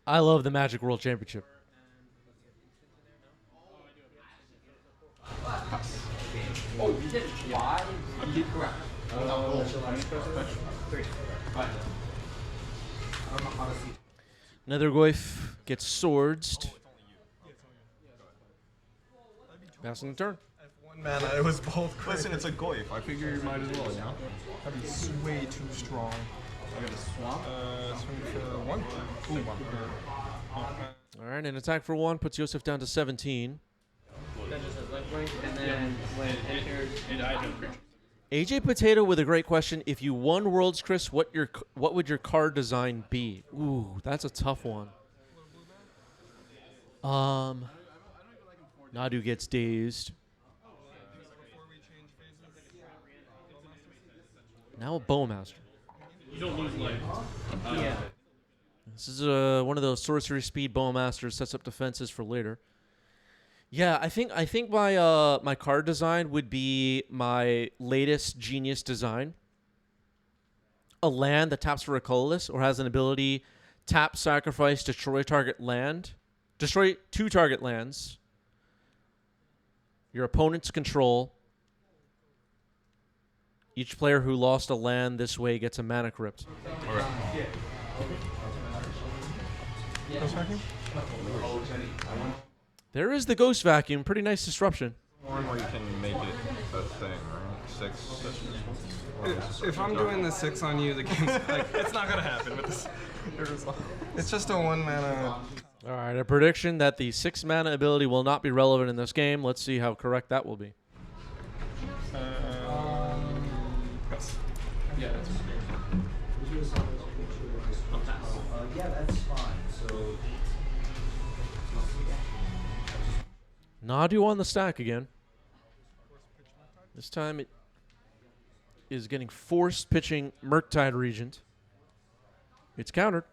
I love the Magic World Championship. Oh, you did it. Why? You did correct. Nethergoyf gets swords. Passing the turn. Mana, it was both. Listen, it's a goif. I figure you might as well, you know? That'd be way too strong. I got a swamp. Swing for 1. Ooh, 1. All right, an attack for 1 puts Yosef down to 17. And then when entered, AJ Potato with a great question. If you won Worlds, Chris, what would your card design be? Ooh, that's a tough one. Nadu gets dazed. Now a Bowmaster. You don't lose life. Yeah. This is one of those sorcery speed Bowmasters, sets up defenses for later. Yeah, I think my my card design would be my latest genius design. A land that taps for a colorless or has an ability tap, sacrifice, destroy target land. Destroy 2 target lands. Your opponent's control. Each player who lost a land this way gets a mana crypt. Alright. There is the Ghost Vacuum. Pretty nice disruption. One where you can make it a thing, right? 6. If I'm doing the 6 on you, the game's like, it's not gonna happen with this. It's just a 1 mana. All right, a prediction that the 6 mana ability will not be relevant in this game. Let's see how correct that will be. Yes. Yeah, that's fine. Yeah, that's fine. So. Nadu on the stack again. This time it is getting forced pitching Murktide Regent. It's countered.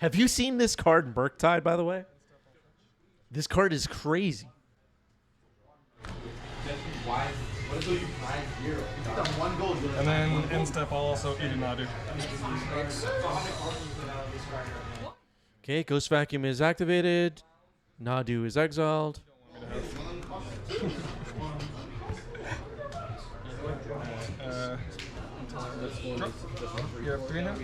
Have you seen this card, Murktide, by the way? This card is crazy. And then in step, I'll also eat a Nadu. Okay, Ghost Vacuum is activated. Nadu is exiled. You have 3 now?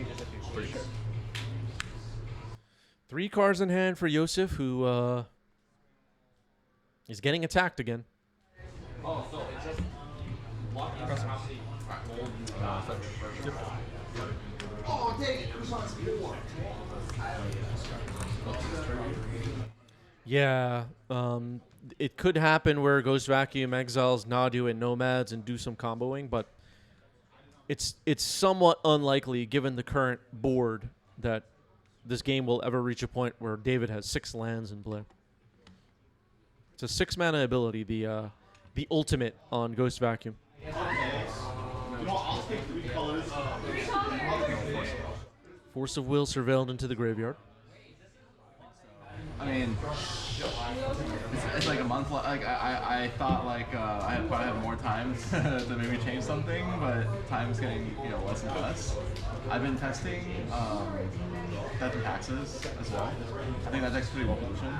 3 cards in hand for Yosef, who is getting attacked again. Yeah, it could happen where Ghost Vacuum exiles Nadu and Nomads and do some comboing, but it's somewhat unlikely given the current board that this game will ever reach a point where David has 6 lands in play. It's a 6 mana ability, the ultimate on Ghost Vacuum. Force of Will surveilled into the graveyard. I mean, it's like a month. Like I thought like I probably have more time to maybe change something, but time's getting less and less. I've been testing Death and Taxes as well. I think that's actually pretty well positioned.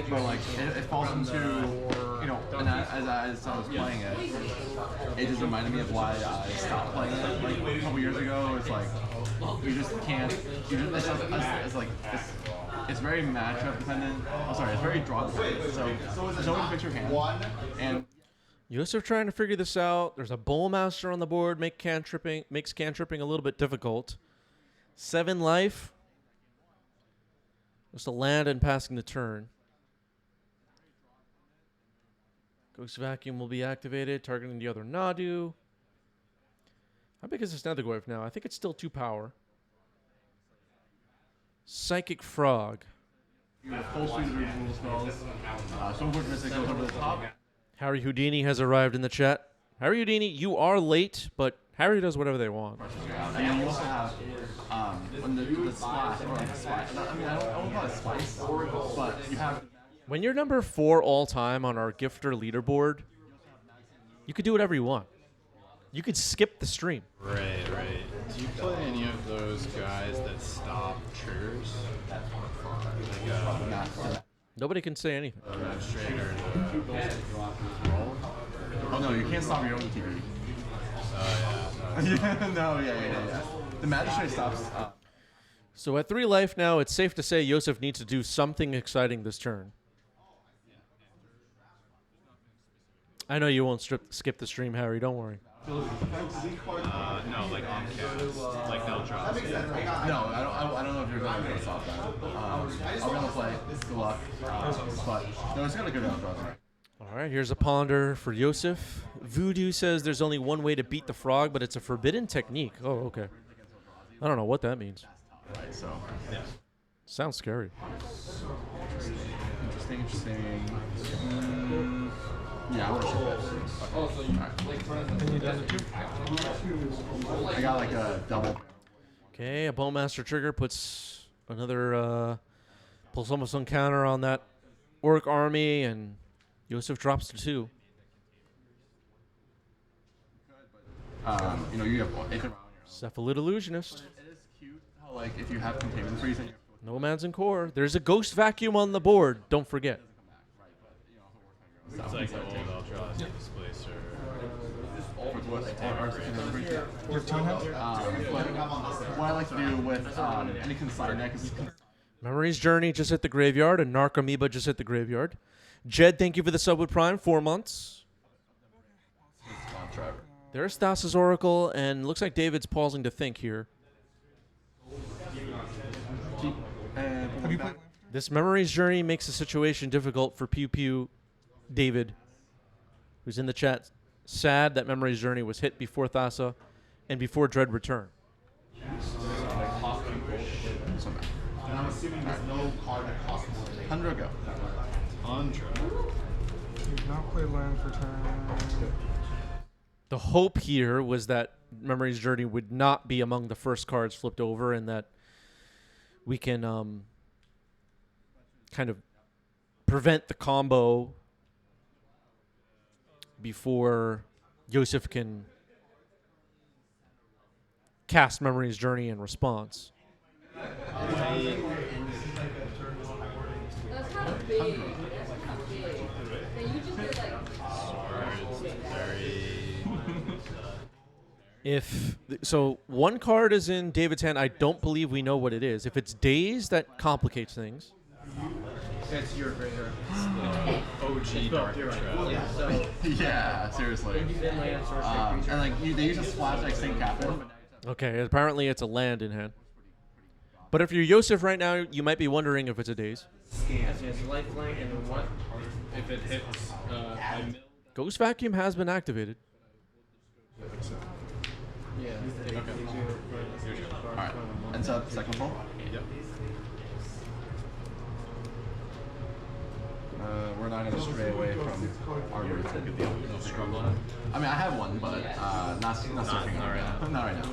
But like it falls into and as I was playing it, it just reminded me of why I stopped playing it like a couple years ago. It's like you just can't. It's very matchup dependent. Oh, sorry, it's very draw dependent. So there's no way to fix your hand. And Yosef trying to figure this out. There's a Bowmaster on the board, makes cantripping a little bit difficult. 7 life. Just a land and passing the turn. Ghost Vacuum will be activated, targeting the other Nadu. How big is this Nethergoyf now? I think it's still 2 power. Psychic Frog. full suite of ritual spells. Stoneforge Mystic goes over the top. Harry Houdini has arrived in the chat. Harry Houdini, you are late, but Harry does whatever they want. And then you also have when the splash, or like a splash. I mean, I don't call it a spice, but you have. When you're number 4 all time on our gifter leaderboard, you could do whatever you want. You could skip the stream. Right. Do you play any of those guys that stop triggers? Like, Nobody can say anything. Oh no, you can't stop your own TV. Oh yeah. No, yeah. The magistrate stops. So at 3 life now, it's safe to say Yosef needs to do something exciting this turn. I know you won't skip the stream, Harry. Don't worry. No, like on cast, like no draws. No, I don't know if you're going to go soft that. I'm going to play. Good luck. But no, it's going to go down draws. All right, here's a ponder for Yosef. Voodoo says there's only one way to beat the frog, but it's a forbidden technique. Oh, okay. I don't know what that means. Right, so, yeah. Sounds scary. Interesting. Yeah, I want to show that. Oh, so you Can you do it too? I got like a double. Okay, a Bowmaster trigger puts another pulls almost on counter on that Orc army, and Yosef drops to 2. You know, you have Cephalid Illusionist. It is cute how, like, if you have containment freeze and Nomads and Core. There's a Ghost Vacuum on the board. Don't forget. It's like the old Ultras Displacer. Your team what I like to do with any consigned deck is Memory's Journey just hit the graveyard, and Narc Amoeba just hit the graveyard. Jed, thank you for the sub with Prime. 4 months. There's Thassa's Oracle, and looks like David's pausing to think here. This Memory's Journey makes the situation difficult for Pew Pew David, who's in the chat. Sad that Memory's Journey was hit before Thassa and before Dread Return. And I'm assuming there's no card that costs more than 100 go. 100. You've not played land for turn. The hope here was that Memory's Journey would not be among the first cards flipped over, and that we can kind of prevent the combo before Yosef can cast Memory's Journey in response. That's kind of big. That's kind of big. And you just did like. If so, one card is in David's hand. I don't believe we know what it is. If it's Daze, that complicates things. That's your greater. OG Dark Trap. Yeah, seriously. And like they use a splash like St. Captain. Okay, apparently it's a land in hand. But if you're Yosef right now, you might be wondering if it's a Daze. It's lifelink and what? If it hits, Ghost Vacuum has been activated. Yeah. Okay. Alright. And so second pull? Yep. We're not going to stray away from our roots. No struggle. I mean, I have one, but not surfing not right now. Not right now.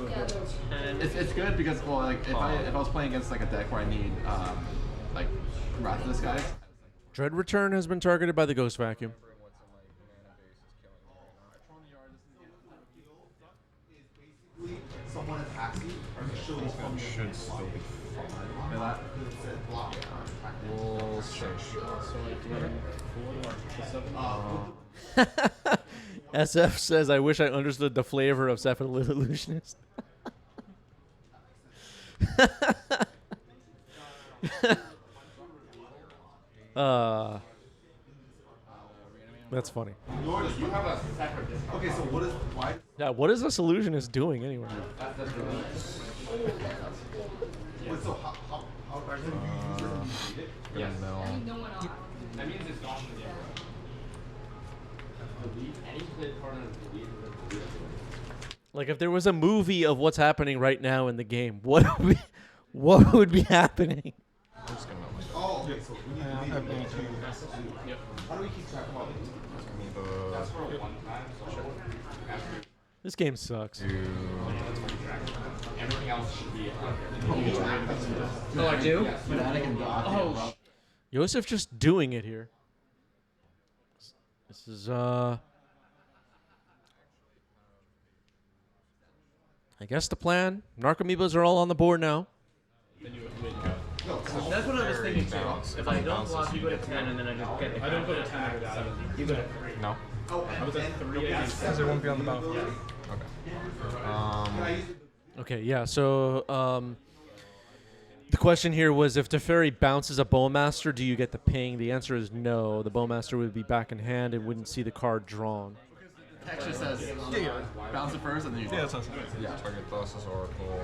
It's good because, well, like if I was playing against like a deck where I need like Wrathless guys. Dread Return has been targeted by the Ghost Vacuum. Someone attacks you, Should still be fine. We'll search. SF says, I wish I understood the flavor of Cephalid Illusionist. That's funny. You have a separate discount. Okay, so what is why? Yeah, what is this illusionist doing anyway? That's really. Wait, so how are you use it? Yes. That means it's gone. Like if there was a movie of what's happening right now in the game, what would be happening? Oh, okay, so we need to leave. Yep. How do we keep track of all these? That's for a one-time, so This game sucks. everything else should be. Oh, I do? Oh. Yosef just doing it here. This is I guess the plan. Narcomoebas are all on the board now. That's what I was thinking too. If I don't block, you go to 10, and then I just get the. I don't go to 10, I go to 7. You go to 3. No. I was at 3. Because it won't be on the battlefield. Okay. Okay, yeah. So The question here was if Teferi bounces a Bowmaster, do you get the ping? The answer is no. The Bowmaster would be back in hand and wouldn't see the card drawn. The text just says, bounce it first and then you do it. That's awesome. Yeah. Target Thassa's Oracle,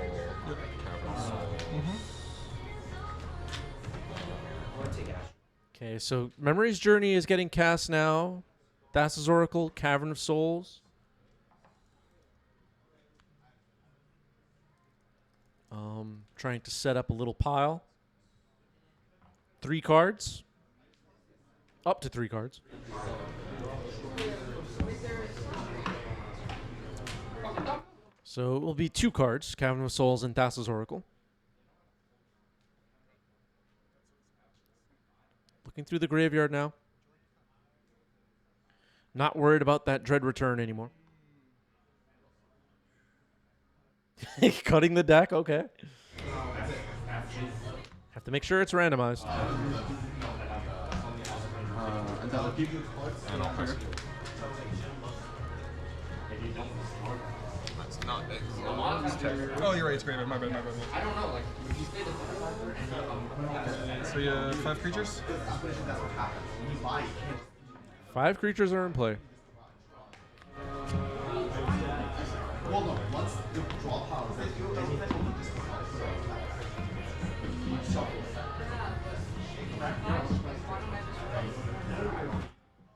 Cavern Soul. Okay, so Memory's Journey is getting cast now. Thassa's Oracle, Cavern of Souls. Trying to set up a little pile. 3 cards. Up to 3 cards. So it will be 2 cards, Cavern of Souls and Thassa's Oracle. Looking through the graveyard now. Not worried about that Dread Return anymore. Cutting the deck, okay. Have to make sure it's randomized. And I'll trigger. That's not it. Oh, you're right. It's great. My bad. I don't know, like, if you stay the So you have 5 creatures? 5 creatures are in play. Well, no, once the draw power is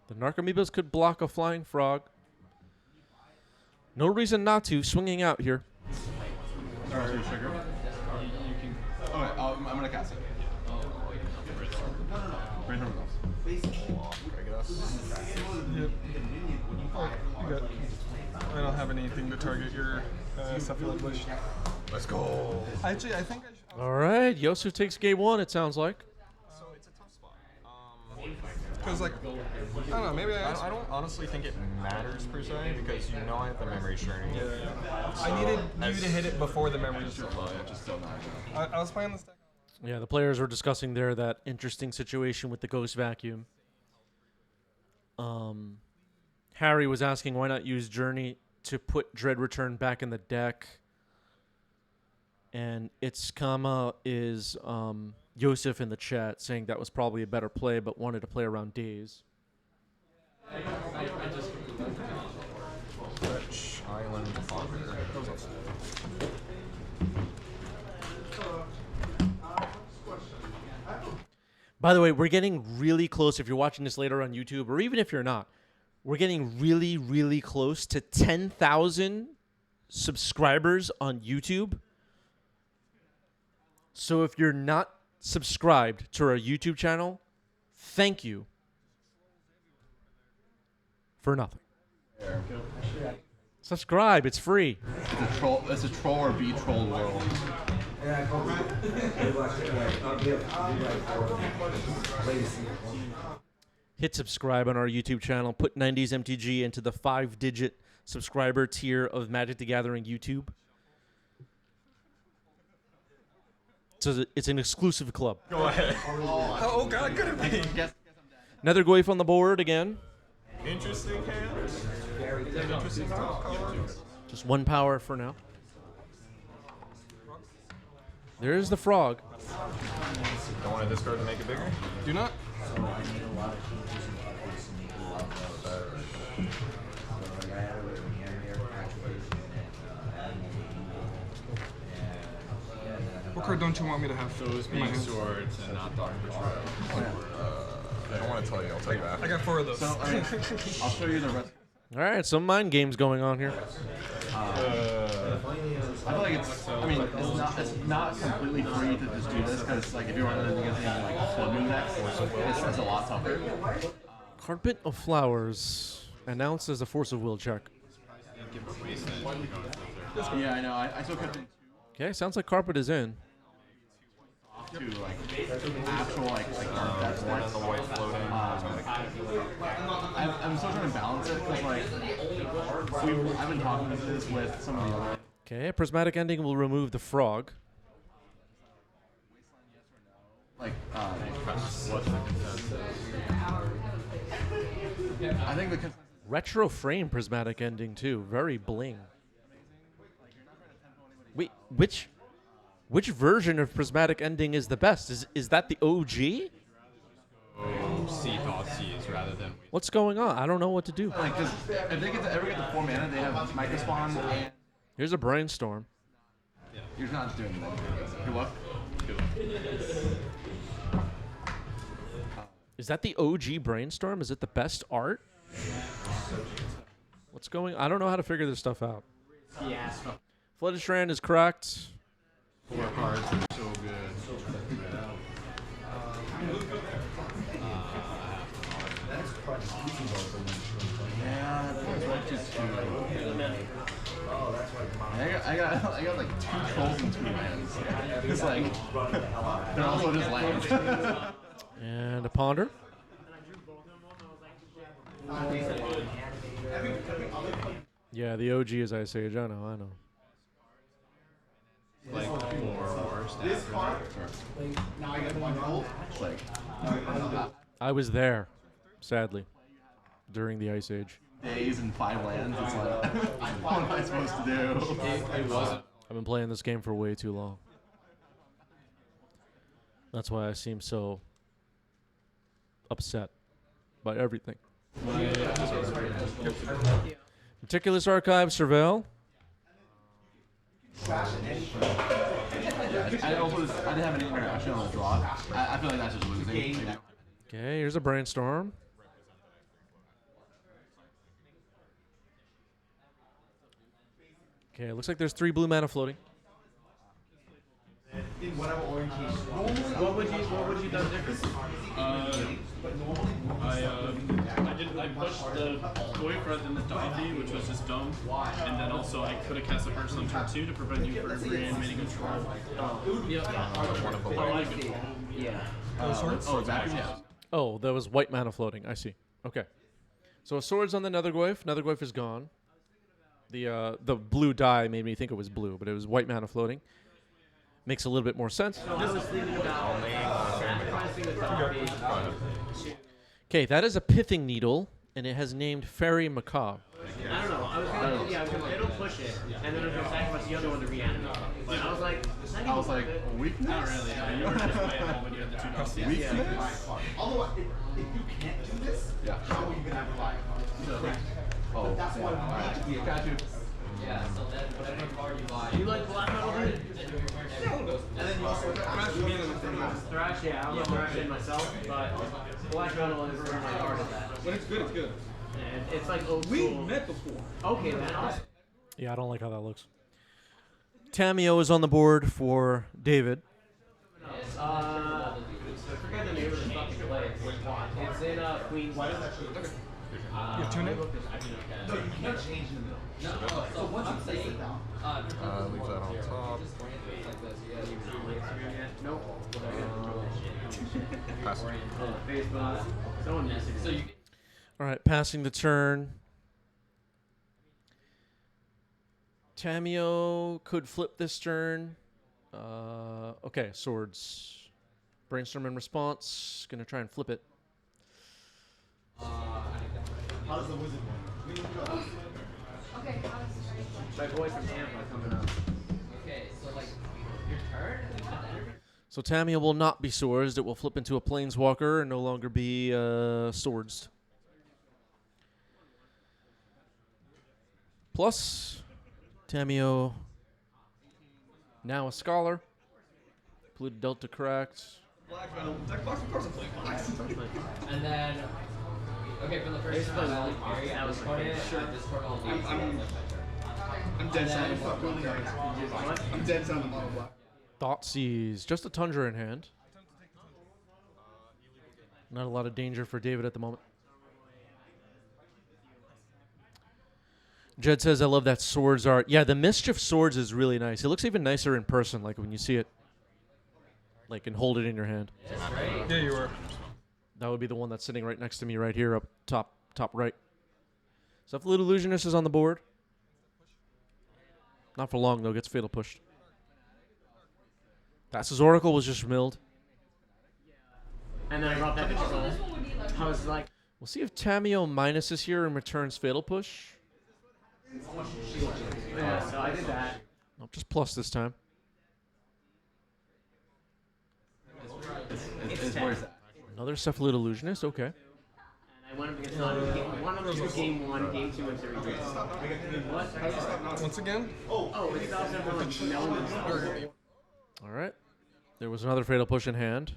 The Narcomoebas could block a Flying Frog. No reason not to. Swinging out here. Sorry, trigger. You can. Okay, I'm gonna cast it. Right here we go. Yep. You got. I don't have anything to target your Cephalid Bush. Let's go. Actually, I think I should. All right, Yosu takes game 1, it sounds like. So it's a tough spot. Because, like, I don't know, maybe I don't honestly think it matters per se, because you know I have the memory journey. Yeah. I needed you to hit it before the memory journey. Just don't know. I was playing this deck. Yeah, the players were discussing there that interesting situation with the Ghost Vacuum. Harry was asking why not use Journey to put Dread Return back in the deck. And its comma is Yosef in the chat saying that was probably a better play, but wanted to play around Days. Fetch, Island, Ponder. By the way, we're getting really close. If you're watching this later on YouTube, or even if you're not, we're getting really, really close to 10,000 subscribers on YouTube. So if you're not subscribed to our YouTube channel, thank you for nothing. Subscribe, it's free. It's a troll or be troll world. Hit subscribe on our YouTube channel. Put 90s MTG into the 5-digit subscriber tier of Magic the Gathering YouTube. So it's an exclusive club. Go ahead. Oh God, could it be? Another Goyf on the board again. Interesting hands. Interesting cards. Just 1 power for now. There's the frog. Don't want to discard to make it bigger? Do not. What card don't you want me to have? Those being swords and not Dark Betrayal. I don't want to tell you. I'll tell you that. I got 4 of those. So, I'll show you the rest. All right, some mind games going on here. I feel like it's not completely free to just do this because like if you're running against anything like flood moon decks, it's a lot tougher. Carpet of Flowers announced as a Force of Will check. Yeah, I know. I still kept it Okay, sounds like Carpet is in. to like actual like that's one on the white floating. I'm still trying to balance it because like I've been talking about this with some of the other. Okay, Prismatic Ending will remove the frog. Like what the consensus? I think the Retro Frame Prismatic Ending too, very bling. Wait, which Which version of Prismatic Ending is the best? Is that the OG? See Thoughtseize rather than. What's going on? I don't know what to do. Like, cause if they ever get the 4 mana, they have Microspawn and. Here's a Brainstorm. You're not doing that. Good luck. Good luck. Is that the OG Brainstorm? Is it the best art? What's going on? I don't know how to figure this stuff out. Fiasco. Flooded Strand is correct. 4 cards are so good. I got like 2 trolls and 2 lands. It's like they're also just lands. And a Ponder. Yeah, the OG is Ice Age. I know. Like 4 or This card. Now I get 1 gold. Like, I was there, sadly, during the Ice Age. days and 5 lands. It's like, what am I supposed to do? It wasn't. I've been playing this game for way too long. That's why I seem so upset by everything. Meticulous Archive, Surveil. Yeah, I didn't have any interaction on the draw. I feel like that's just losing. Okay, here's a Brainstorm. Okay, it looks like there's 3 blue mana floating. What would you done different? I pushed the Goyf rather than the Divey, which was just dumb. And then also I could have cast a Curse on turn 2 to prevent you from reanimating control. Oh, that was white mana floating. I see. Okay. So a Swords on the Nethergoyf. Nethergoyf is gone. The blue dye made me think it was blue, but it was white mana floating. Makes a little bit more sense. Okay, that is a Pithing Needle, and it has named Fairy Macabre. I don't know. I was gonna it'll push it, and then I was gonna sacrifice the other one to reanimate. But I was like, weakness? Not really. No, you were just playing when you had the 2 dots. Although, if you can't do this, how are you gonna have a life? Oh, that's why we got you. yeah. So then whatever card you buy. You like black metal, dude? And then you also Thrash. Yeah, I love Thrash in myself, but black metal is where my heart is at. When it's good, it's good. And it's like old school. We met before. Okay, man. Awesome. Yeah, I don't like how that looks. Tameo is on the board for David. I forget the name of the fucking place. It's in Queens. You tune in? No, you can't change in the middle. No. So once you place it down, Leave that on top. Nope. Pass. Facebook. Someone messaged. So you. All right, passing the turn. Tameo could flip this turn. Okay, Swords. Brainstorm in response. Gonna try and flip it. how's the wizard one? Okay, my boy from Tampa coming up. Okay, so like your turn. So Tameo will not be Swords. It will flip into a Planeswalker and no longer be Swords. Plus, Tameo, now a Scholar. Polluted Delta correct. Black metal. Decklists, of course, I'm playing blacks. And then, okay, for the first time, that was my favorite. Sure. I'm dead sound on black. I'm dead sound on mono black. Thoughtseize, just a Tundra in hand. Not a lot of danger for David at the moment. Jed says, I love that Swords art. Yeah, the Mischief Swords is really nice. It looks even nicer in person, like when you see it. Like, and hold it in your hand. Yeah, you were. That would be the one that's sitting right next to me right here up top right. So if Little Illusionist is on the board. Not for long, though. Gets Fatal Pushed. That's Oracle was just milled. And then I brought that control. I was like, We'll see if Tameo minuses here and returns Fatal Push. yeah, so I did that. Nope, just plus this time. Another Cephalid Illusionist, okay. And I went up against one of them game 1, game 2, and 3. What? Once again? Oh, it's also like no. All right. There was another Fatal Push in hand.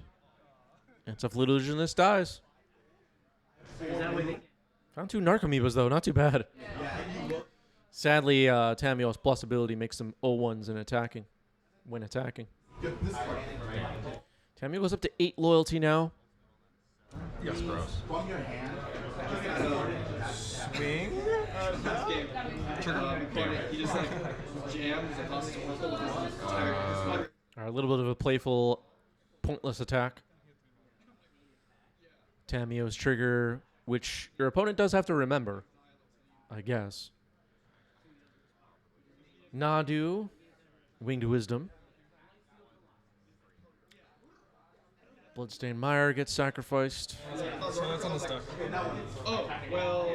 And Cephalid Illusionist dies. Found 2 Narcomoebas, though. Not too bad. Sadly, Tamio's plus ability makes them 0-1s in attacking. When attacking. Tamio goes up to 8 loyalty now. Yes, bros. Swing. He just like jams across the A little bit of a playful, pointless attack. Tamio's trigger, which your opponent does have to remember, I guess. Nadu, Winged Wisdom. Bloodstained Mire gets sacrificed. So that's on the stuff. Oh, well.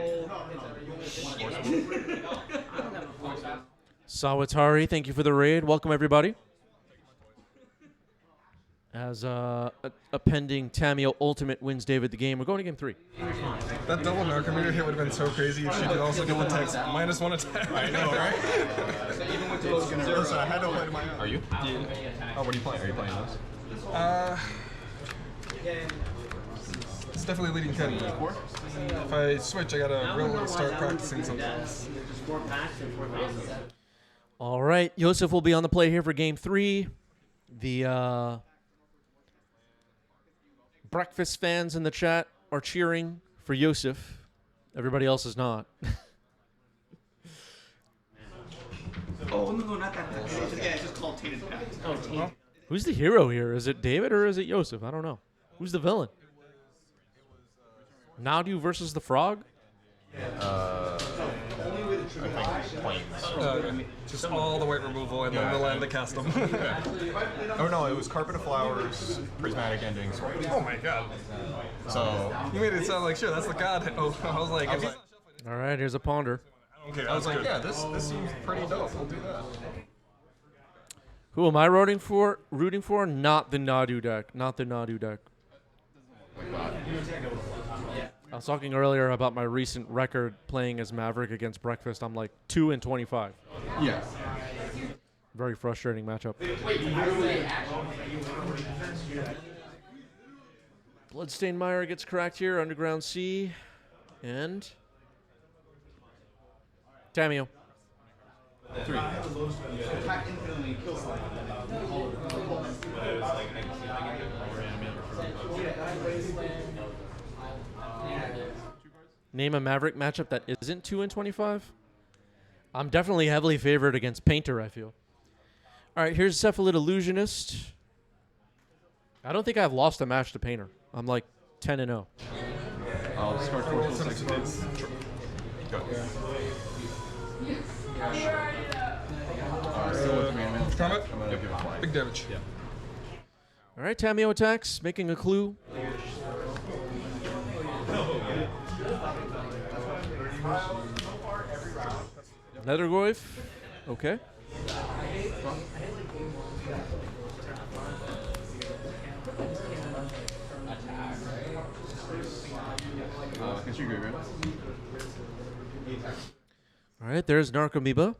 Sawatari, thank you for the raid. Welcome, everybody. As a pending Tamio Ultimate wins David the game. We're going to game 3. That double Narcometer hit would have been so crazy if she did also double attacks. -1 attack. I know, right? Listen, I had to play to my own. Are you? Yeah. Oh, what are you playing? Are you playing this? It's definitely leading 10. If I switch, I gotta really start practicing something. All right, Yosef will be on the play here for game 3. The breakfast fans in the chat are cheering for Yosef. Everybody else is not. Oh, no, not that. Yeah, it's just called Tainted Pact. Oh, Tainted. Who's the hero here? Is it David or is it Yosef? I don't know. Who's the villain? Nadu versus the frog? I think planes. Just all the weight removal and then the land to cast them. Oh no, it was Carpet of Flowers, Prismatic Endings. Oh my god. So you made it sound like, sure, that's the god. Oh, I was like, all right, here's a ponder. I was like, yeah, this seems pretty dope. We'll do that. Who am I rooting for? Not the Nadu deck. Not the Nadu deck. I was talking earlier about my recent record playing as Maverick against Breakfast. I'm like 2-25. Yeah. Very frustrating matchup. Bloodstained Mire gets cracked here. Underground Sea. And Tamio. 3. Name a Maverick matchup that isn't 2-25. I'm definitely heavily favored against Painter, I feel. All right, here's Cephalid Illusionist. I don't think I've lost a match to Painter. I'm like 10-0. I'll start 4-6. Go. Still with me. Combat? Big damage. Yeah. All right, Tamio attacks, making a clue. Nethergoyf. Okay. All right, there's Narcomoeba.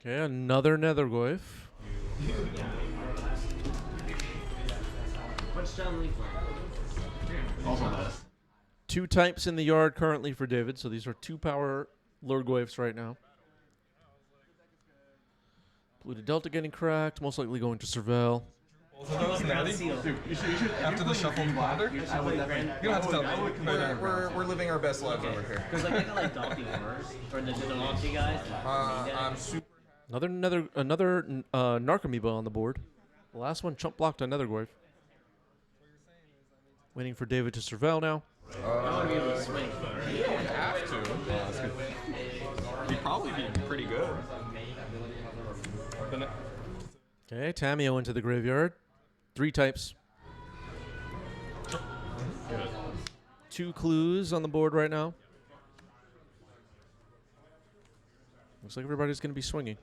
Okay, another Nethergoyf. What's John Lee for? Also this. 2 types in the yard currently for David, so these are 2 power Lordgoyfs right now. Blue to Delta getting cracked, most likely going to Surveil. Both of those, Natty? After the shuffled bladder? You don't have to tell me. We're living our best lives over here. Because like, I can like Donkey Horrors, or the Donkey guys. I'm super... Another Narcomoeba on the board. The last one chump blocked a Nethergoyf. Waiting for David to Surveil now. I want to be able to swing. You don't have to. He'd probably be pretty good. spin it. Okay, Tamio into the graveyard. 3 types. Good. 2 clues on the board right now. Looks like everybody's going to be swinging.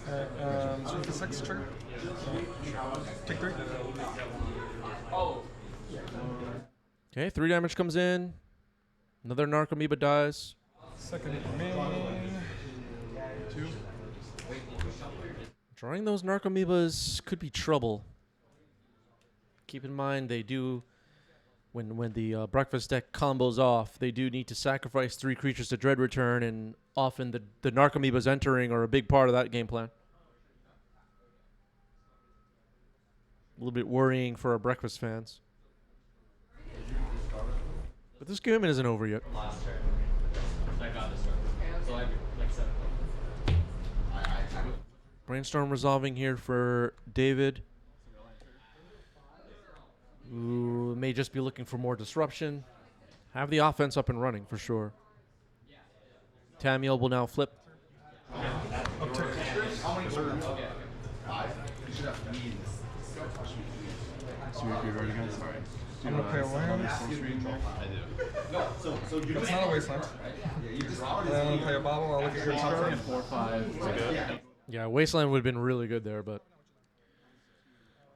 Swing for 6, trigger. Take 3. Okay, 3 damage comes in. Another Narcomoeba dies. Second main. 2. Drawing those Narcomoebas could be trouble. Keep in mind they do, when the breakfast deck combos off, they do need to sacrifice 3 creatures to Dread Return, and often the Narcomoebas entering are a big part of that game plan. A little bit worrying for our breakfast fans. But this game isn't over yet. Last turn. I got this turn. So I like 7. Brainstorm resolving here for David, who may just be looking for more disruption. Have the offense up and running for sure. Tamiel will now flip. I'm gonna play a land. I do. It's not a wasteland. And I'm gonna play a bobble. I'll look at your top card. 4, 5. Yeah, Wasteland would have been really good there, but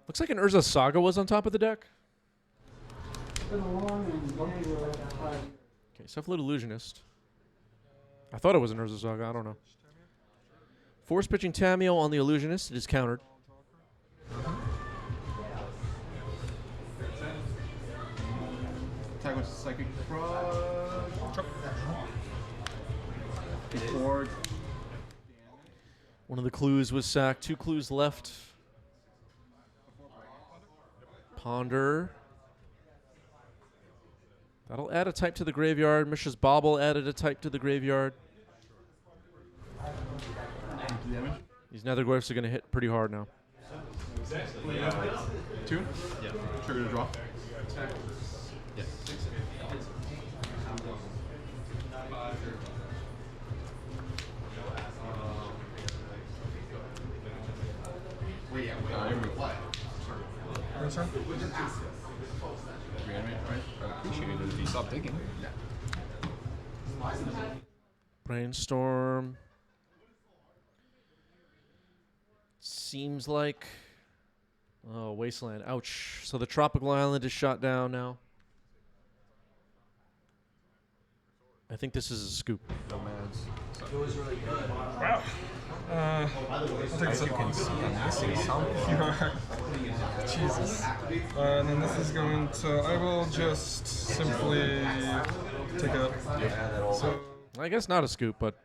looks like an Urza Saga was on top of the deck. Okay, Cephalid Illusionist. I thought it was an Urza Saga. I don't know. Force pitching Tamiel on the Illusionist. It is countered. Attack with Psychic Crush. Board. One of the clues was sacked. 2 clues left. Ponder. That'll add a type to the graveyard. Mishra's Bauble added a type to the graveyard. These Netherglyphs are going to hit pretty hard now. 2? Yeah. Trigger to draw. Yeah. Reanimate, right? I'd appreciate it if you stop digging. Brainstorm. Seems like... Oh, Wasteland. Ouch. So the Tropical Island is shot down now. I think this is a scoop. Nomads. It was really good. Wow. I'll take a sip. You can see I'm missing something. You are. Jesus. And then this is going to... I will just simply take a... So... I guess not a scoop, but...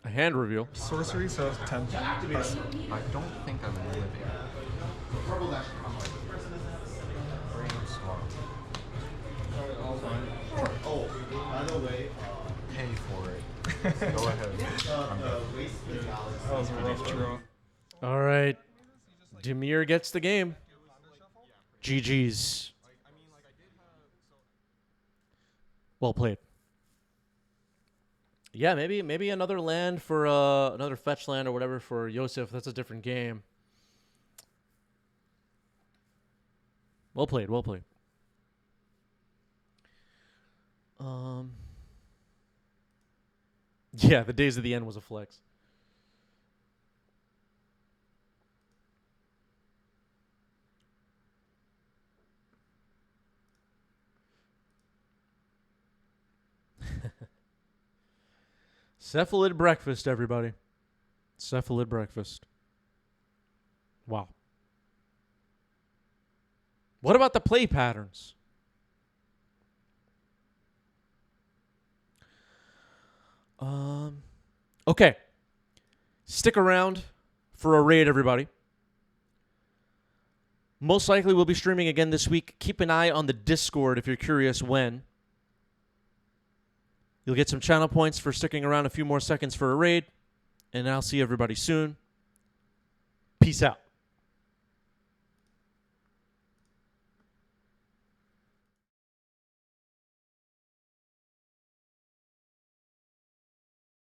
A hand reveal. Sorcery, so 10. I don't think I'm living. Oh, by the way, pay for it. Go ahead. That was a rough draw. All right. Demir gets the game. GG's. Well played. Yeah, maybe another land for another fetch land or whatever for Yosef. That's a different game. Well played, well played. Yeah, the Days of the End was a flex. Cephalid breakfast, everybody. Cephalid breakfast. Wow. What about the play patterns? Okay. Stick around for a raid, everybody. Most likely we'll be streaming again this week. Keep an eye on the Discord if you're curious when. You'll get some channel points for sticking around a few more seconds for a raid. And I'll see everybody soon. Peace out.